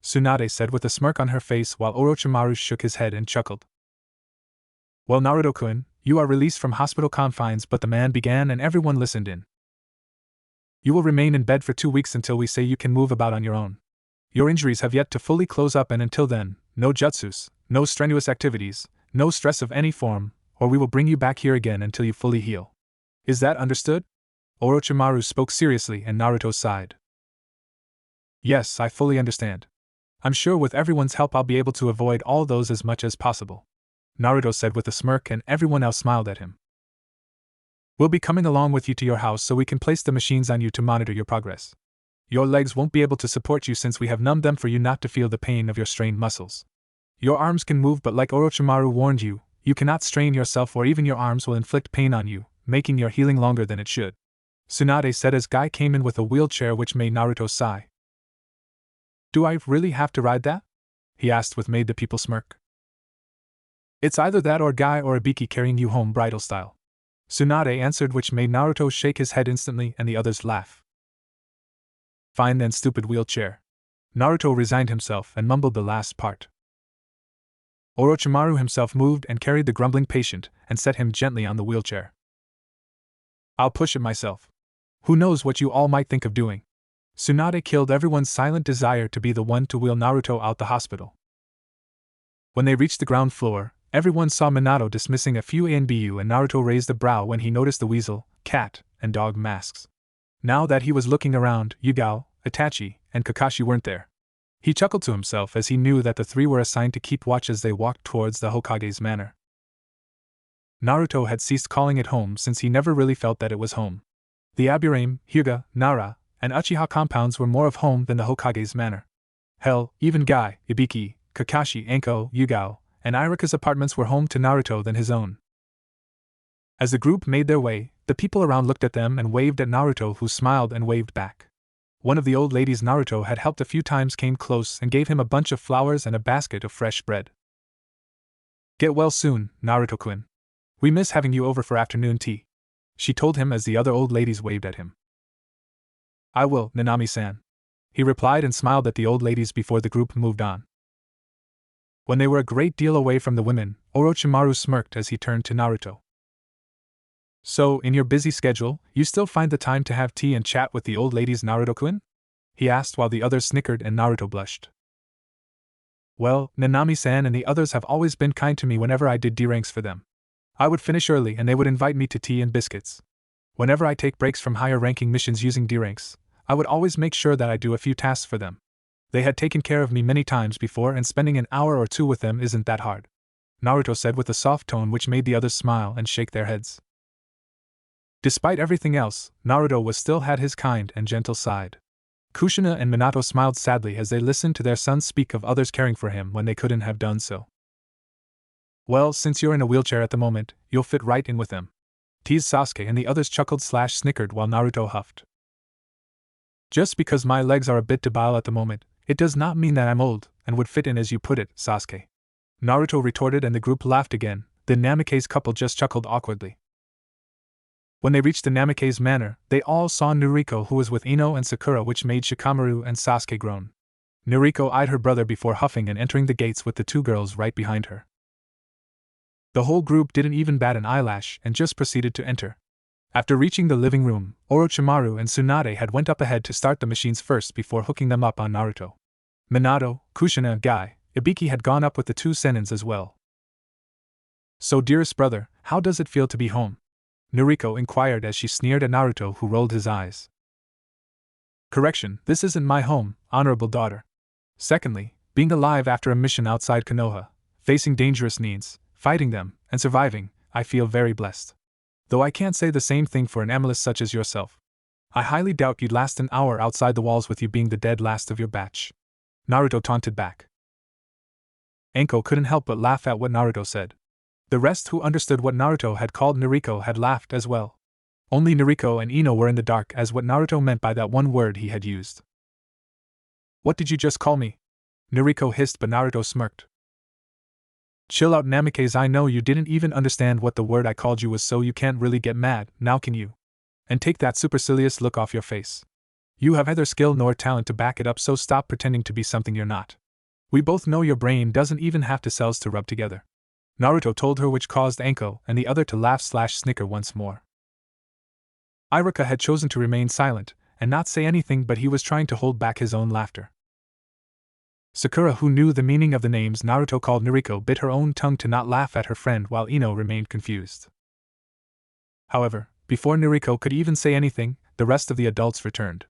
Tsunade said with a smirk on her face while Orochimaru shook his head and chuckled. Well, Naruto-kun, you are released from hospital confines, but the man began and everyone listened in. You will remain in bed for 2 weeks until we say you can move about on your own. Your injuries have yet to fully close up, and until then, no jutsus, no strenuous activities, no stress of any form, or we will bring you back here again until you fully heal. Is that understood? Orochimaru spoke seriously and Naruto sighed. Yes, I fully understand. I'm sure with everyone's help I'll be able to avoid all those as much as possible, Naruto said with a smirk, and everyone else smiled at him. We'll be coming along with you to your house so we can place the machines on you to monitor your progress. Your legs won't be able to support you since we have numbed them for you not to feel the pain of your strained muscles. Your arms can move, but like Orochimaru warned you, you cannot strain yourself or even your arms will inflict pain on you, making your healing longer than it should, Tsunade said as Guy came in with a wheelchair, which made Naruto sigh. Do I really have to ride that? He asked with made the people smirk. It's either that or Guy or Ibiki carrying you home bridal style, Tsunade answered, which made Naruto shake his head instantly and the others laugh. Fine then, stupid wheelchair. Naruto resigned himself and mumbled the last part. Orochimaru himself moved and carried the grumbling patient and set him gently on the wheelchair. I'll push it myself. Who knows what you all might think of doing? Tsunade killed everyone's silent desire to be the one to wheel Naruto out the hospital. When they reached the ground floor, everyone saw Minato dismissing a few ANBU, and Naruto raised a brow when he noticed the weasel, cat, and dog masks. Now that he was looking around, Yugao, Itachi, and Kakashi weren't there. He chuckled to himself as he knew that the three were assigned to keep watch as they walked towards the Hokage's manor. Naruto had ceased calling it home since he never really felt that it was home. The Aburame, Hyuga, Nara, and Uchiha compounds were more of home than the Hokage's manor. Hell, even Guy, Ibiki, Kakashi, Anko, Yugao, and Iruka's apartments were home to Naruto than his own. As the group made their way, the people around looked at them and waved at Naruto, who smiled and waved back. One of the old ladies Naruto had helped a few times came close and gave him a bunch of flowers and a basket of fresh bread. Get well soon, Naruto-kun. We miss having you over for afternoon tea, she told him as the other old ladies waved at him. I will, Nanami-san, he replied and smiled at the old ladies before the group moved on. When they were a great deal away from the women, Orochimaru smirked as he turned to Naruto. So, in your busy schedule, you still find the time to have tea and chat with the old ladies, Naruto-kun? He asked while the others snickered and Naruto blushed. Well, Nanami-san and the others have always been kind to me whenever I did D-ranks for them. I would finish early and they would invite me to tea and biscuits. Whenever I take breaks from higher-ranking missions using D-ranks, I would always make sure that I do a few tasks for them. They had taken care of me many times before, and spending an hour or two with them isn't that hard, Naruto said with a soft tone which made the others smile and shake their heads. Despite everything else, Naruto was still had his kind and gentle side. Kushina and Minato smiled sadly as they listened to their son speak of others caring for him when they couldn't have done so. Well, since you're in a wheelchair at the moment, you'll fit right in with them, teased Sasuke, and the others chuckled/snickered while Naruto huffed. Just because my legs are a bit debile at the moment, it does not mean that I'm old and would fit in as you put it, Sasuke, Naruto retorted, and the group laughed again. The Namikaze couple just chuckled awkwardly. When they reached the Namikaze manor, they all saw Noriko, who was with Ino and Sakura, which made Shikamaru and Sasuke groan. Noriko eyed her brother before huffing and entering the gates with the two girls right behind her. The whole group didn't even bat an eyelash and just proceeded to enter. After reaching the living room, Orochimaru and Tsunade had went up ahead to start the machines first before hooking them up on Naruto. Minato, Kushina, and Guy, Ibiki had gone up with the two senins as well. So, dearest brother, how does it feel to be home? Noriko inquired as she sneered at Naruto, who rolled his eyes. Correction, this isn't my home, honorable daughter. Secondly, being alive after a mission outside Konoha, facing dangerous needs, fighting them, and surviving, I feel very blessed. Though I can't say the same thing for an analyst such as yourself. I highly doubt you'd last an hour outside the walls with you being the dead last of your batch, Naruto taunted back. Anko couldn't help but laugh at what Naruto said. The rest who understood what Naruto had called Noriko had laughed as well. Only Noriko and Ino were in the dark as what Naruto meant by that one word he had used. What did you just call me? Noriko hissed, but Naruto smirked. Chill out, Namikaze, I know you didn't even understand what the word I called you was, so you can't really get mad, now can you? And take that supercilious look off your face. You have neither skill nor talent to back it up, so stop pretending to be something you're not. We both know your brain doesn't even have the cells to rub together. Naruto told her, which caused Anko and the other to laugh/snicker once more. Iruka had chosen to remain silent and not say anything, but he was trying to hold back his own laughter. Sakura, who knew the meaning of the names Naruto called Noriko, bit her own tongue to not laugh at her friend, while Ino remained confused. However, before Noriko could even say anything, the rest of the adults returned.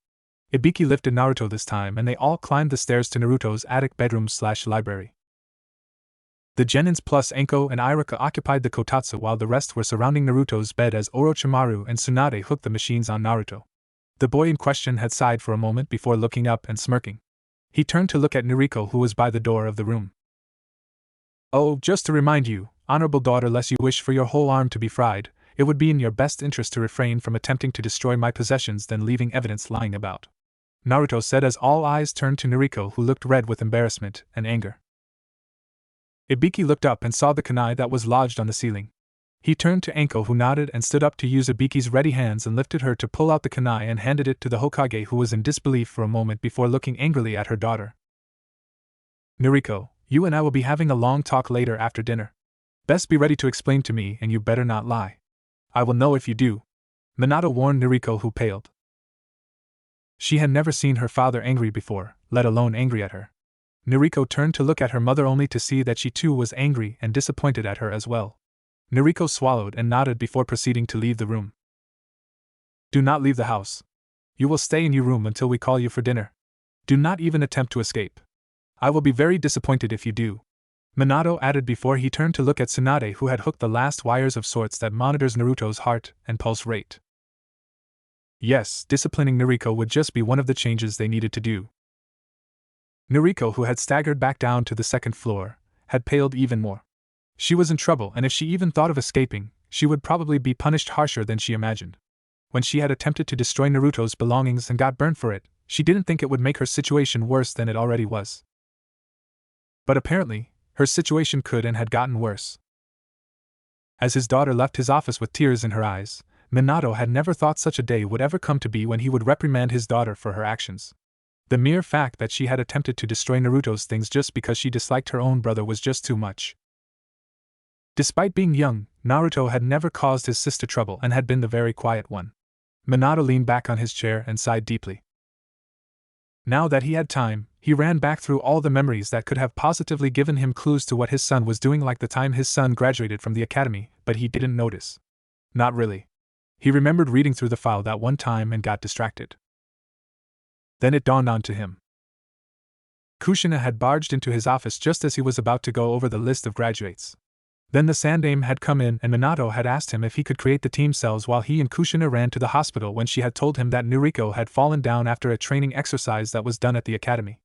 Ibiki lifted Naruto this time, and they all climbed the stairs to Naruto's attic bedroom/library. The Genins plus Anko and Iruka occupied the kotatsu, while the rest were surrounding Naruto's bed as Orochimaru and Tsunade hooked the machines on Naruto. The boy in question had sighed for a moment before looking up and smirking. He turned to look at Noriko, who was by the door of the room. "Oh, just to remind you, honorable daughter, lest you wish for your whole arm to be fried, it would be in your best interest to refrain from attempting to destroy my possessions than leaving evidence lying about," Naruto said as all eyes turned to Noriko, who looked red with embarrassment and anger. Ibiki looked up and saw the kunai that was lodged on the ceiling. He turned to Anko, who nodded and stood up to use Ibiki's ready hands and lifted her to pull out the kunai and handed it to the Hokage, who was in disbelief for a moment before looking angrily at her daughter. "Noriko, you and I will be having a long talk later after dinner. Best be ready to explain to me, and you better not lie. I will know if you do," Minato warned Noriko, who paled. She had never seen her father angry before, let alone angry at her. Noriko turned to look at her mother, only to see that she too was angry and disappointed at her as well. Noriko swallowed and nodded before proceeding to leave the room. "Do not leave the house. You will stay in your room until we call you for dinner. Do not even attempt to escape. I will be very disappointed if you do," Minato added before he turned to look at Tsunade, who had hooked the last wires of sorts that monitors Naruto's heart and pulse rate. Yes, disciplining Noriko would just be one of the changes they needed to do. Noriko, who had staggered back down to the second floor, had paled even more. She was in trouble, and if she even thought of escaping, she would probably be punished harsher than she imagined. When she had attempted to destroy Naruto's belongings and got burned for it, she didn't think it would make her situation worse than it already was. But apparently, her situation could and had gotten worse. As his daughter left his office with tears in her eyes, Minato had never thought such a day would ever come to be when he would reprimand his daughter for her actions. The mere fact that she had attempted to destroy Naruto's things just because she disliked her own brother was just too much. Despite being young, Naruto had never caused his sister trouble and had been the very quiet one. Minato leaned back on his chair and sighed deeply. Now that he had time, he ran back through all the memories that could have positively given him clues to what his son was doing, like the time his son graduated from the academy, but he didn't notice. Not really. He remembered reading through the file that one time and got distracted. Then it dawned on to him. Kushina had barged into his office just as he was about to go over the list of graduates. Then the Sandaime had come in, and Minato had asked him if he could create the team cells while he and Kushina ran to the hospital when she had told him that Noriko had fallen down after a training exercise that was done at the academy.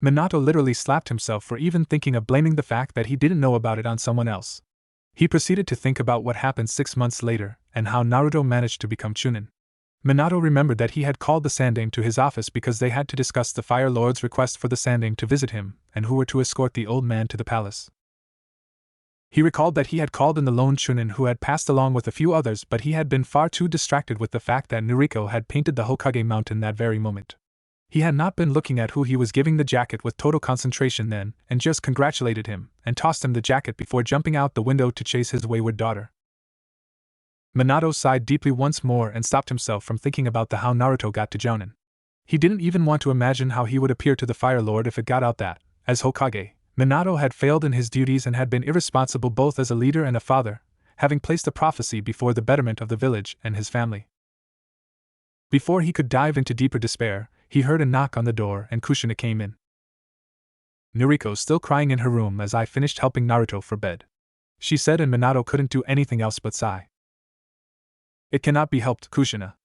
Minato literally slapped himself for even thinking of blaming the fact that he didn't know about it on someone else. He proceeded to think about what happened 6 months later and how Naruto managed to become Chunin. Minato remembered that he had called the Sandaime to his office because they had to discuss the Fire Lord's request for the Sandaime to visit him and who were to escort the old man to the palace. He recalled that he had called in the lone Chunin who had passed along with a few others, but he had been far too distracted with the fact that Noriko had painted the Hokage mountain that very moment. He had not been looking at who he was giving the jacket with total concentration then, and just congratulated him, and tossed him the jacket before jumping out the window to chase his wayward daughter. Minato sighed deeply once more and stopped himself from thinking about how Naruto got to Jounin. He didn't even want to imagine how he would appear to the Fire Lord if it got out that, as Hokage, Minato had failed in his duties and had been irresponsible both as a leader and a father, having placed a prophecy before the betterment of the village and his family. Before he could dive into deeper despair, he heard a knock on the door and Kushina came in. "Noriko still crying in her room as I finished helping Naruto for bed," she said, and Minato couldn't do anything else but sigh. "It cannot be helped, Kushina.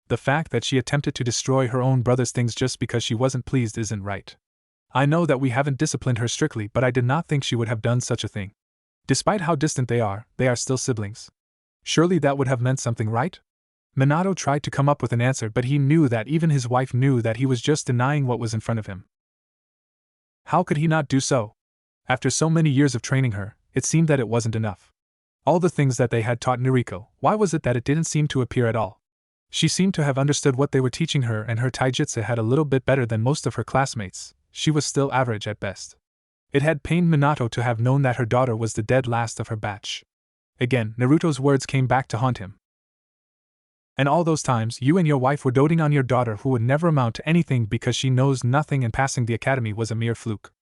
The fact that she attempted to destroy her own brother's things just because she wasn't pleased isn't right. I know that we haven't disciplined her strictly, but I did not think she would have done such a thing. Despite how distant they are still siblings. Surely that would have meant something, right?" Minato tried to come up with an answer, but he knew that even his wife knew that he was just denying what was in front of him. How could he not do so? After so many years of training her, it seemed that it wasn't enough. All the things that they had taught Nariko, why was it that it didn't seem to appear at all? She seemed to have understood what they were teaching her, and her taijutsu had a little bit better than most of her classmates. She was still average at best. It had pained Minato to have known that her daughter was the dead last of her batch. Again, Naruto's words came back to haunt him. And all those times you and your wife were doting on your daughter who would never amount to anything because she knows nothing and passing the academy was a mere fluke.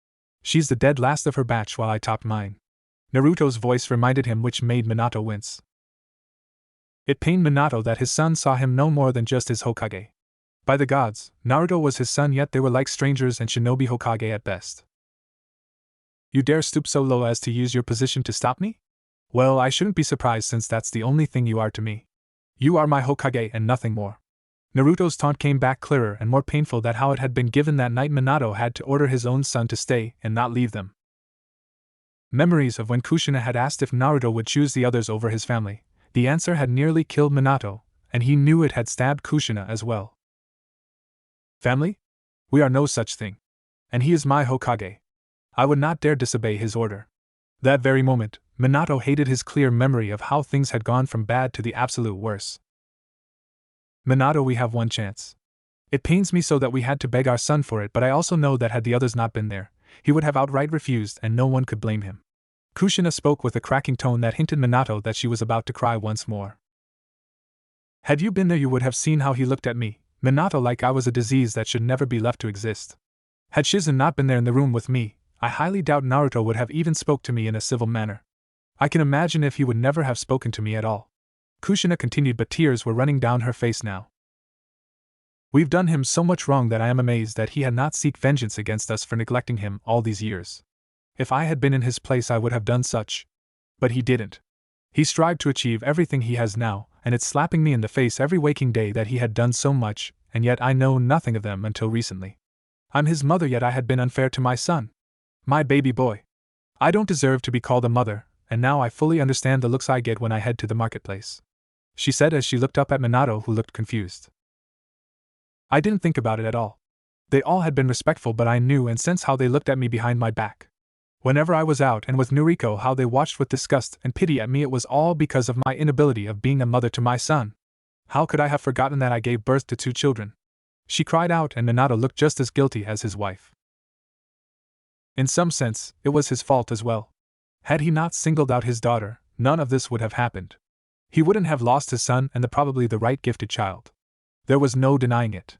She's the dead last of her batch while I topped mine. Naruto's voice reminded him, which made Minato wince. It pained Minato that his son saw him no more than just his Hokage. By the gods, Naruto was his son, yet they were like strangers and shinobi Hokage at best. You dare stoop so low as to use your position to stop me? Well, I shouldn't be surprised since that's the only thing you are to me. You are my Hokage and nothing more. Naruto's taunt came back clearer and more painful than how it had been given that night. Minato had to order his own son to stay and not leave them. Memories of when Kushina had asked if Naruto would choose the others over his family. The answer had nearly killed Minato, and he knew it had stabbed Kushina as well. Family? We are no such thing. And he is my Hokage. I would not dare disobey his order. That very moment, Minato hated his clear memory of how things had gone from bad to the absolute worse. Minato, we have one chance. It pains me so that we had to beg our son for it, but I also know that had the others not been there, he would have outright refused and no one could blame him. Kushina spoke with a cracking tone that hinted Minato that she was about to cry once more. Had you been there you would have seen how he looked at me, Minato, like I was a disease that should never be left to exist. Had Shizen not been there in the room with me, I highly doubt Naruto would have even spoke to me in a civil manner. I can imagine if he would never have spoken to me at all. Kushina continued, but tears were running down her face now. We've done him so much wrong that I am amazed that he had not sought vengeance against us for neglecting him all these years. If I had been in his place I would have done such. But he didn't. He strived to achieve everything he has now, and it's slapping me in the face every waking day that he had done so much, and yet I know nothing of them until recently. I'm his mother, yet I had been unfair to my son. My baby boy. I don't deserve to be called a mother, and now I fully understand the looks I get when I head to the marketplace, she said as she looked up at Minato, who looked confused. I didn't think about it at all. They all had been respectful, but I knew and sensed how they looked at me behind my back. Whenever I was out and with Noriko, how they watched with disgust and pity at me. It was all because of my inability of being a mother to my son. How could I have forgotten that I gave birth to 2 children? She cried out, and Minato looked just as guilty as his wife. In some sense, it was his fault as well. Had he not singled out his daughter, none of this would have happened. He wouldn't have lost his son and probably the right gifted child. There was no denying it.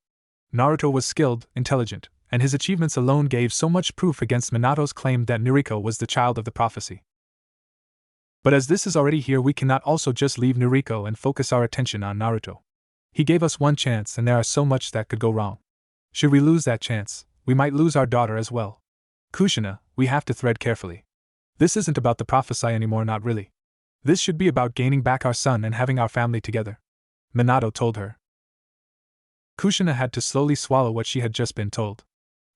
Naruto was skilled, intelligent, and his achievements alone gave so much proof against Minato's claim that Noriko was the child of the prophecy. But as this is already here, we cannot also just leave Noriko and focus our attention on Naruto. He gave us one chance, and there are so much that could go wrong. Should we lose that chance, we might lose our daughter as well. Kushina, we have to tread carefully. This isn't about the prophecy anymore, not really. This should be about gaining back our son and having our family together, Minato told her. Kushina had to slowly swallow what she had just been told.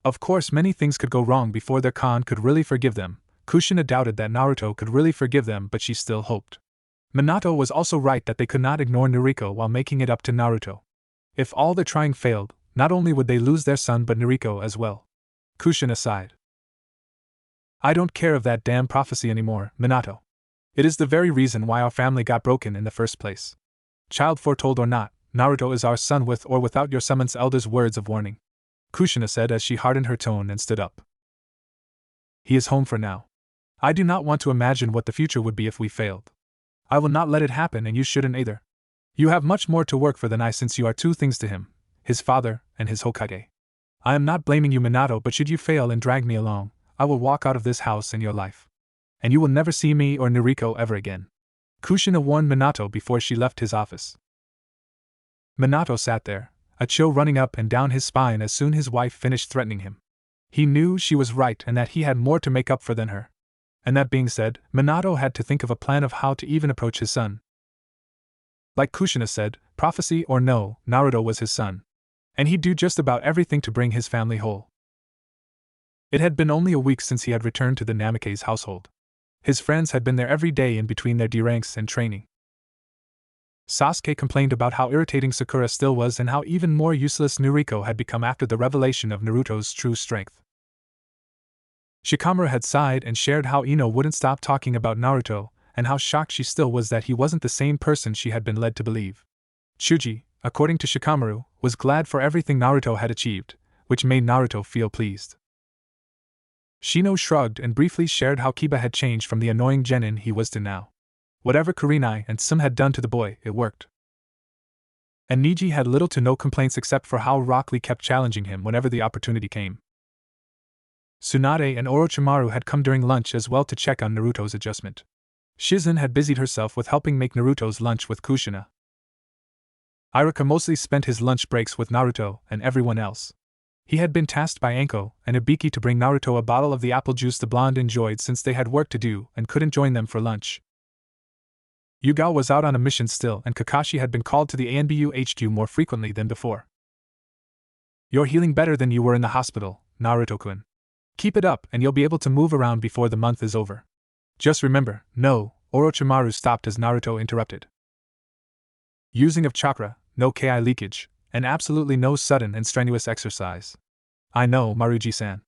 Of course, many things could go wrong before their Khan could really forgive them. Kushina doubted that Naruto could really forgive them, but she still hoped. Minato was also right that they could not ignore Noriko while making it up to Naruto. If all their trying failed, not only would they lose their son but Noriko as well. Kushina sighed. I don't care of that damn prophecy anymore, Minato. It is the very reason why our family got broken in the first place. Child foretold or not, Naruto is our son with or without your summon's elder's words of warning, Kushina said as she hardened her tone and stood up. He is home for now. I do not want to imagine what the future would be if we failed. I will not let it happen, and you shouldn't either. You have much more to work for than I, since you are 2 things to him, his father and his Hokage. I am not blaming you, Minato, but should you fail and drag me along, I will walk out of this house and your life. And you will never see me or Noriko ever again. Kushina warned Minato before she left his office. Minato sat there, a chill running up and down his spine as soon his wife finished threatening him. He knew she was right and that he had more to make up for than her. And that being said, Minato had to think of a plan of how to even approach his son. Like Kushina said, prophecy or no, Naruto was his son. And he'd do just about everything to bring his family whole. It had been only a week since he had returned to the Namikaze household. His friends had been there every day in between their D-ranks and training. Sasuke complained about how irritating Sakura still was and how even more useless Noriko had become after the revelation of Naruto's true strength. Shikamaru had sighed and shared how Ino wouldn't stop talking about Naruto, and how shocked she still was that he wasn't the same person she had been led to believe. Chuji, according to Shikamaru, was glad for everything Naruto had achieved, which made Naruto feel pleased. Shino shrugged and briefly shared how Kiba had changed from the annoying genin he was to now. Whatever Kurenai and Sum had done to the boy, it worked. And Niji had little to no complaints except for how Rock Lee kept challenging him whenever the opportunity came. Tsunade and Orochimaru had come during lunch as well to check on Naruto's adjustment. Shizen had busied herself with helping make Naruto's lunch with Kushina. Iruka mostly spent his lunch breaks with Naruto and everyone else. He had been tasked by Anko and Ibiki to bring Naruto a bottle of the apple juice the blonde enjoyed since they had work to do and couldn't join them for lunch. Yugao was out on a mission still, and Kakashi had been called to the ANBU HQ more frequently than before. "You're healing better than you were in the hospital, Naruto-kun. Keep it up and you'll be able to move around before the month is over. Just remember, no," Orochimaru stopped as Naruto interrupted. "Using of chakra, no Ki leakage, and absolutely no sudden and strenuous exercise." "I know, Maruji-san."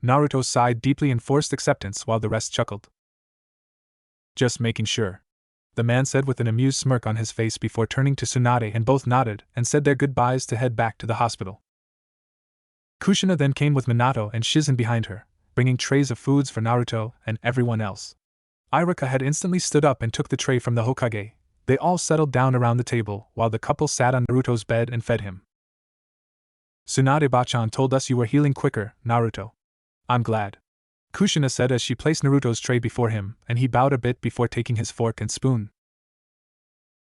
Naruto sighed deeply in forced acceptance while the rest chuckled. "Just making sure," the man said with an amused smirk on his face before turning to Tsunade, and both nodded and said their goodbyes to head back to the hospital. Kushina then came with Minato and Shizen behind her, bringing trays of foods for Naruto and everyone else. Iruka had instantly stood up and took the tray from the Hokage. They all settled down around the table while the couple sat on Naruto's bed and fed him. "Tsunade-bachan told us you were healing quicker, Naruto. I'm glad," Kushina said as she placed Naruto's tray before him, and he bowed a bit before taking his fork and spoon.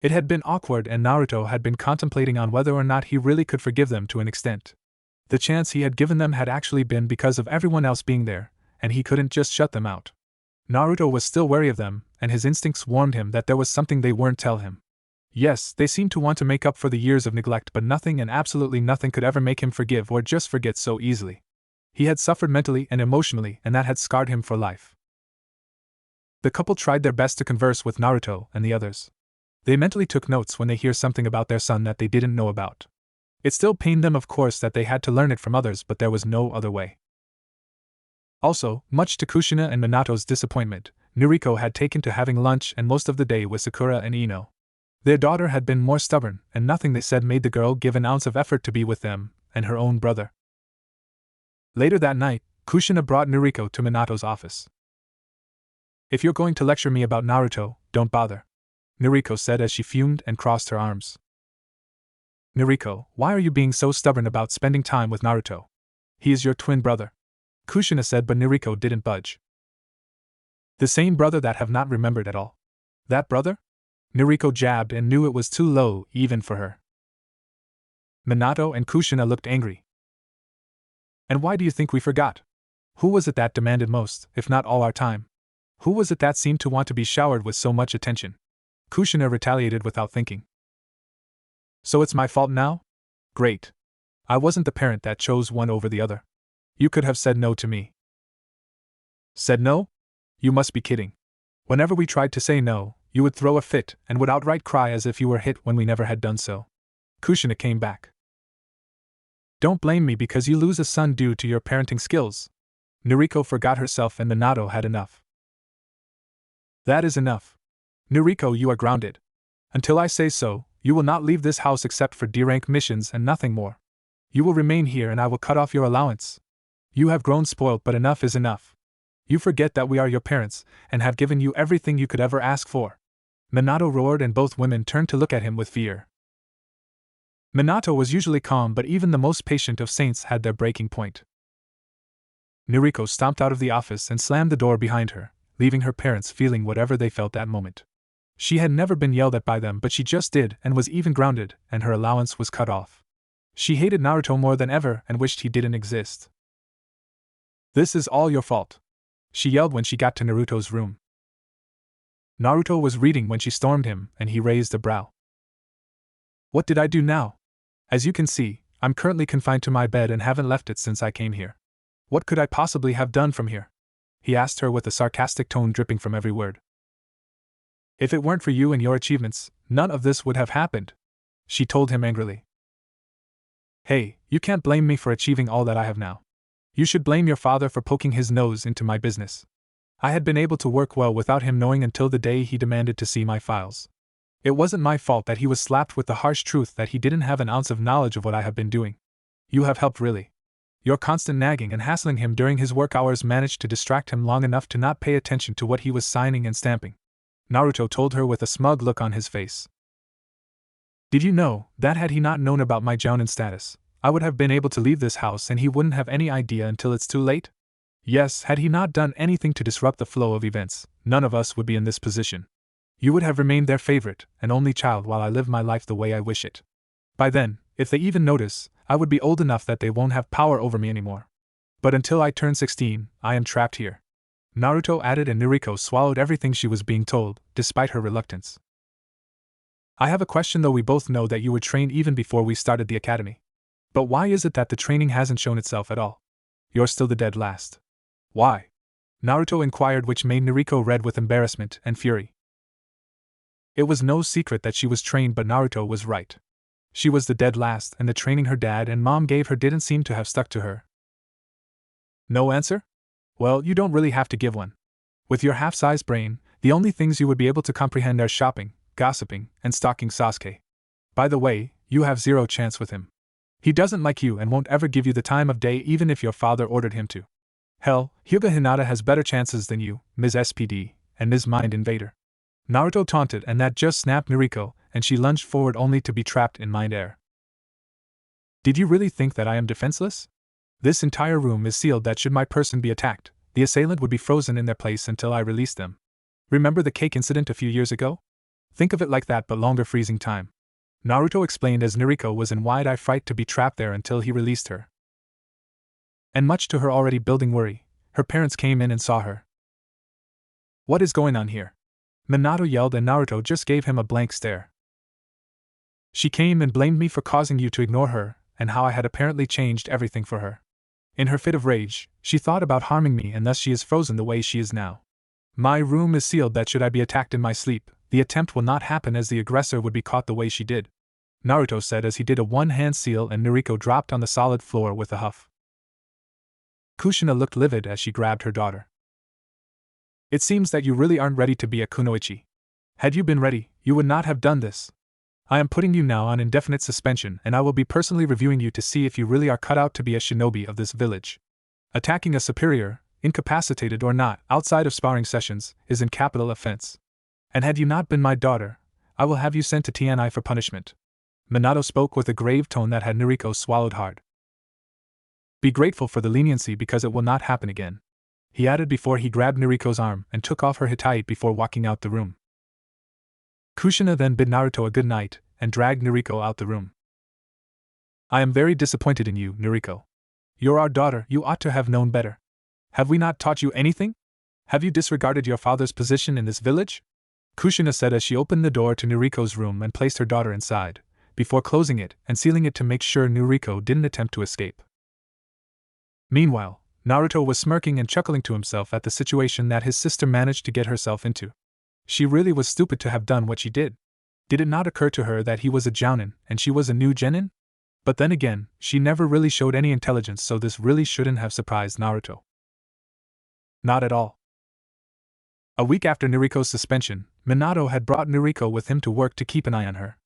It had been awkward, and Naruto had been contemplating on whether or not he really could forgive them to an extent. The chance he had given them had actually been because of everyone else being there, and he couldn't just shut them out. Naruto was still wary of them, and his instincts warned him that there was something they weren't tell him. Yes, they seemed to want to make up for the years of neglect, but nothing and absolutely nothing could ever make him forgive or just forget so easily. He had suffered mentally and emotionally, and that had scarred him for life. The couple tried their best to converse with Naruto and the others. They mentally took notes when they hear something about their son that they didn't know about. It still pained them, of course, that they had to learn it from others, but there was no other way. Also, much to Kushina and Minato's disappointment, Noriko had taken to having lunch and most of the day with Sakura and Ino. Their daughter had been more stubborn, and nothing they said made the girl give an ounce of effort to be with them and her own brother. Later that night, Kushina brought Noriko to Minato's office. "If you're going to lecture me about Naruto, don't bother," Noriko said as she fumed and crossed her arms. "Noriko, why are you being so stubborn about spending time with Naruto? He is your twin brother," Kushina said, but Noriko didn't budge. "The same brother that have not remembered at all. That brother?" Noriko jabbed and knew it was too low even for her. Minato and Kushina looked angry. "And why do you think we forgot? Who was it that demanded most, if not all our time? Who was it that seemed to want to be showered with so much attention?" Kushina retaliated without thinking. "So it's my fault now? Great. I wasn't the parent that chose one over the other. You could have said no to me." "Said no? You must be kidding. Whenever we tried to say no, you would throw a fit and would outright cry as if you were hit when we never had done so." Kushina came back. "Don't blame me because you lose a son due to your parenting skills." Noriko forgot herself and Minato had enough. "That is enough. Noriko, you are grounded. Until I say so, you will not leave this house except for D-rank missions and nothing more. You will remain here and I will cut off your allowance. You have grown spoiled, but enough is enough. You forget that we are your parents, and have given you everything you could ever ask for." Minato roared, and both women turned to look at him with fear. Minato was usually calm, but even the most patient of saints had their breaking point. Noriko stomped out of the office and slammed the door behind her, leaving her parents feeling whatever they felt that moment. She had never been yelled at by them, but she just did, and was even grounded, and her allowance was cut off. She hated Naruto more than ever and wished he didn't exist. "This is all your fault," she yelled when she got to Naruto's room. Naruto was reading when she stormed him, and he raised a brow. "What did I do now? As you can see, I'm currently confined to my bed and haven't left it since I came here. What could I possibly have done from here?" he asked her with a sarcastic tone dripping from every word. "If it weren't for you and your achievements, none of this would have happened," she told him angrily. "Hey, you can't blame me for achieving all that I have now. You should blame your father for poking his nose into my business. I had been able to work well without him knowing until the day he demanded to see my files. It wasn't my fault that he was slapped with the harsh truth that he didn't have an ounce of knowledge of what I have been doing. You have helped really. Your constant nagging and hassling him during his work hours managed to distract him long enough to not pay attention to what he was signing and stamping. Naruto told her with a smug look on his face. Did you know that had he not known about my Jounin status, I would have been able to leave this house and he wouldn't have any idea until it's too late? Yes, had he not done anything to disrupt the flow of events, none of us would be in this position. You would have remained their favorite and only child while I live my life the way I wish it. By then, if they even notice, I would be old enough that they won't have power over me anymore. But until I turn 16, I am trapped here. Naruto added, and Nariko swallowed everything she was being told, despite her reluctance. I have a question, though we both know that you were trained even before we started the academy. But why is it that the training hasn't shown itself at all? You're still the dead last. Why? Naruto inquired, which made Nariko red with embarrassment and fury. It was no secret that she was trained, but Naruto was right. She was the dead last, and the training her dad and mom gave her didn't seem to have stuck to her. No answer? Well, you don't really have to give one. With your half-sized brain, the only things you would be able to comprehend are shopping, gossiping, and stalking Sasuke. By the way, you have zero chance with him. He doesn't like you and won't ever give you the time of day even if your father ordered him to. Hell, Hyuga Hinata has better chances than you, Ms. SPD, and Ms. Mind Invader. Naruto taunted, and that just snapped Nariko, and she lunged forward only to be trapped in mind air. Did you really think that I am defenseless? This entire room is sealed that should my person be attacked, the assailant would be frozen in their place until I release them. Remember the cake incident a few years ago? Think of it like that, but longer freezing time. Naruto explained as Nariko was in wide-eye fright to be trapped there until he released her. And much to her already building worry, her parents came in and saw her. What is going on here? Minato yelled, and Naruto just gave him a blank stare. She came and blamed me for causing you to ignore her, and how I had apparently changed everything for her. In her fit of rage, she thought about harming me, and thus she is frozen the way she is now. My room is sealed that should I be attacked in my sleep, the attempt will not happen as the aggressor would be caught the way she did, Naruto said as he did a one-hand seal, and Nariko dropped on the solid floor with a huff. Kushina looked livid as she grabbed her daughter. It seems that you really aren't ready to be a kunoichi. Had you been ready, you would not have done this. I am putting you now on indefinite suspension, and I will be personally reviewing you to see if you really are cut out to be a shinobi of this village. Attacking a superior, incapacitated or not, outside of sparring sessions, is in capital offense. And had you not been my daughter, I will have you sent to TNI for punishment. Minato spoke with a grave tone that had Nariko swallowed hard. Be grateful for the leniency because it will not happen again, he added before he grabbed Nariko's arm and took off her hitai before walking out the room. Kushina then bid Naruto a good night and dragged Nariko out the room. I am very disappointed in you, Nariko. You're our daughter, you ought to have known better. Have we not taught you anything? Have you disregarded your father's position in this village? Kushina said as she opened the door to Nariko's room and placed her daughter inside, before closing it and sealing it to make sure Nariko didn't attempt to escape. Meanwhile, Naruto was smirking and chuckling to himself at the situation that his sister managed to get herself into. She really was stupid to have done what she did. Did it not occur to her that he was a Jounin and she was a new genin? But then again, she never really showed any intelligence, so this really shouldn't have surprised Naruto. Not at all. A week after Nariko's suspension, Minato had brought Nariko with him to work to keep an eye on her.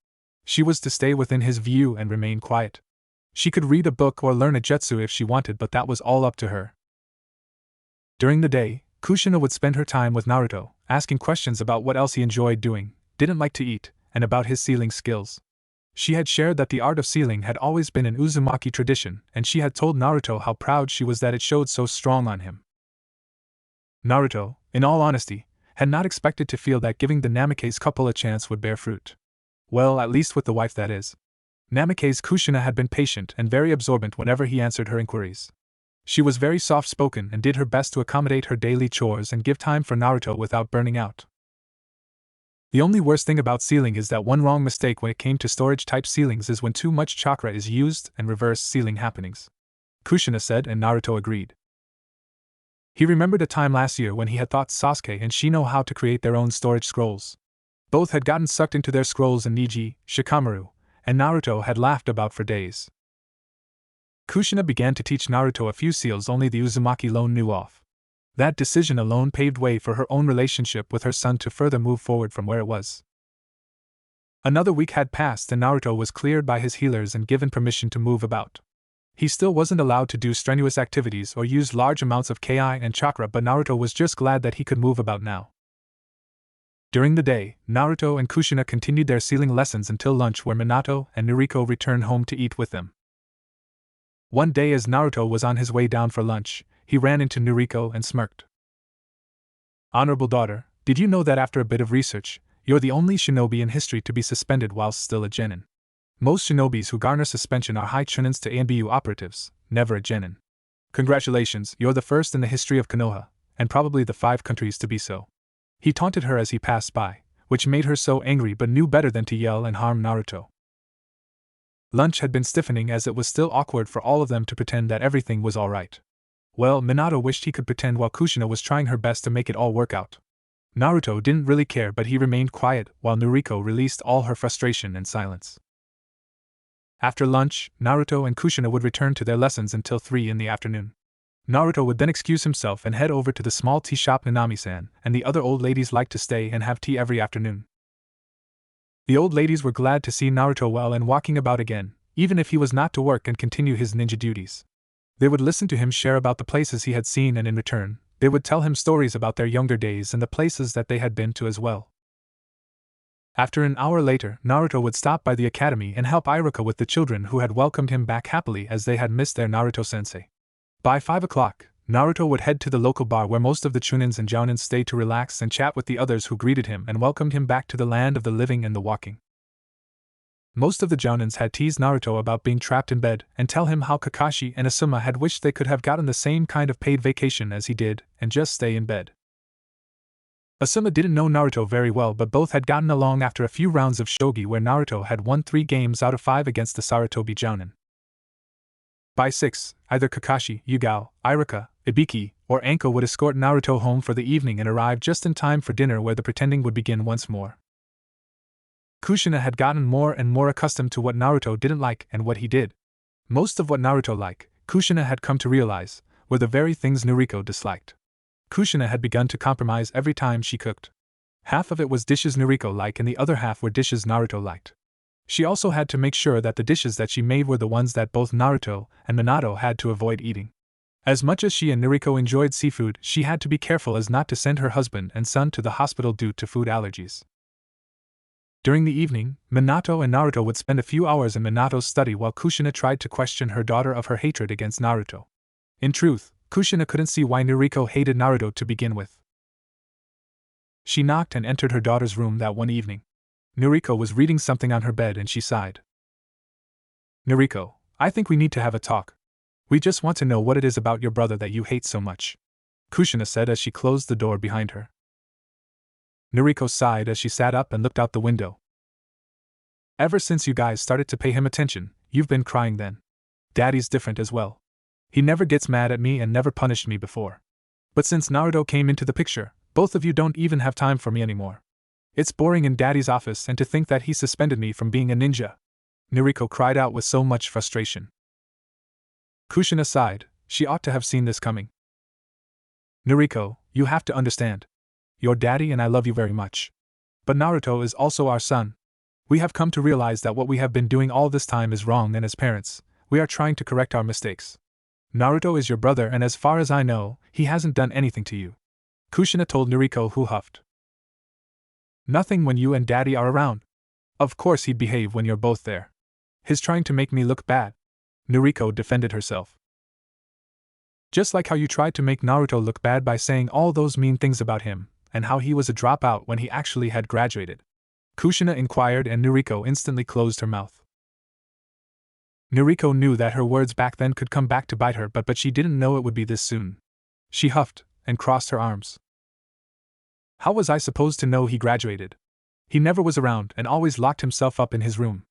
She was to stay within his view and remain quiet. She could read a book or learn a jutsu if she wanted, but that was all up to her. During the day, Kushina would spend her time with Naruto, asking questions about what else he enjoyed doing, didn't like to eat, and about his sealing skills. She had shared that the art of sealing had always been an Uzumaki tradition, and she had told Naruto how proud she was that it showed so strong on him. Naruto, in all honesty, had not expected to feel that giving the Namikaze couple a chance would bear fruit. Well, at least with the wife, that is. Namikaze Kushina had been patient and very absorbent whenever he answered her inquiries. She was very soft-spoken and did her best to accommodate her daily chores and give time for Naruto without burning out. The only worst thing about sealing is that one wrong mistake when it came to storage-type sealings is when too much chakra is used and reverse sealing happenings, Kushina said, and Naruto agreed. He remembered a time last year when he had taught Sasuke and Shino how to create their own storage scrolls. Both had gotten sucked into their scrolls in Niji, Shikamaru, and Naruto had laughed about for days. Kushina began to teach Naruto a few seals only the Uzumaki alone knew of. That decision alone paved way for her own relationship with her son to further move forward from where it was. Another week had passed and Naruto was cleared by his healers and given permission to move about. He still wasn't allowed to do strenuous activities or use large amounts of Ki and chakra, but Naruto was just glad that he could move about now. During the day, Naruto and Kushina continued their sealing lessons until lunch, where Minato and Noriko returned home to eat with them. One day as Naruto was on his way down for lunch, he ran into Noriko and smirked. "Honorable daughter, did you know that after a bit of research, you're the only shinobi in history to be suspended whilst still a genin? Most shinobis who garner suspension are high chunins to ANBU operatives, never a genin. Congratulations, you're the first in the history of Konoha, and probably the 5 countries to be so." He taunted her as he passed by, which made her so angry but knew better than to yell and harm Naruto. Lunch had been stiffening as it was still awkward for all of them to pretend that everything was alright. Well, Minato wished he could pretend while Kushina was trying her best to make it all work out. Naruto didn't really care, but he remained quiet while Noriko released all her frustration in silence. After lunch, Naruto and Kushina would return to their lessons until 3 in the afternoon. Naruto would then excuse himself and head over to the small tea shop Nanami-san, and the other old ladies liked to stay and have tea every afternoon. The old ladies were glad to see Naruto well and walking about again, even if he was not to work and continue his ninja duties. They would listen to him share about the places he had seen, and in return, they would tell him stories about their younger days and the places that they had been to as well. After an hour later, Naruto would stop by the academy and help Iruka with the children who had welcomed him back happily as they had missed their Naruto-sensei. By 5 o'clock, Naruto would head to the local bar where most of the Chunins and Jounins stayed to relax and chat with the others who greeted him and welcomed him back to the land of the living and the walking. Most of the Jounins had teased Naruto about being trapped in bed and tell him how Kakashi and Asuma had wished they could have gotten the same kind of paid vacation as he did and just stay in bed. Asuma didn't know Naruto very well, but both had gotten along after a few rounds of shogi where Naruto had won 3 games out of 5 against the Sarutobi Jounin. By 6, either Kakashi, Yugao, Iruka, Ibiki, or Anko would escort Naruto home for the evening and arrive just in time for dinner, where the pretending would begin once more. Kushina had gotten more and more accustomed to what Naruto didn't like and what he did. Most of what Naruto liked, Kushina had come to realize, were the very things Noriko disliked. Kushina had begun to compromise every time she cooked. Half of it was dishes Noriko liked and the other half were dishes Naruto liked. She also had to make sure that the dishes that she made were the ones that both Naruto and Minato had to avoid eating. As much as she and Noriko enjoyed seafood, she had to be careful as not to send her husband and son to the hospital due to food allergies. During the evening, Minato and Naruto would spend a few hours in Minato's study while Kushina tried to question her daughter of her hatred against Naruto. In truth, Kushina couldn't see why Noriko hated Naruto to begin with. She knocked and entered her daughter's room that one evening. Noriko was reading something on her bed and she sighed. "Noriko, I think we need to have a talk. We just want to know what it is about your brother that you hate so much," Kushina said as she closed the door behind her. Noriko sighed as she sat up and looked out the window. "Ever since you guys started to pay him attention, you've been crying then. Daddy's different as well. He never gets mad at me and never punished me before. But since Naruto came into the picture, both of you don't even have time for me anymore. It's boring in Daddy's office, and to think that he suspended me from being a ninja," Noriko cried out with so much frustration. Kushina sighed. She ought to have seen this coming. "Noriko, you have to understand. Your daddy and I love you very much. But Naruto is also our son. We have come to realize that what we have been doing all this time is wrong, and as parents, we are trying to correct our mistakes. Naruto is your brother, and as far as I know, he hasn't done anything to you," Kushina told Noriko, who huffed. "Nothing when you and Daddy are around. Of course he'd behave when you're both there. He's trying to make me look bad," Noriko defended herself. "Just like how you tried to make Naruto look bad by saying all those mean things about him, and how he was a dropout when he actually had graduated," Kushina inquired, and Noriko instantly closed her mouth. Noriko knew that her words back then could come back to bite her, but she didn't know it would be this soon. She huffed and crossed her arms. "How was I supposed to know he graduated? He never was around and always locked himself up in his room.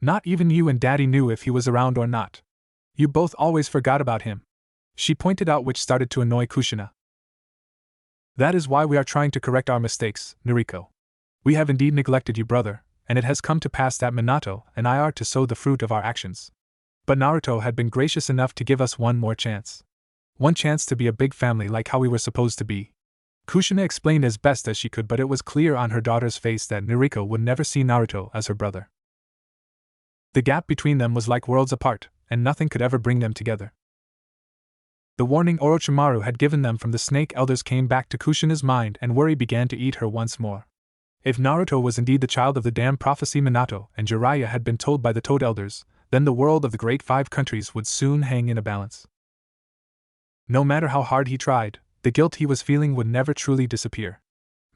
Not even you and Daddy knew if he was around or not. You both always forgot about him," she pointed out, which started to annoy Kushina. "That is why we are trying to correct our mistakes, Noriko. We have indeed neglected you, brother, and it has come to pass that Minato and I are to sow the fruit of our actions. But Naruto had been gracious enough to give us one more chance. One chance to be a big family like how we were supposed to be. Kushina explained as best as she could, but it was clear on her daughter's face that Noriko would never see Naruto as her brother. The gap between them was like worlds apart, and nothing could ever bring them together. The warning Orochimaru had given them from the Snake Elders came back to Kushina's mind, and worry began to eat her once more. If Naruto was indeed the child of the damned prophecy Minato and Jiraiya had been told by the Toad Elders, then the world of the Great Five Countries would soon hang in a balance. No matter how hard he tried, the guilt he was feeling would never truly disappear.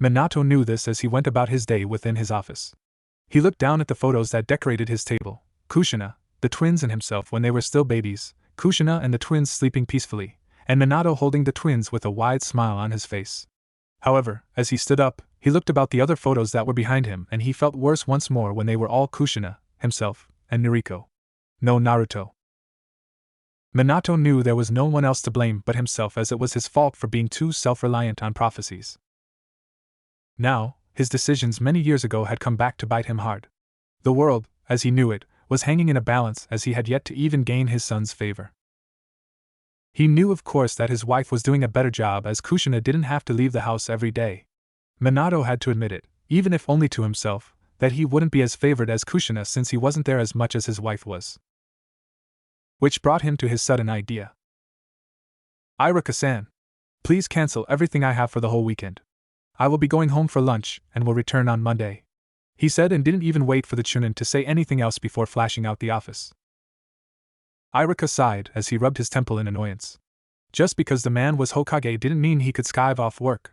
Minato knew this as he went about his day within his office. He looked down at the photos that decorated his table: Kushina, the twins and himself when they were still babies, Kushina and the twins sleeping peacefully, and Minato holding the twins with a wide smile on his face. However, as he stood up, he looked about the other photos that were behind him and he felt worse once more when they were all Kushina, himself, and Noriko. No Naruto. Minato knew there was no one else to blame but himself, as it was his fault for being too self-reliant on prophecies. Now, his decisions many years ago had come back to bite him hard. The world, as he knew it, was hanging in a balance as he had yet to even gain his son's favor. He knew of course that his wife was doing a better job as Kushina didn't have to leave the house every day. Minato had to admit it, even if only to himself, that he wouldn't be as favored as Kushina since he wasn't there as much as his wife was. Which brought him to his sudden idea. Iruka-san, please cancel everything I have for the whole weekend. I will be going home for lunch and will return on Monday, he said, and didn't even wait for the Chunin to say anything else before flashing out the office. Iruka sighed as he rubbed his temple in annoyance. Just because the man was Hokage didn't mean he could skive off work.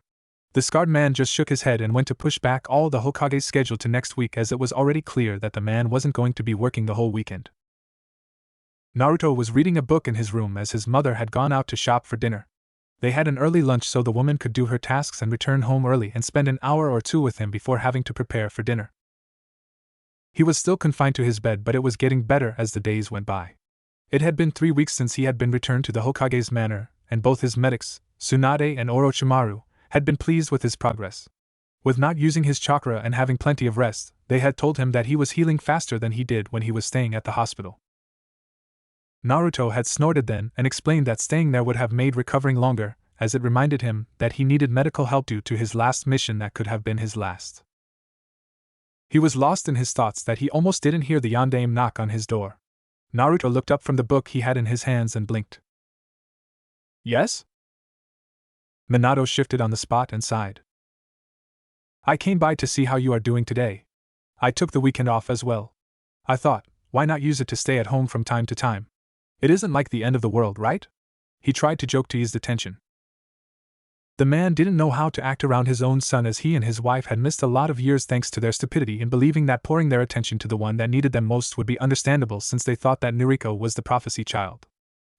The scarred man just shook his head and went to push back all the Hokage's schedule to next week, as it was already clear that the man wasn't going to be working the whole weekend. Naruto was reading a book in his room as his mother had gone out to shop for dinner. They had an early lunch so the woman could do her tasks and return home early and spend an hour or two with him before having to prepare for dinner. He was still confined to his bed, but it was getting better as the days went by. It had been 3 weeks since he had been returned to the Hokage's manor, and both his medics, Tsunade and Orochimaru, had been pleased with his progress. With not using his chakra and having plenty of rest, they had told him that he was healing faster than he did when he was staying at the hospital. Naruto had snorted then and explained that staying there would have made recovering longer, as it reminded him that he needed medical help due to his last mission that could have been his last. He was lost in his thoughts that he almost didn't hear the yondaime knock on his door. Naruto looked up from the book he had in his hands and blinked. Yes? Minato shifted on the spot and sighed. I came by to see how you are doing today. I took the weekend off as well. I thought, why not use it to stay at home from time to time? It isn't like the end of the world, right? He tried to joke to ease the tension. The man didn't know how to act around his own son, as he and his wife had missed a lot of years thanks to their stupidity in believing that pouring their attention to the one that needed them most would be understandable, since they thought that Noriko was the prophecy child.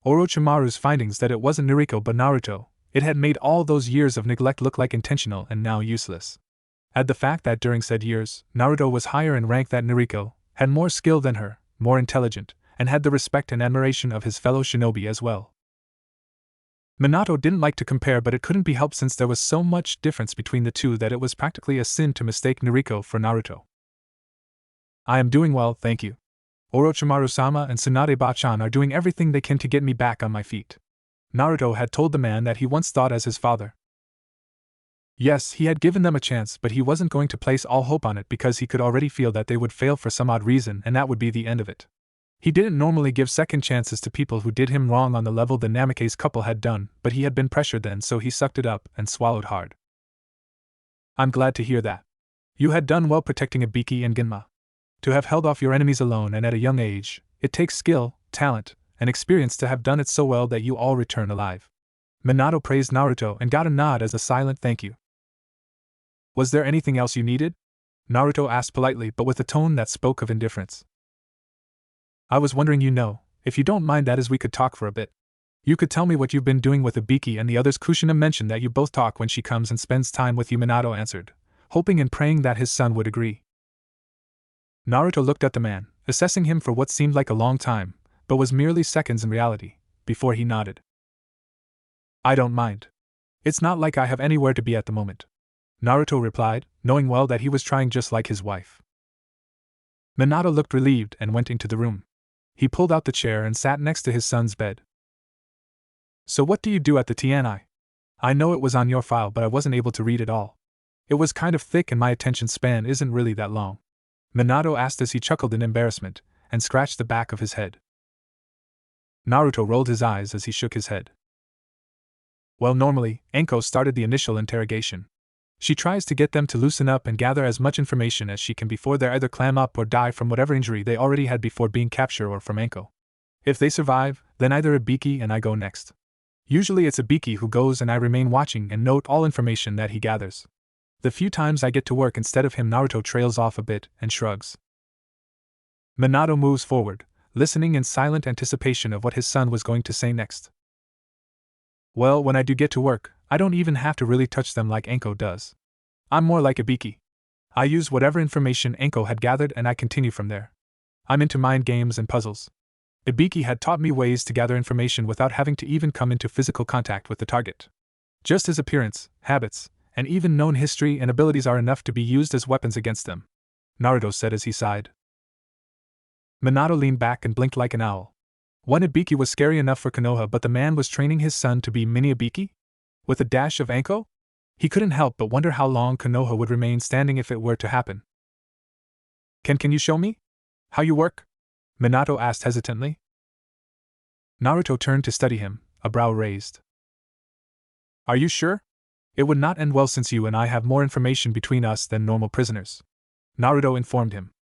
Orochimaru's findings that it wasn't Noriko but Naruto, it had made all those years of neglect look like intentional and now useless. Add the fact that during said years, Naruto was higher in rank than Noriko, had more skill than her, more intelligent, and had the respect and admiration of his fellow shinobi as well. Minato didn't like to compare, but it couldn't be helped since there was so much difference between the two that it was practically a sin to mistake Noriko for Naruto. I am doing well, thank you. Orochimaru-sama and Tsunade-bachan are doing everything they can to get me back on my feet. Naruto had told the man that he once thought as his father. Yes, he had given them a chance, but he wasn't going to place all hope on it because he could already feel that they would fail for some odd reason, and that would be the end of it. He didn't normally give second chances to people who did him wrong on the level the Namake's couple had done, but he had been pressured then, so he sucked it up and swallowed hard. I'm glad to hear that. You had done well protecting Ibiki and Ginma. To have held off your enemies alone and at a young age, it takes skill, talent, and experience to have done it so well that you all return alive. Minato praised Naruto and got a nod as a silent thank you. Was there anything else you needed? Naruto asked politely but with a tone that spoke of indifference. I was wondering, if you don't mind, that is, we could talk for a bit. You could tell me what you've been doing with Ibiki and the others. Kushina mentioned that you both talk when she comes and spends time with you, Minato answered, hoping and praying that his son would agree. Naruto looked at the man, assessing him for what seemed like a long time, but was merely seconds in reality, before he nodded. I don't mind. It's not like I have anywhere to be at the moment, Naruto replied, knowing well that he was trying just like his wife. Minato looked relieved and went into the room. He pulled out the chair and sat next to his son's bed. So what do you do at the TNI? I know it was on your file, but I wasn't able to read it all. It was kind of thick and my attention span isn't really that long. Minato asked as he chuckled in embarrassment and scratched the back of his head. Naruto rolled his eyes as he shook his head. Well, normally, Enko started the initial interrogation. She tries to get them to loosen up and gather as much information as she can before they either clam up or die from whatever injury they already had before being captured or from Enko. If they survive, then either Ibiki and I go next. Usually it's Ibiki who goes and I remain watching and note all information that he gathers. The few times I get to work instead of him, Naruto trails off a bit and shrugs. Minato moves forward, listening in silent anticipation of what his son was going to say next. Well, when I do get to work, I don't even have to really touch them like Enko does. I'm more like Ibiki. I use whatever information Enko had gathered and I continue from there. I'm into mind games and puzzles. Ibiki had taught me ways to gather information without having to even come into physical contact with the target. Just his appearance, habits, and even known history and abilities are enough to be used as weapons against them, Naruto said as he sighed. Minato leaned back and blinked like an owl. One Ibiki was scary enough for Konoha, but the man was training his son to be mini Ibiki? With a dash of Enko? He couldn't help but wonder how long Konoha would remain standing if it were to happen. Can you show me how you work? Minato asked hesitantly. Naruto turned to study him, a brow raised. Are you sure? It would not end well since you and I have more information between us than normal prisoners, Naruto informed him.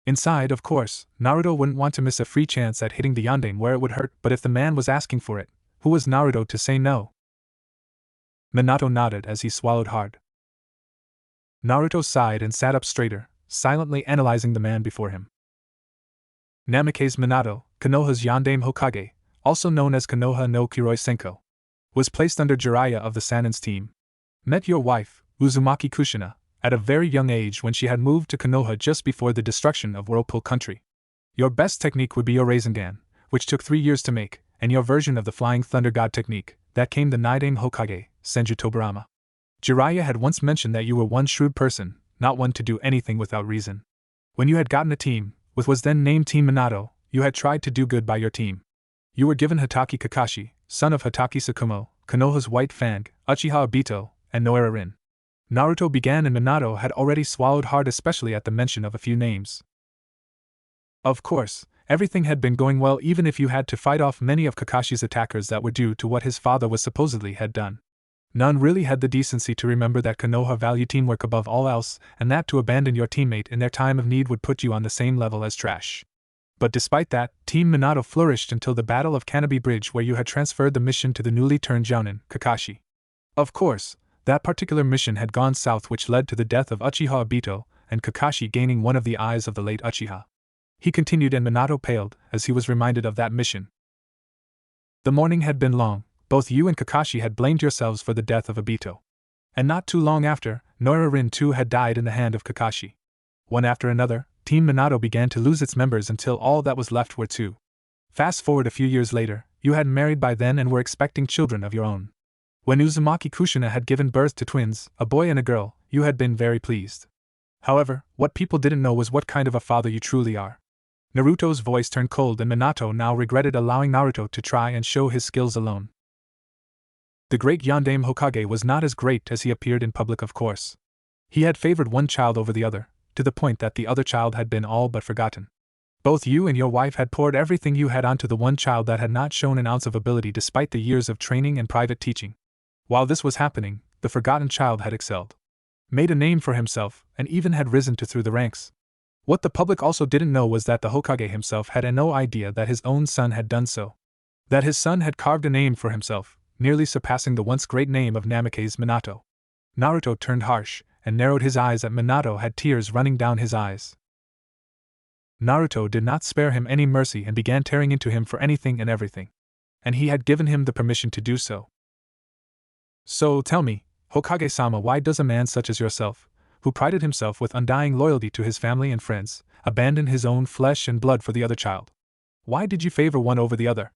Inside, of course, Naruto wouldn't want to miss a free chance at hitting the yandere where it would hurt, but if the man was asking for it, who was Naruto to say no? Minato nodded as he swallowed hard. Naruto sighed and sat up straighter, silently analyzing the man before him. Namikaze Minato, Konoha's Yandere Hokage, also known as Konoha no Kiroi Senko, was placed under Jiraiya of the Sanin's team. Met your wife, Uzumaki Kushina, at a very young age when she had moved to Konoha just before the destruction of Whirlpool Country. Your best technique would be your Rasengan, which took 3 years to make, and your version of the Flying Thunder God technique, that came the Nidame Hokage, Senju Tobirama. Jiraiya had once mentioned that you were one shrewd person, not one to do anything without reason. When you had gotten a team, with was then named Team Minato, you had tried to do good by your team. You were given Hatake Kakashi, son of Hatake Tsukumo, Konoha's White Fang, Uchiha Obito, and Noira Rin. Naruto began and Minato had already swallowed hard, especially at the mention of a few names. Of course, everything had been going well even if you had to fight off many of Kakashi's attackers that were due to what his father was supposedly had done. None really had the decency to remember that Konoha valued teamwork above all else, and that to abandon your teammate in their time of need would put you on the same level as trash. But despite that, Team Minato flourished until the Battle of Kanobi Bridge, where you had transferred the mission to the newly turned Jounin, Kakashi. Of course, that particular mission had gone south, which led to the death of Uchiha Obito, and Kakashi gaining one of the eyes of the late Uchiha. He continued and Minato paled as he was reminded of that mission. The morning had been long. Both you and Kakashi had blamed yourselves for the death of Obito. And not too long after, Noira Rin too had died in the hand of Kakashi. One after another, Team Minato began to lose its members until all that was left were 2. Fast forward a few years later, you had married by then and were expecting children of your own. When Uzumaki Kushina had given birth to twins, a boy and a girl, you had been very pleased. However, what people didn't know was what kind of a father you truly are. Naruto's voice turned cold and Minato now regretted allowing Naruto to try and show his skills alone. The great Yandere Hokage was not as great as he appeared in public, of course. He had favored one child over the other, to the point that the other child had been all but forgotten. Both you and your wife had poured everything you had onto the one child that had not shown an ounce of ability despite the years of training and private teaching. While this was happening, the forgotten child had excelled, made a name for himself, and even had risen through the ranks. What the public also didn't know was that the Hokage himself had no idea that his own son had done so. That his son had carved a name for himself, nearly surpassing the once great name of Namikaze Minato. Naruto turned harsh, and narrowed his eyes at Minato, had tears running down his eyes. Naruto did not spare him any mercy and began tearing into him for anything and everything. And he had given him the permission to do so. So tell me, Hokage-sama, why does a man such as yourself, who prided himself with undying loyalty to his family and friends, abandon his own flesh and blood for the other child? Why did you favor one over the other?